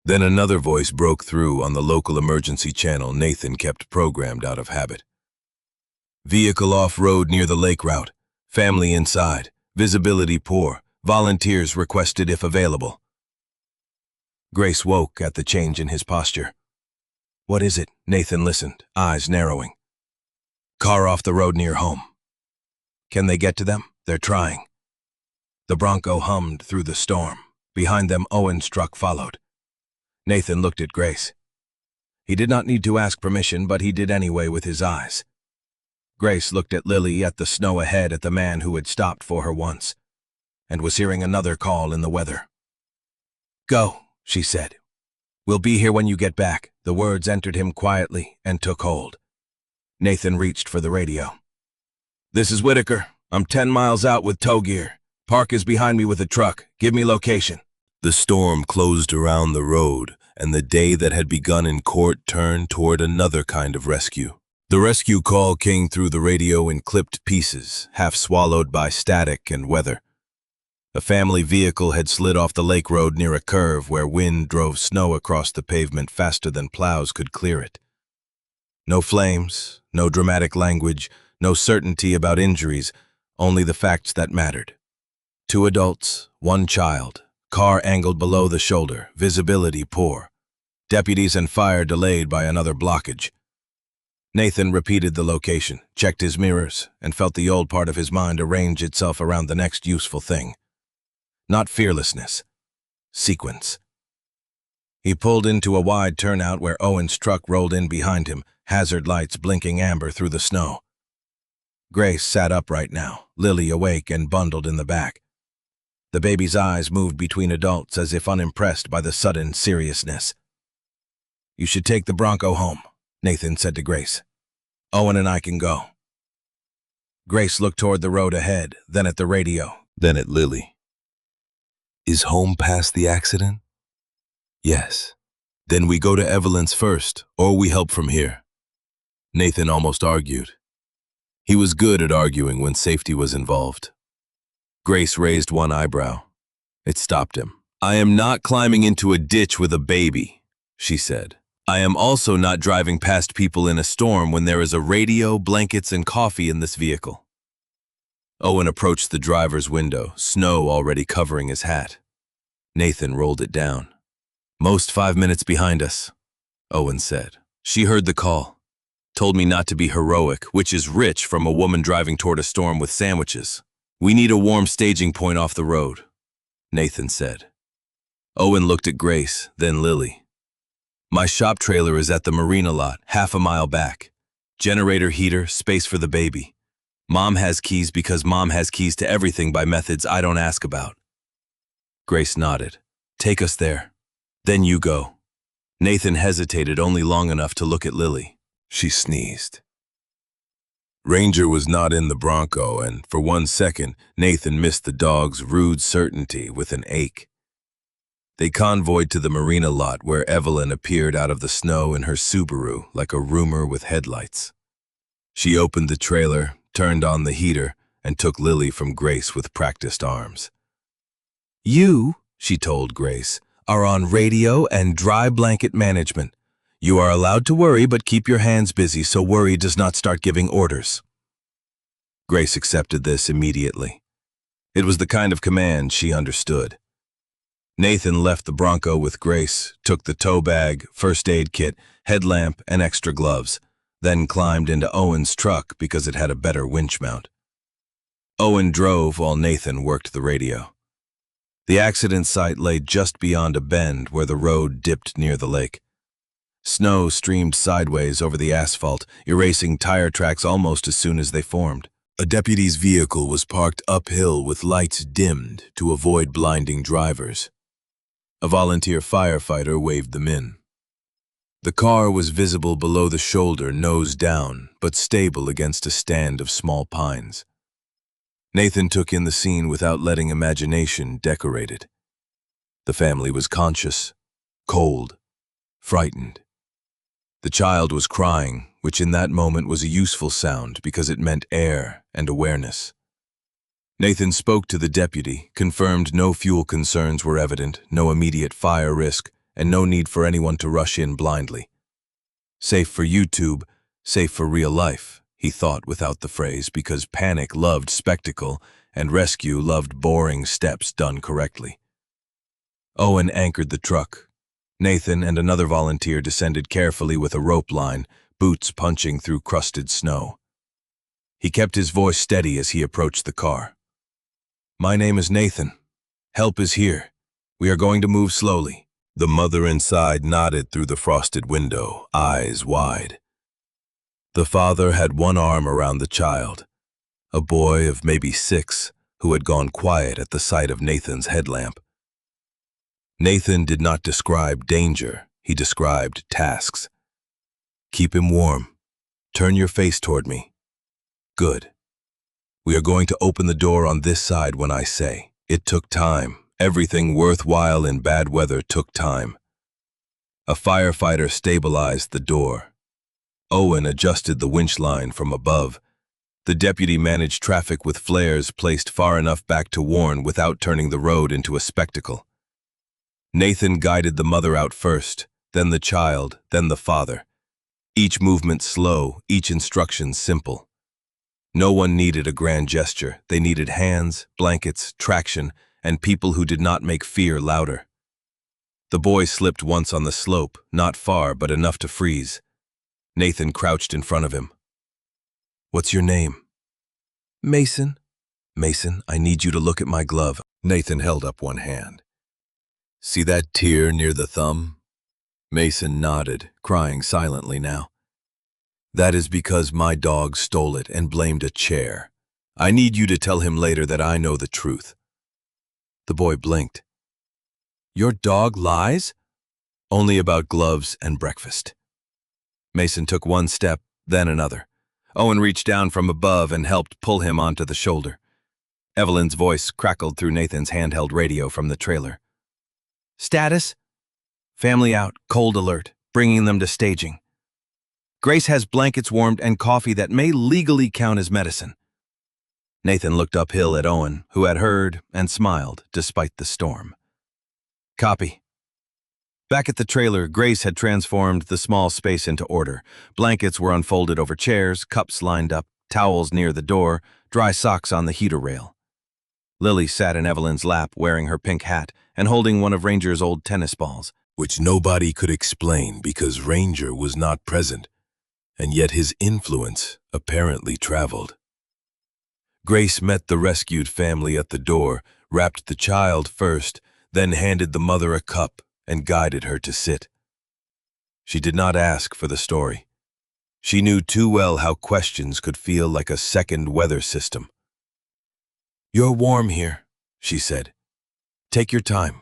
Then another voice broke through on the local emergency channel Nathan kept programmed out of habit. Vehicle off-road near the lake route. Family inside. Visibility poor. Volunteers requested if available. Grace woke at the change in his posture. "What is it?" Nathan listened, eyes narrowing. "Car off the road near home." "Can they get to them?" "They're trying." The Bronco hummed through the storm. Behind them, Owen's truck followed. Nathan looked at Grace. He did not need to ask permission, but he did anyway with his eyes. Grace looked at Lily, at the snow ahead, at the man who had stopped for her once, and was hearing another call in the weather. "Go," she said. "We'll be here when you get back." The words entered him quietly and took hold. Nathan reached for the radio. "This is Whitaker. I'm 10 miles out with tow gear. Park is behind me with a truck. Give me location." The storm closed around the road, and the day that had begun in court turned toward another kind of rescue. The rescue call came through the radio in clipped pieces, half swallowed by static and weather. A family vehicle had slid off the lake road near a curve where wind drove snow across the pavement faster than plows could clear it. No flames, no dramatic language, no certainty about injuries, only the facts that mattered. 2 adults, 1 child. Car angled below the shoulder, visibility poor. Deputies and fire delayed by another blockage. Nathan repeated the location, checked his mirrors, and felt the old part of his mind arrange itself around the next useful thing. Not fearlessness. Sequence. He pulled into a wide turnout where Owen's truck rolled in behind him, hazard lights blinking amber through the snow. Grace sat upright now, Lily awake and bundled in the back. The baby's eyes moved between adults as if unimpressed by the sudden seriousness. "You should take the Bronco home," Nathan said to Grace. "Owen and I can go." Grace looked toward the road ahead, then at the radio, then at Lily. "Is home past the accident?" "Yes." "Then we go to Evelyn's first, or we help from here." Nathan almost argued. He was good at arguing when safety was involved. Grace raised one eyebrow. It stopped him. "I am not climbing into a ditch with a baby," she said. "I am also not driving past people in a storm when there is a radio, blankets, and coffee in this vehicle." Owen approached the driver's window, snow already covering his hat. Nathan rolled it down. "Most 5 minutes behind us," Owen said. "She heard the call. Told me not to be heroic, which is rich from a woman driving toward a storm with sandwiches. We need a warm staging point off the road," Nathan said. Owen looked at Grace, then Lily. "My shop trailer is at the marina lot, half a mile back. Generator, heater, space for the baby. Mom has keys because Mom has keys to everything by methods I don't ask about." Grace nodded. "Take us there. Then you go." Nathan hesitated only long enough to look at Lily. She sneezed. Ranger was not in the Bronco, and for 1 second, Nathan missed the dog's rude certainty with an ache. They convoyed to the marina lot where Evelyn appeared out of the snow in her Subaru like a rumor with headlights. She opened the trailer, turned on the heater, and took Lily from Grace with practiced arms. "You," she told Grace, "are on radio and dry blanket management. You are allowed to worry, but keep your hands busy so worry does not start giving orders." Grace accepted this immediately. It was the kind of command she understood. Nathan left the Bronco with Grace, took the tow bag, first aid kit, headlamp, and extra gloves, then climbed into Owen's truck because it had a better winch mount. Owen drove while Nathan worked the radio. The accident site lay just beyond a bend where the road dipped near the lake. Snow streamed sideways over the asphalt, erasing tire tracks almost as soon as they formed. A deputy's vehicle was parked uphill with lights dimmed to avoid blinding drivers. A volunteer firefighter waved them in. The car was visible below the shoulder, nose down, but stable against a stand of small pines. Nathan took in the scene without letting imagination decorate it. The family was conscious, cold, frightened. The child was crying, which in that moment was a useful sound because it meant air and awareness. Nathan spoke to the deputy, confirmed no fuel concerns were evident, no immediate fire risk, and no need for anyone to rush in blindly. Safe for YouTube, safe for real life, he thought without the phrase, because panic loved spectacle and rescue loved boring steps done correctly. Owen anchored the truck. Nathan and another volunteer descended carefully with a rope line, boots punching through crusted snow. He kept his voice steady as he approached the car. "My name is Nathan. Help is here. We are going to move slowly." The mother inside nodded through the frosted window, eyes wide. The father had one arm around the child, a boy of maybe 6 who had gone quiet at the sight of Nathan's headlamp. Nathan did not describe danger, he described tasks. "Keep him warm. Turn your face toward me. Good. We are going to open the door on this side when I say." It took time. Everything worthwhile in bad weather took time. A firefighter stabilized the door. Owen adjusted the winch line from above. The deputy managed traffic with flares placed far enough back to warn without turning the road into a spectacle. Nathan guided the mother out first, then the child, then the father. Each movement slow, each instruction simple. No one needed a grand gesture. They needed hands, blankets, traction, and people who did not make fear louder. The boy slipped once on the slope, not far, but enough to freeze. Nathan crouched in front of him. "What's your name?" "Mason." "Mason, I need you to look at my glove." Nathan held up one hand. "See that tear near the thumb?" Mason nodded, crying silently now. "That is because my dog stole it and blamed a chair. I need you to tell him later that I know the truth." The boy blinked. "Your dog lies?" "Only about gloves and breakfast." Mason took one step, then another. Owen reached down from above and helped pull him onto the shoulder. Evelyn's voice crackled through Nathan's handheld radio from the trailer. "Status? Family out, cold alert, bringing them to staging. Grace has blankets warmed and coffee that may legally count as medicine." Nathan looked uphill at Owen, who had heard and smiled despite the storm. "Copy." Back at the trailer, Grace had transformed the small space into order. Blankets were unfolded over chairs, cups lined up, towels near the door, dry socks on the heater rail. Lily sat in Evelyn's lap wearing her pink hat, and holding one of Ranger's old tennis balls. Which nobody could explain because Ranger was not present, and yet his influence apparently traveled. Grace met the rescued family at the door, wrapped the child first, then handed the mother a cup and guided her to sit. She did not ask for the story. She knew too well how questions could feel like a second weather system. "You're warm here," she said. "Take your time."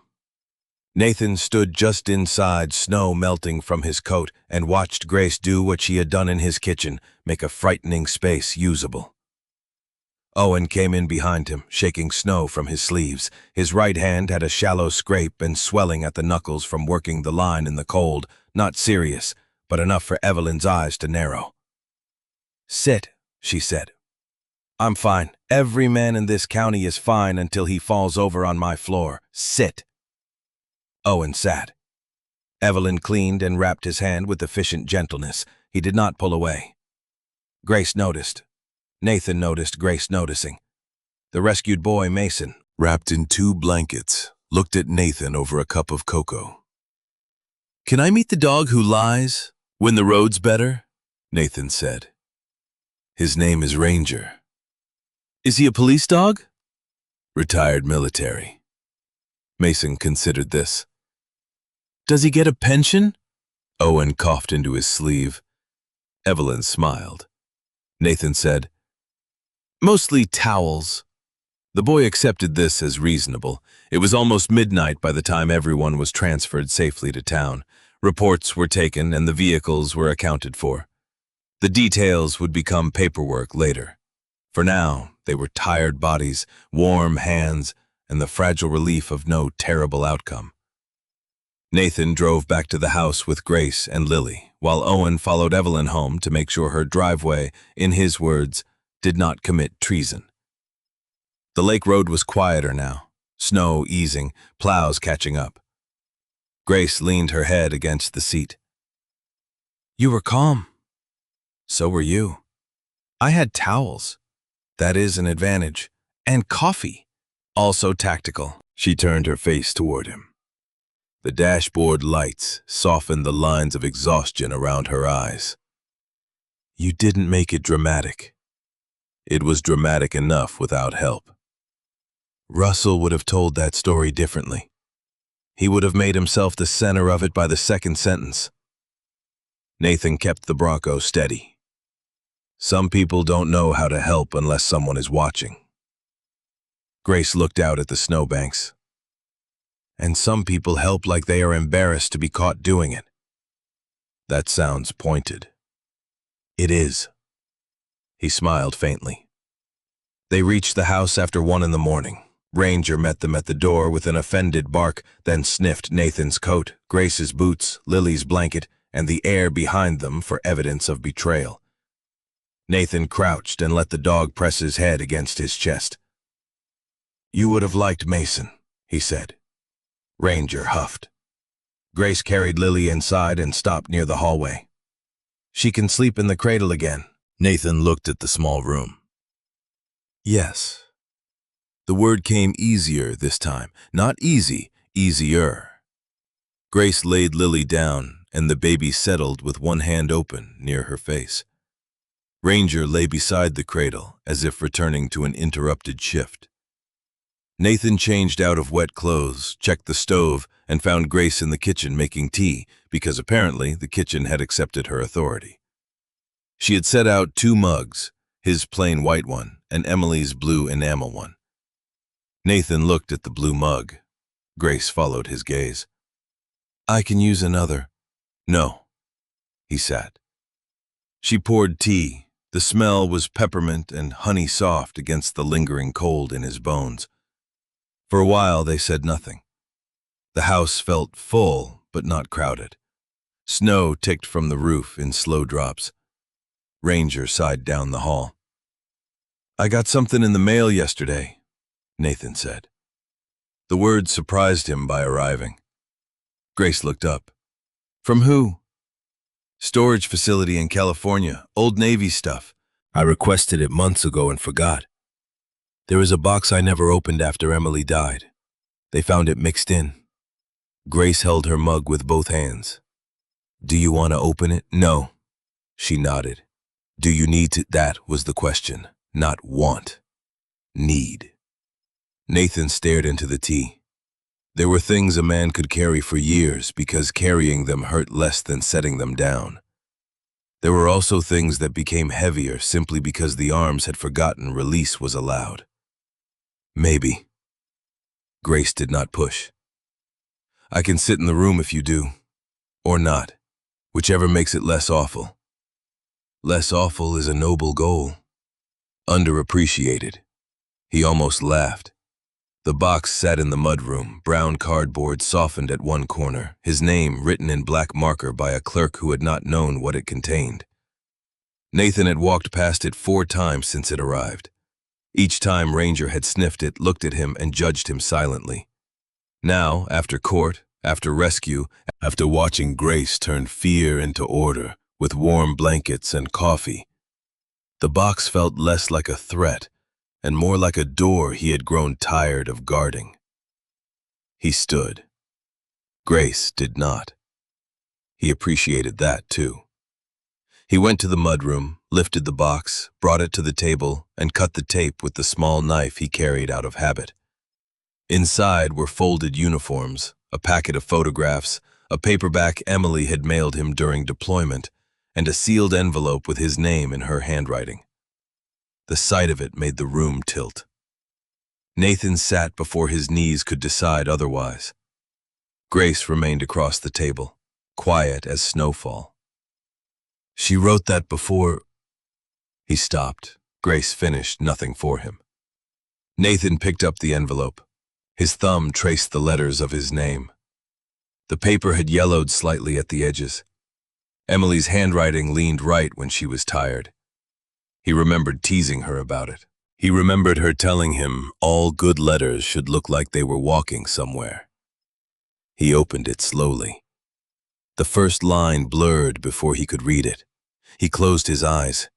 Nathan stood just inside, snow melting from his coat, and watched Grace do what she had done in his kitchen, make a frightening space usable. Owen came in behind him, shaking snow from his sleeves. His right hand had a shallow scrape and swelling at the knuckles from working the line in the cold, not serious, but enough for Evelyn's eyes to narrow. "Sit," she said. "I'm fine. Every man in this county is fine until he falls over on my floor. Sit." Owen sat. Evelyn cleaned and wrapped his hand with efficient gentleness. He did not pull away. Grace noticed. Nathan noticed Grace noticing. The rescued boy, Mason, Wrapped in 2 blankets, looked at Nathan over a cup of cocoa. "Can I meet the dog who lies when the road's better?" Nathan said. "His name is Ranger. "Is he a police dog?" Retired military." Mason considered this. "Does he get a pension?" Owen coughed into his sleeve. Evelyn smiled. Nathan said, "Mostly towels." The boy accepted this as reasonable. It was almost midnight by the time everyone was transferred safely to town. Reports were taken and the vehicles were accounted for. The details would become paperwork later. For now, they were tired bodies, warm hands, and the fragile relief of no terrible outcome. Nathan drove back to the house with Grace and Lily, while Owen followed Evelyn home to make sure her driveway, in his words, did not commit treason. The lake road was quieter now, snow easing, plows catching up. Grace leaned her head against the seat. "You were calm." "So were you." "I had towels." "That is an advantage." "And coffee." "Also tactical." She turned her face toward him. The dashboard lights softened the lines of exhaustion around her eyes. "You didn't make it dramatic." It was dramatic enough without help. Russell would have told that story differently. He would have made himself the center of it by the second sentence. Nathan kept the Bronco steady. Some people don't know how to help unless someone is watching. Grace looked out at the snowbanks. And some people help like they are embarrassed to be caught doing it. That sounds pointed. It is. He smiled faintly. They reached the house after 1 a.m. Ranger met them at the door with an offended bark, then sniffed Nathan's coat, Grace's boots, Lily's blanket, and the air behind them for evidence of betrayal. Nathan crouched and let the dog press his head against his chest. "You would have liked Mason," he said. Ranger huffed. Grace carried Lily inside and stopped near the hallway. "She can sleep in the cradle again." Nathan looked at the small room. "Yes." The word came easier this time. Not easy, easier. Grace laid Lily down, and the baby settled with one hand open near her face. Ranger lay beside the cradle, as if returning to an interrupted shift. Nathan changed out of wet clothes, checked the stove, and found Grace in the kitchen making tea, because apparently the kitchen had accepted her authority. She had set out 2 mugs, his plain white one and Emily's blue enamel one. Nathan looked at the blue mug. Grace followed his gaze. "I can use another." "No." He sat. She poured tea. The smell was peppermint and honey soft against the lingering cold in his bones. For a while they said nothing. The house felt full, but not crowded. Snow ticked from the roof in slow drops. Ranger sighed down the hall. "I got something in the mail yesterday," Nathan said. The word surprised him by arriving. Grace looked up. "From who?" "Storage facility in California, old Navy stuff. I requested it months ago and forgot. There is a box I never opened after Emily died. They found it mixed in. Grace held her mug with both hands. Do you want to open it? No. She nodded. Do you need to? That was the question. Not want. Need. Nathan stared into the tea. There were things a man could carry for years because carrying them hurt less than setting them down. There were also things that became heavier simply because the arms had forgotten release was allowed. Maybe. Grace did not push. I can sit in the room if you do. Or not. Whichever makes it less awful. Less awful is a noble goal. Underappreciated. He almost laughed. The box sat in the mudroom, brown cardboard softened at one corner, his name written in black marker by a clerk who had not known what it contained. Nathan had walked past it 4 times since it arrived. Each time Ranger had sniffed it, looked at him, and judged him silently. Now, after court, after rescue, after watching Grace turn fear into order with warm blankets and coffee, the box felt less like a threat and more like a door he had grown tired of guarding. He stood. Grace did not. He appreciated that, too. He went to the mudroom, lifted the box, brought it to the table, and cut the tape with the small knife he carried out of habit. Inside were folded uniforms, a packet of photographs, a paperback Emily had mailed him during deployment, and a sealed envelope with his name in her handwriting. The sight of it made the room tilt. Nathan sat before his knees could decide otherwise. Grace remained across the table, quiet as snowfall. She wrote that before... He stopped. Grace finished nothing for him. Nathan picked up the envelope. His thumb traced the letters of his name. The paper had yellowed slightly at the edges. Emily's handwriting leaned right when she was tired. He remembered teasing her about it. He remembered her telling him all good letters should look like they were walking somewhere. He opened it slowly. The first line blurred before he could read it. He closed his eyes.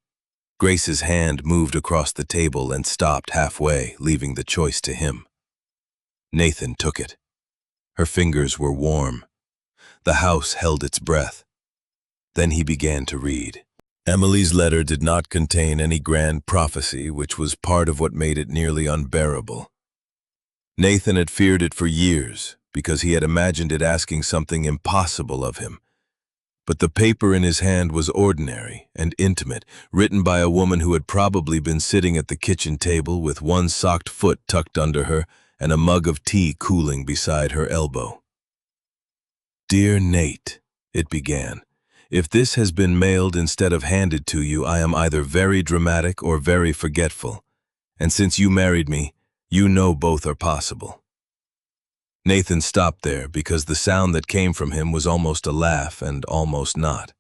Grace's hand moved across the table and stopped halfway, leaving the choice to him. Nathan took it. Her fingers were warm. The house held its breath. Then he began to read. Emily's letter did not contain any grand prophecy, which was part of what made it nearly unbearable. Nathan had feared it for years because he had imagined it asking something impossible of him. But the paper in his hand was ordinary and intimate, written by a woman who had probably been sitting at the kitchen table with one socked foot tucked under her and a mug of tea cooling beside her elbow. Dear Nate, it began. If this has been mailed instead of handed to you, I am either very dramatic or very forgetful. And since you married me, you know both are possible. Nathan stopped there because the sound that came from him was almost a laugh and almost not.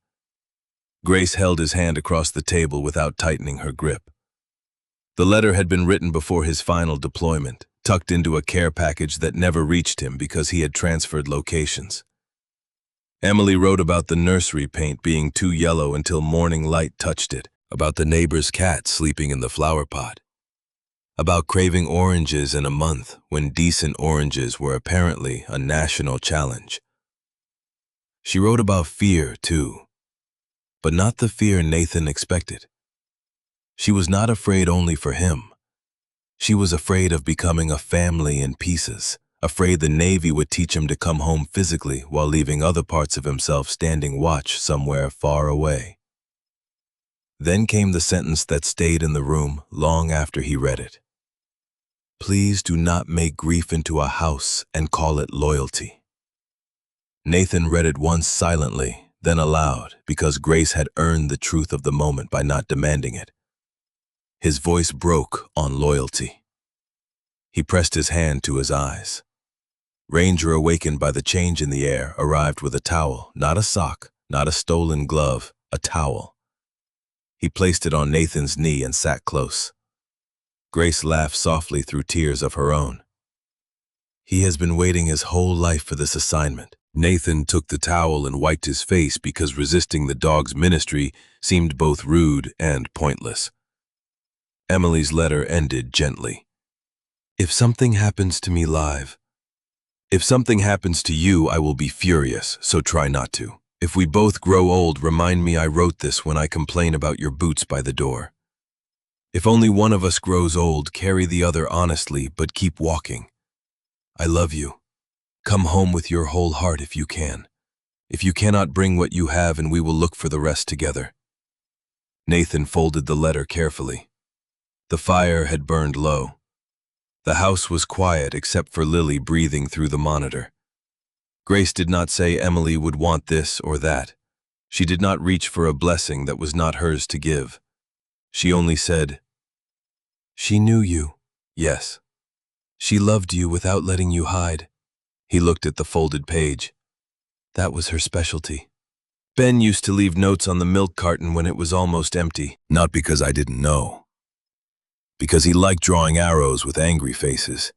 Grace held his hand across the table without tightening her grip. The letter had been written before his final deployment, tucked into a care package that never reached him because he had transferred locations. Emily wrote about the nursery paint being too yellow until morning light touched it, about the neighbor's cat sleeping in the flower pot, about craving oranges in a month when decent oranges were apparently a national challenge. She wrote about fear, too, but not the fear Nathan expected. She was not afraid only for him. She was afraid of becoming a family in pieces, afraid the Navy would teach him to come home physically while leaving other parts of himself standing watch somewhere far away. Then came the sentence that stayed in the room long after he read it. Please do not make grief into a house and call it loyalty. Nathan read it once silently, then aloud, because Grace had earned the truth of the moment by not demanding it. His voice broke on loyalty. He pressed his hand to his eyes. Ranger, awakened by the change in the air, arrived with a towel, not a sock, not a stolen glove, a towel. He placed it on Nathan's knee and sat close. Grace laughed softly through tears of her own. He has been waiting his whole life for this assignment. Nathan took the towel and wiped his face because resisting the dog's ministry seemed both rude and pointless. Emily's letter ended gently. If something happens to me live, If something happens to you, I will be furious, so try not to. If we both grow old, remind me I wrote this when I complain about your boots by the door. If only one of us grows old, carry the other honestly, but keep walking. I love you. Come home with your whole heart if you can. If you cannot, bring what you have and we will look for the rest together. Nathan folded the letter carefully. The fire had burned low. The house was quiet except for Lily breathing through the monitor. Grace did not say Emily would want this or that. She did not reach for a blessing that was not hers to give. She only said, "She knew you." "Yes. She loved you without letting you hide." He looked at the folded page. That was her specialty. Ben used to leave notes on the milk carton when it was almost empty. Not because I didn't know. Because he liked drawing arrows with angry faces.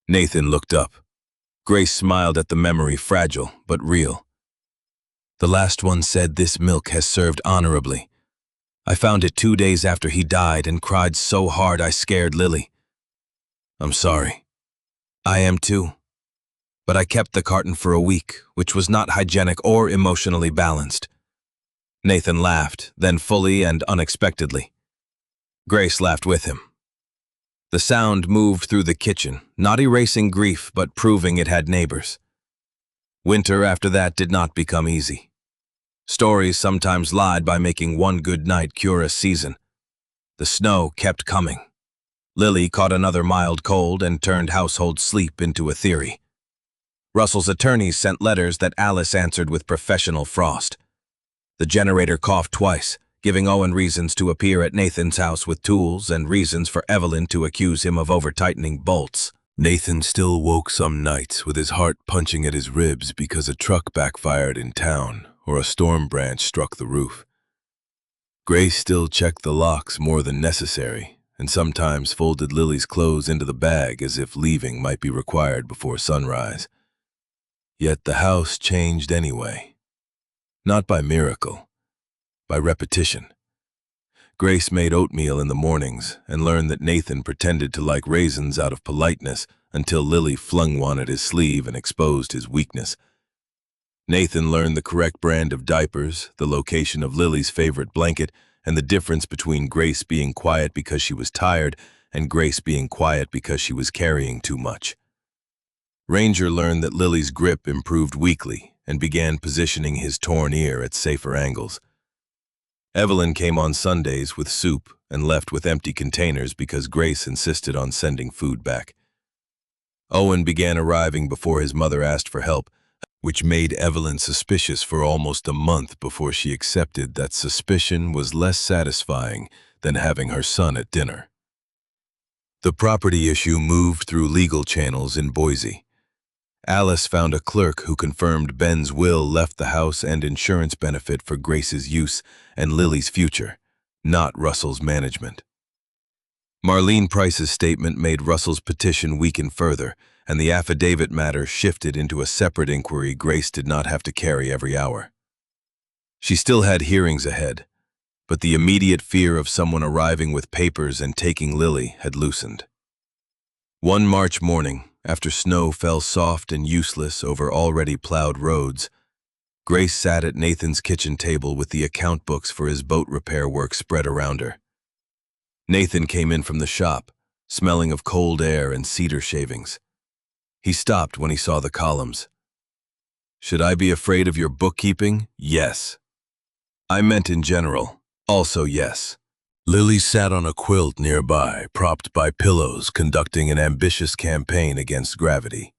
Nathan looked up. Grace smiled at the memory, fragile but real. The last one said, "This milk has served honorably." I found it 2 days after he died and cried so hard I scared Lily. I'm sorry. I am too. But I kept the carton for a week, which was not hygienic or emotionally balanced. Nathan laughed, then fully and unexpectedly. Grace laughed with him. The sound moved through the kitchen, not erasing grief but proving it had neighbors. Winter after that did not become easy. Stories sometimes lied by making one good night cure a season. The snow kept coming. Lily caught another mild cold and turned household sleep into a theory. Russell's attorneys sent letters that Alice answered with professional frost. The generator coughed twice, giving Owen reasons to appear at Nathan's house with tools and reasons for Evelyn to accuse him of over-tightening bolts. Nathan still woke some nights with his heart punching at his ribs because a truck backfired in town or a storm branch struck the roof. Grace still checked the locks more than necessary and sometimes folded Lily's clothes into the bag as if leaving might be required before sunrise. Yet the house changed anyway. Not by miracle, by repetition. Grace made oatmeal in the mornings and learned that Nathan pretended to like raisins out of politeness until Lily flung one at his sleeve and exposed his weakness. Nathan learned the correct brand of diapers, the location of Lily's favorite blanket, and the difference between Grace being quiet because she was tired and Grace being quiet because she was carrying too much. Ranger learned that Lily's grip improved weekly and began positioning his torn ear at safer angles. Evelyn came on Sundays with soup and left with empty containers because Grace insisted on sending food back. Owen began arriving before his mother asked for help, which made Evelyn suspicious for almost a month before she accepted that suspicion was less satisfying than having her son at dinner. The property issue moved through legal channels in Boise. Alice found a clerk who confirmed Ben's will left the house and insurance benefit for Grace's use and Lily's future, not Russell's management. Marlene Price's statement made Russell's petition weaken further, and the affidavit matter shifted into a separate inquiry Grace did not have to carry every hour. She still had hearings ahead, but the immediate fear of someone arriving with papers and taking Lily had loosened. One March morning, after snow fell soft and useless over already plowed roads, Grace sat at Nathan's kitchen table with the account books for his boat repair work spread around her. Nathan came in from the shop, smelling of cold air and cedar shavings. He stopped when he saw the columns. "Should I be afraid of your bookkeeping? Yes. I meant in general. Also yes." Lily sat on a quilt nearby, propped by pillows, conducting an ambitious campaign against gravity.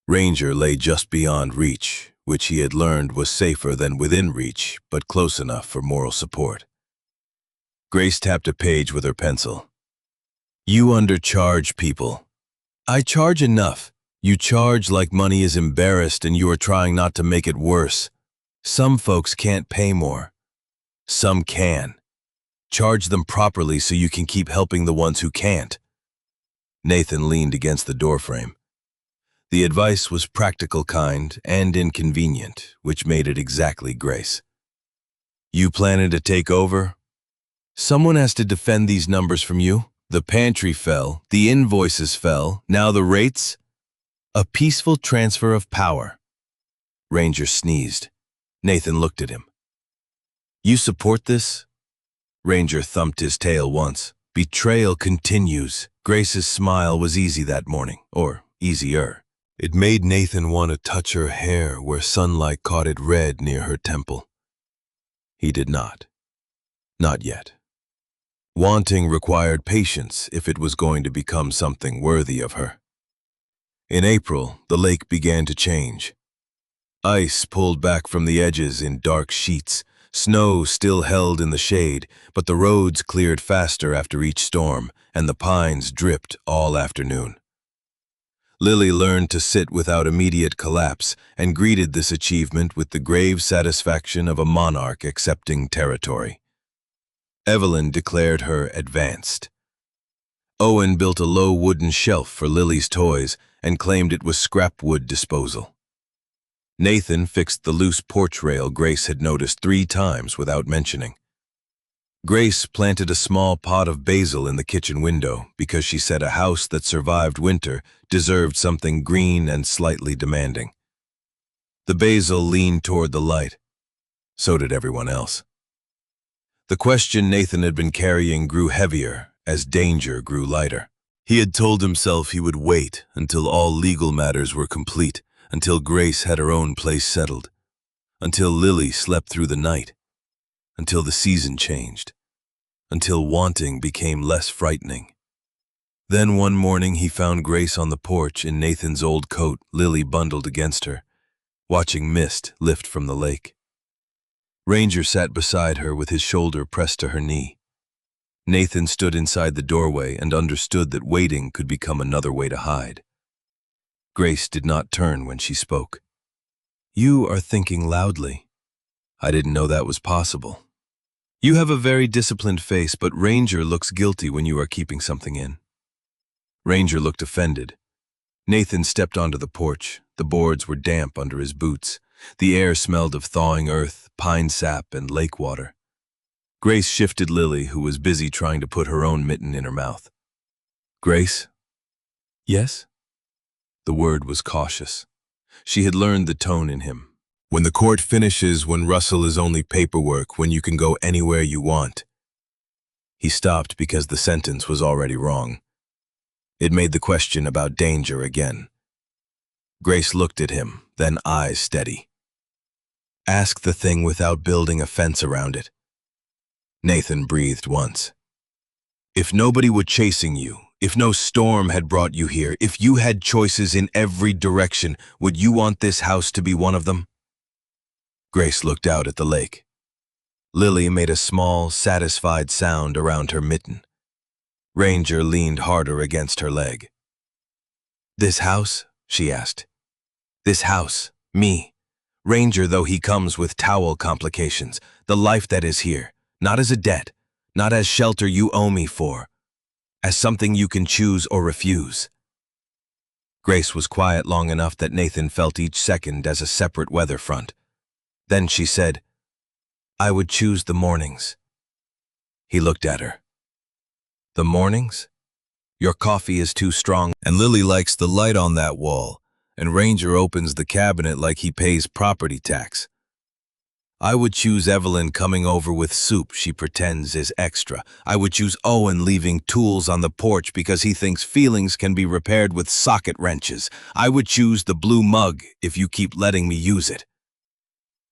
Ranger lay just beyond reach, which he had learned was safer than within reach, but close enough for moral support. Grace tapped a page with her pencil. "You undercharge people." "I charge enough." "You charge like money is embarrassed and you are trying not to make it worse. Some folks can't pay more. Some can. Charge them properly so you can keep helping the ones who can't." Nathan leaned against the doorframe. The advice was practical kind and inconvenient, which made it exactly Grace. "You planning to take over? Someone has to defend these numbers from you. The pantry fell, the invoices fell, now the rates." A peaceful transfer of power. Ranger sneezed. Nathan looked at him. You support this? Ranger thumped his tail once. Betrayal continues. Grace's smile was easy that morning, or easier. It made Nathan want to touch her hair where sunlight caught it red near her temple. He did not. Not yet. Wanting required patience if it was going to become something worthy of her. In April, the lake began to change. Ice pulled back from the edges in dark sheets. Snow still held in the shade, but the roads cleared faster after each storm, and the pines dripped all afternoon. Lily learned to sit without immediate collapse and greeted this achievement with the grave satisfaction of a monarch accepting territory. Evelyn declared her advanced. Owen built a low wooden shelf for Lily's toys and claimed it was scrap wood disposal. Nathan fixed the loose porch rail Grace had noticed 3 times without mentioning. Grace planted a small pot of basil in the kitchen window because she said a house that survived winter deserved something green and slightly demanding. The basil leaned toward the light. So did everyone else. The question Nathan had been carrying grew heavier as danger grew lighter. He had told himself he would wait until all legal matters were complete, until Grace had her own place settled, until Lily slept through the night, until the season changed, until wanting became less frightening. Then one morning he found Grace on the porch in Nathan's old coat, Lily bundled against her, watching mist lift from the lake. Ranger sat beside her with his shoulder pressed to her knee. Nathan stood inside the doorway and understood that waiting could become another way to hide. Grace did not turn when she spoke. You are thinking loudly. I didn't know that was possible. You have a very disciplined face, but Ranger looks guilty when you are keeping something in. Ranger looked offended. Nathan stepped onto the porch. The boards were damp under his boots. The air smelled of thawing earth, pine sap, and lake water. Grace shifted Lily, who was busy trying to put her own mitten in her mouth. Grace? Yes? The word was cautious. She had learned the tone in him. When the court finishes, when Russell is only paperwork, when you can go anywhere you want. He stopped because the sentence was already wrong. It made the question about danger again. Grace looked at him, then eyes steady. Ask the thing without building a fence around it. Nathan breathed once. If nobody were chasing you, if no storm had brought you here, if you had choices in every direction, would you want this house to be one of them? Grace looked out at the lake. Lily made a small, satisfied sound around her mitten. Ranger leaned harder against her leg. This house? She asked. This house, me. Ranger, though he comes with towel complications, the life that is here, not as a debt, not as shelter you owe me for, as something you can choose or refuse. Grace was quiet long enough that Nathan felt each second as a separate weather front. Then she said, I would choose the mornings. He looked at her. The mornings? Your coffee is too strong, and Lily likes the light on that wall, and Ranger opens the cabinet like he pays property tax. I would choose Evelyn coming over with soup she pretends is extra. I would choose Owen leaving tools on the porch because he thinks feelings can be repaired with socket wrenches. I would choose the blue mug if you keep letting me use it.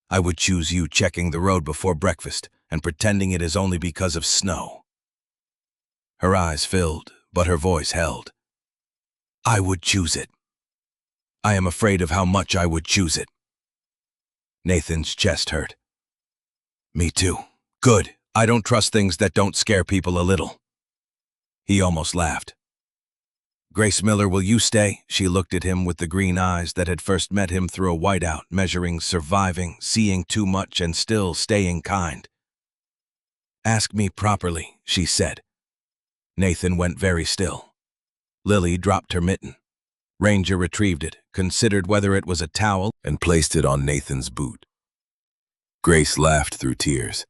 I would choose you checking the road before breakfast and pretending it is only because of snow. Her eyes filled, but her voice held. I would choose it. I am afraid of how much I would choose it. Nathan's chest hurt. Me too. Good. I don't trust things that don't scare people a little. He almost laughed. Grace Miller, will you stay? She looked at him with the green eyes that had first met him through a whiteout, measuring, surviving, seeing too much and still staying kind. Ask me properly, she said. Nathan went very still. Lily dropped her mitten. Ranger retrieved it, considered whether it was a towel, and placed it on Nathan's boot. Grace laughed through tears.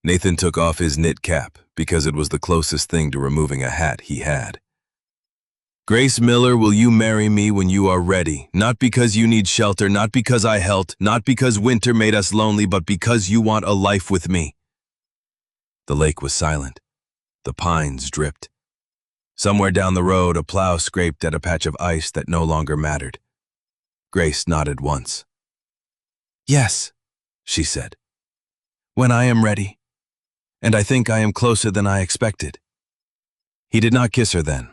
Nathan took off his knit cap because it was the closest thing to removing a hat he had. Grace Miller, will you marry me when you are ready? Not because you need shelter, not because I helped, not because winter made us lonely, but because you want a life with me." The lake was silent. The pines dripped. Somewhere down the road, a plow scraped at a patch of ice that no longer mattered. Grace nodded once. "Yes," she said, "when I am ready. And I think I am closer than I expected." He did not kiss her then.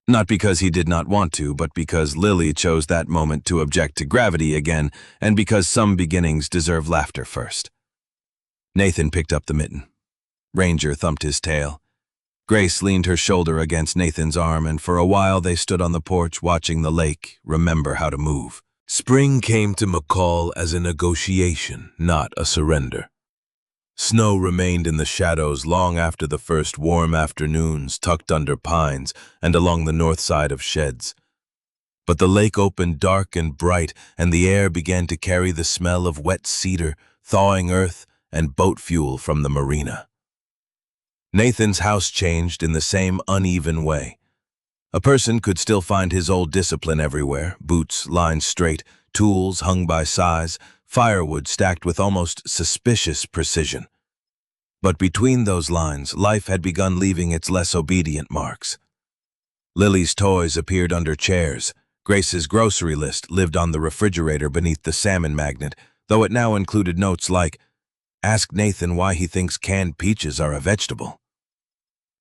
Not because he did not want to, but because Lily chose that moment to object to gravity again, and because some beginnings deserve laughter first. Nathan picked up the mitten. Ranger thumped his tail. Grace leaned her shoulder against Nathan's arm, and for a while they stood on the porch watching the lake remember how to move. Spring came to McCall as a negotiation, not a surrender. Snow remained in the shadows long after the first warm afternoons, tucked under pines and along the north side of sheds. But the lake opened dark and bright, and the air began to carry the smell of wet cedar, thawing earth, and boat fuel from the marina. Nathan's house changed in the same uneven way. A person could still find his old discipline everywhere: boots lined straight, tools hung by size, firewood stacked with almost suspicious precision. But between those lines, life had begun leaving its less obedient marks. Lily's toys appeared under chairs. Grace's grocery list lived on the refrigerator beneath the salmon magnet, though it now included notes like, "Ask Nathan why he thinks canned peaches are a vegetable."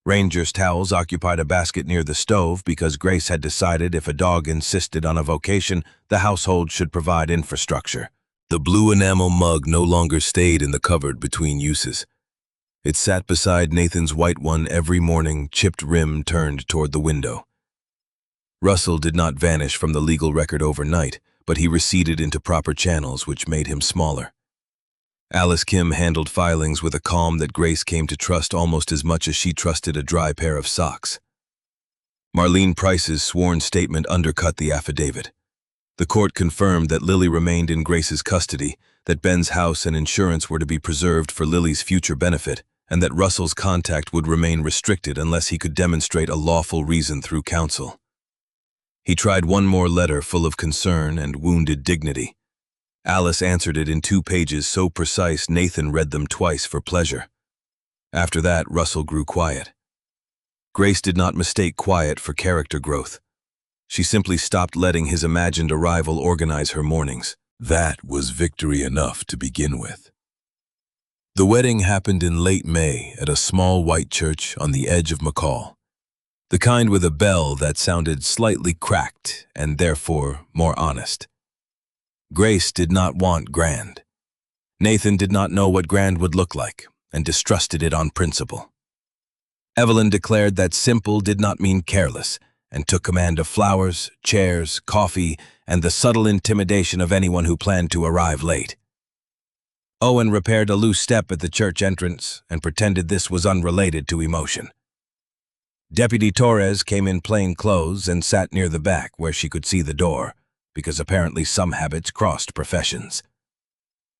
Ranger's towels occupied a basket near the stove because Grace had decided if a dog insisted on a vocation, the household should provide infrastructure. The blue enamel mug no longer stayed in the cupboard between uses. It sat beside Nathan's white one every morning, chipped rim turned toward the window. Russell did not vanish from the legal record overnight, but he receded into proper channels, which made him smaller. Alice Kim handled filings with a calm that Grace came to trust almost as much as she trusted a dry pair of socks. Marlene Price's sworn statement undercut the affidavit. The court confirmed that Lily remained in Grace's custody, that Ben's house and insurance were to be preserved for Lily's future benefit, and that Russell's contact would remain restricted unless he could demonstrate a lawful reason through counsel. He tried one more letter full of concern and wounded dignity. Alice answered it in 2 pages so precise Nathan read them twice for pleasure. After that, Russell grew quiet. Grace did not mistake quiet for character growth. She simply stopped letting his imagined arrival organize her mornings. That was victory enough to begin with. The wedding happened in late May at a small white church on the edge of McCall. The kind with a bell that sounded slightly cracked and therefore more honest. Grace did not want grand. Nathan did not know what grand would look like and distrusted it on principle. Evelyn declared that simple did not mean careless and took command of flowers, chairs, coffee, and the subtle intimidation of anyone who planned to arrive late. Owen repaired a loose step at the church entrance and pretended this was unrelated to emotion. Deputy Torres came in plain clothes and sat near the back where she could see the door, because apparently some habits crossed professions.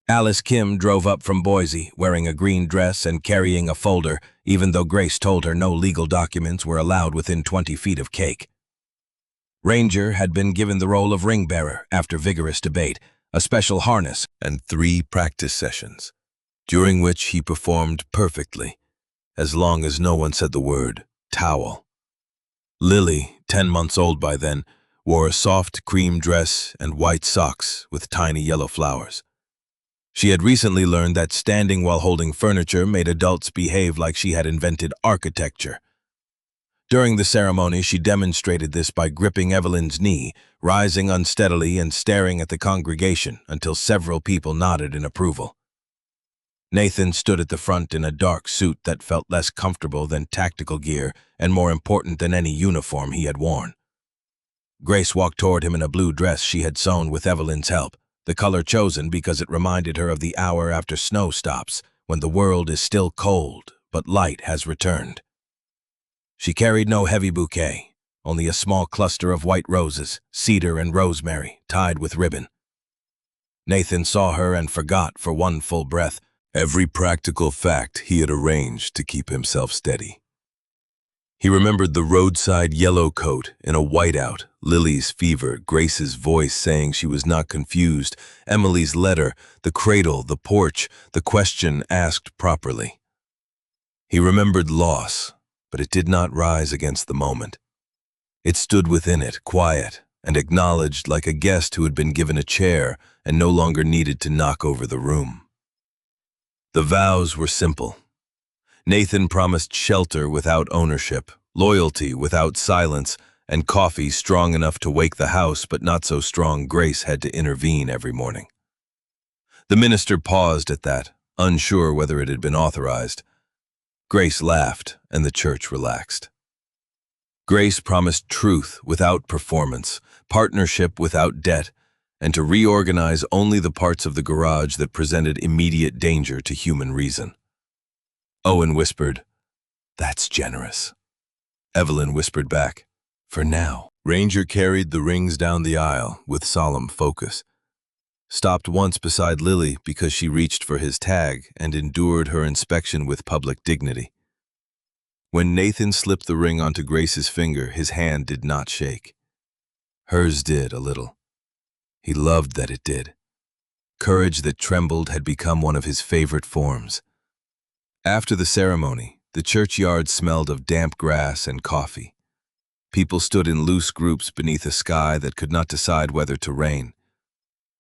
Alice Kim drove up from Boise, wearing a green dress and carrying a folder, even though Grace told her no legal documents were allowed within 20 feet of cake. Ranger had been given the role of ring bearer after vigorous debate, a special harness, and 3 practice sessions, during which he performed perfectly, as long as no one said the word towel. Lily, 10 months old by then, wore a soft cream dress and white socks with tiny yellow flowers. She had recently learned that standing while holding furniture made adults behave like she had invented architecture. During the ceremony, she demonstrated this by gripping Evelyn's knee, rising unsteadily and staring at the congregation until several people nodded in approval. Nathan stood at the front in a dark suit that felt less comfortable than tactical gear and more important than any uniform he had worn. Grace walked toward him in a blue dress she had sewn with Evelyn's help, the color chosen because it reminded her of the hour after snow stops, when the world is still cold, but light has returned. She carried no heavy bouquet, only a small cluster of white roses, cedar and rosemary, tied with ribbon. Nathan saw her and forgot for one full breath every practical fact he had arranged to keep himself steady. He remembered the roadside yellow coat in a whiteout, Lily's fever, Grace's voice saying she was not confused, Emily's letter, the cradle, the porch, the question asked properly. He remembered loss, but it did not rise against the moment. It stood within it, quiet, and acknowledged like a guest who had been given a chair and no longer needed to knock over the room. The vows were simple. Nathan promised shelter without ownership, loyalty without silence, and coffee strong enough to wake the house but not so strong Grace had to intervene every morning. The minister paused at that, unsure whether it had been authorized. Grace laughed, and the church relaxed. Grace promised truth without performance, partnership without debt, and to reorganize only the parts of the garage that presented immediate danger to human reason. Owen whispered, "That's generous." Evelyn whispered back, "For now." Ranger carried the rings down the aisle with solemn focus, stopped once beside Lily because she reached for his tag and endured her inspection with public dignity. When Nathan slipped the ring onto Grace's finger, his hand did not shake. Hers did a little. He loved that it did. Courage that trembled had become one of his favorite forms. After the ceremony, the churchyard smelled of damp grass and coffee. People stood in loose groups beneath a sky that could not decide whether to rain.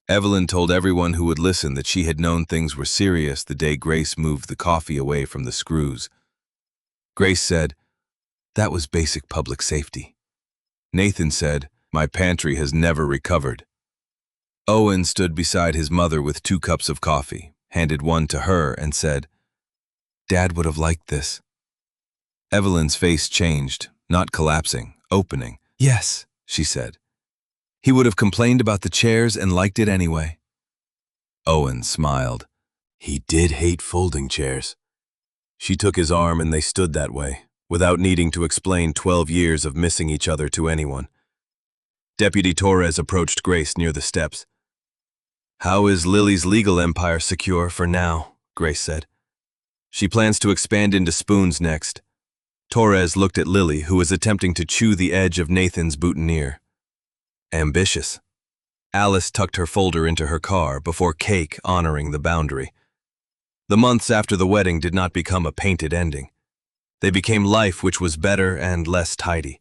Evelyn told everyone who would listen that she had known things were serious the day Grace moved the coffee away from the screws. Grace said, "That was basic public safety." Nathan said, "My pantry has never recovered." Owen stood beside his mother with 2 cups of coffee, handed one to her, and said, "Dad would have liked this." Evelyn's face changed, not collapsing, opening. "Yes," she said. "He would have complained about the chairs and liked it anyway." Owen smiled. He did hate folding chairs. She took his arm and they stood that way, without needing to explain 12 years of missing each other to anyone. Deputy Torres approached Grace near the steps. "How is Lily's legal empire secure for now?" Grace said. "She plans to expand into spoons next." Torres looked at Lily, who was attempting to chew the edge of Nathan's boutonniere. Ambitious. Alice tucked her folder into her car before cake honoring the boundary. The months after the wedding did not become a painted ending. They became life which was better and less tidy.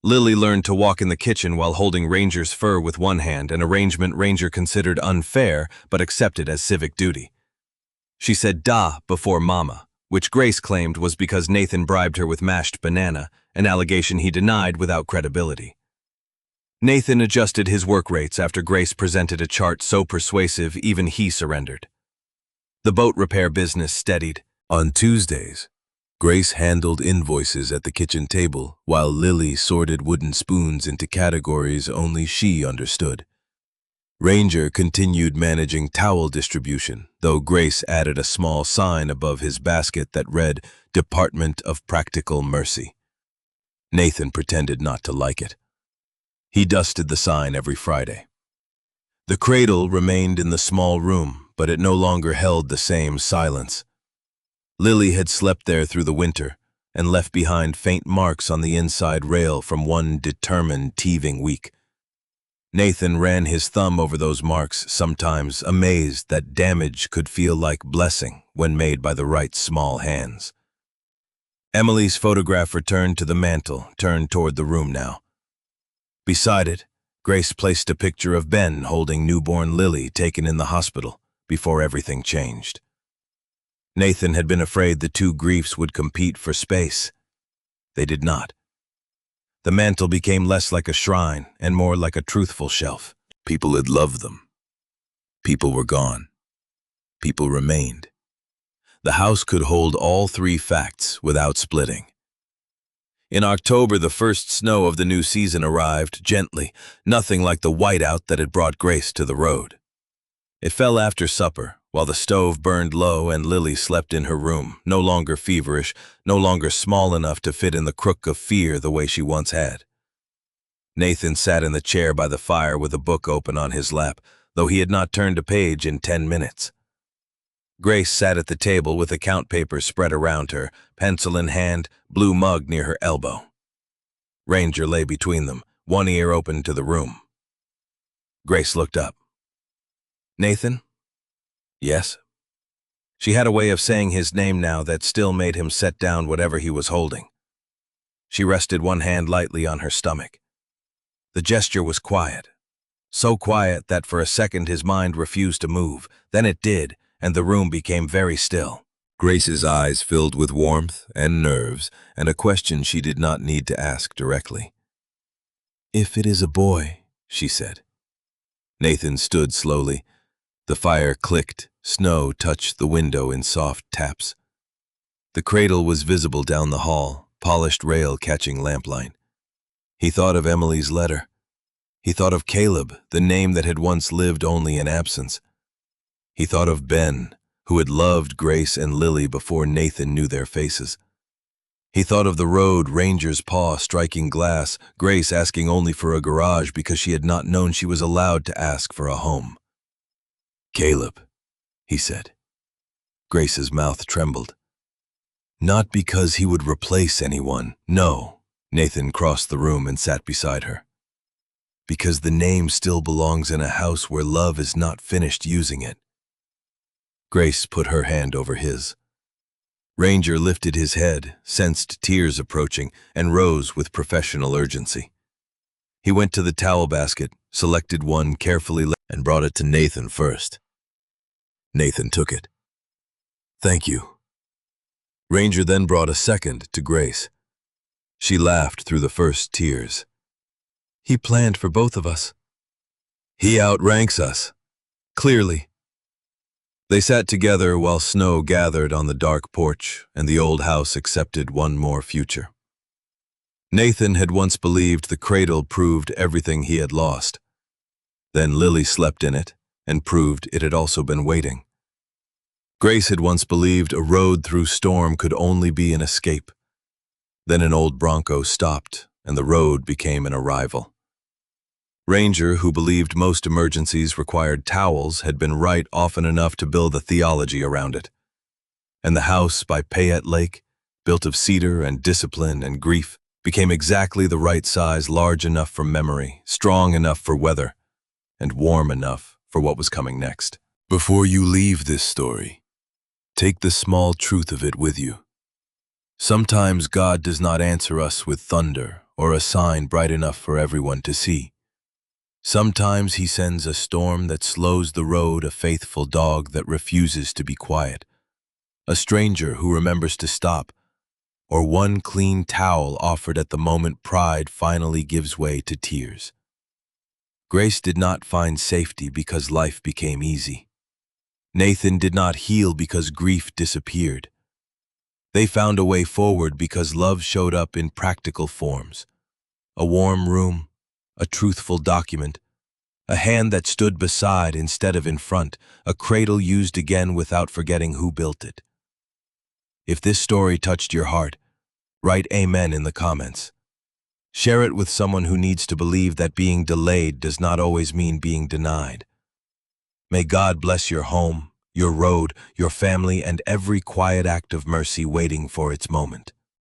Lily learned to walk in the kitchen while holding Ranger's fur with one hand, an arrangement Ranger considered unfair but accepted as civic duty. She said "da" before mama, which Grace claimed was because Nathan bribed her with mashed banana, an allegation he denied without credibility. Nathan adjusted his work rates after Grace presented a chart so persuasive even he surrendered. The boat repair business steadied. On Tuesdays, Grace handled invoices at the kitchen table while Lily sorted wooden spoons into categories only she understood. Ranger continued managing towel distribution, though Grace added a small sign above his basket that read, "Department of Practical Mercy." Nathan pretended not to like it. He dusted the sign every Friday. The cradle remained in the small room, but it no longer held the same silence. Lily had slept there through the winter and left behind faint marks on the inside rail from one determined teething week. Nathan ran his thumb over those marks, sometimes amazed that damage could feel like blessing when made by the right small hands. Emily's photograph returned to the mantel, turned toward the room now. Beside it, Grace placed a picture of Ben holding newborn Lily taken in the hospital before everything changed. Nathan had been afraid the 2 griefs would compete for space. They did not. The mantel became less like a shrine and more like a truthful shelf. People had loved them. People were gone. People remained. The house could hold all 3 facts without splitting. In October, the first snow of the new season arrived, gently, nothing like the whiteout that had brought Grace to the road. It fell after supper, while the stove burned low and Lily slept in her room, no longer feverish, no longer small enough to fit in the crook of fear the way she once had. Nathan sat in the chair by the fire with a book open on his lap, though he had not turned a page in 10 minutes. Grace sat at the table with account papers spread around her, pencil in hand, blue mug near her elbow. Ranger lay between them, one ear open to the room. Grace looked up. "Nathan?" "Yes?" She had a way of saying his name now that still made him set down whatever he was holding. She rested one hand lightly on her stomach. The gesture was quiet. So quiet that for a second his mind refused to move. Then it did, and the room became very still. Grace's eyes filled with warmth and nerves, and a question she did not need to ask directly. "If it is a boy," she said. Nathan stood slowly. The fire clicked, snow touched the window in soft taps. The cradle was visible down the hall, polished rail catching lamplight. He thought of Emily's letter. He thought of Caleb, the name that had once lived only in absence. He thought of Ben, who had loved Grace and Lily before Nathan knew their faces. He thought of the road, Ranger's paw striking glass, Grace asking only for a garage because she had not known she was allowed to ask for a home. "Caleb," he said. Grace's mouth trembled. "Not because he would replace anyone, no." Nathan crossed the room and sat beside her. "Because the name still belongs in a house where love is not finished using it." Grace put her hand over his. Ranger lifted his head, sensed tears approaching, and rose with professional urgency. He went to the towel basket, selected one carefully, and brought it to Nathan first. Nathan took it. "Thank you." Ranger then brought a second to Grace. She laughed through the first tears. "He planned for both of us." "He outranks us. Clearly." They sat together while snow gathered on the dark porch, and the old house accepted one more future. Nathan had once believed the cradle proved everything he had lost. Then Lily slept in it, and proved it had also been waiting. Grace had once believed a road through storm could only be an escape. Then an old Bronco stopped, and the road became an arrival. Ranger, who believed most emergencies required towels, had been right often enough to build a theology around it. And the house by Payette Lake, built of cedar and discipline and grief, became exactly the right size, large enough for memory, strong enough for weather, and warm enough for what was coming next. Before you leave this story, take the small truth of it with you. Sometimes God does not answer us with thunder or a sign bright enough for everyone to see. Sometimes he sends a storm that slows the road, a faithful dog that refuses to be quiet, a stranger who remembers to stop, or one clean towel offered at the moment pride finally gives way to tears. Grace did not find safety because life became easy. Nathan did not heal because grief disappeared. They found a way forward because love showed up in practical forms. A warm room, a truthful document, a hand that stood beside instead of in front, a cradle used again without forgetting who built it. If this story touched your heart, write amen in the comments. Share it with someone who needs to believe that being delayed does not always mean being denied. May God bless your home, your road, your family, and every quiet act of mercy waiting for its moment.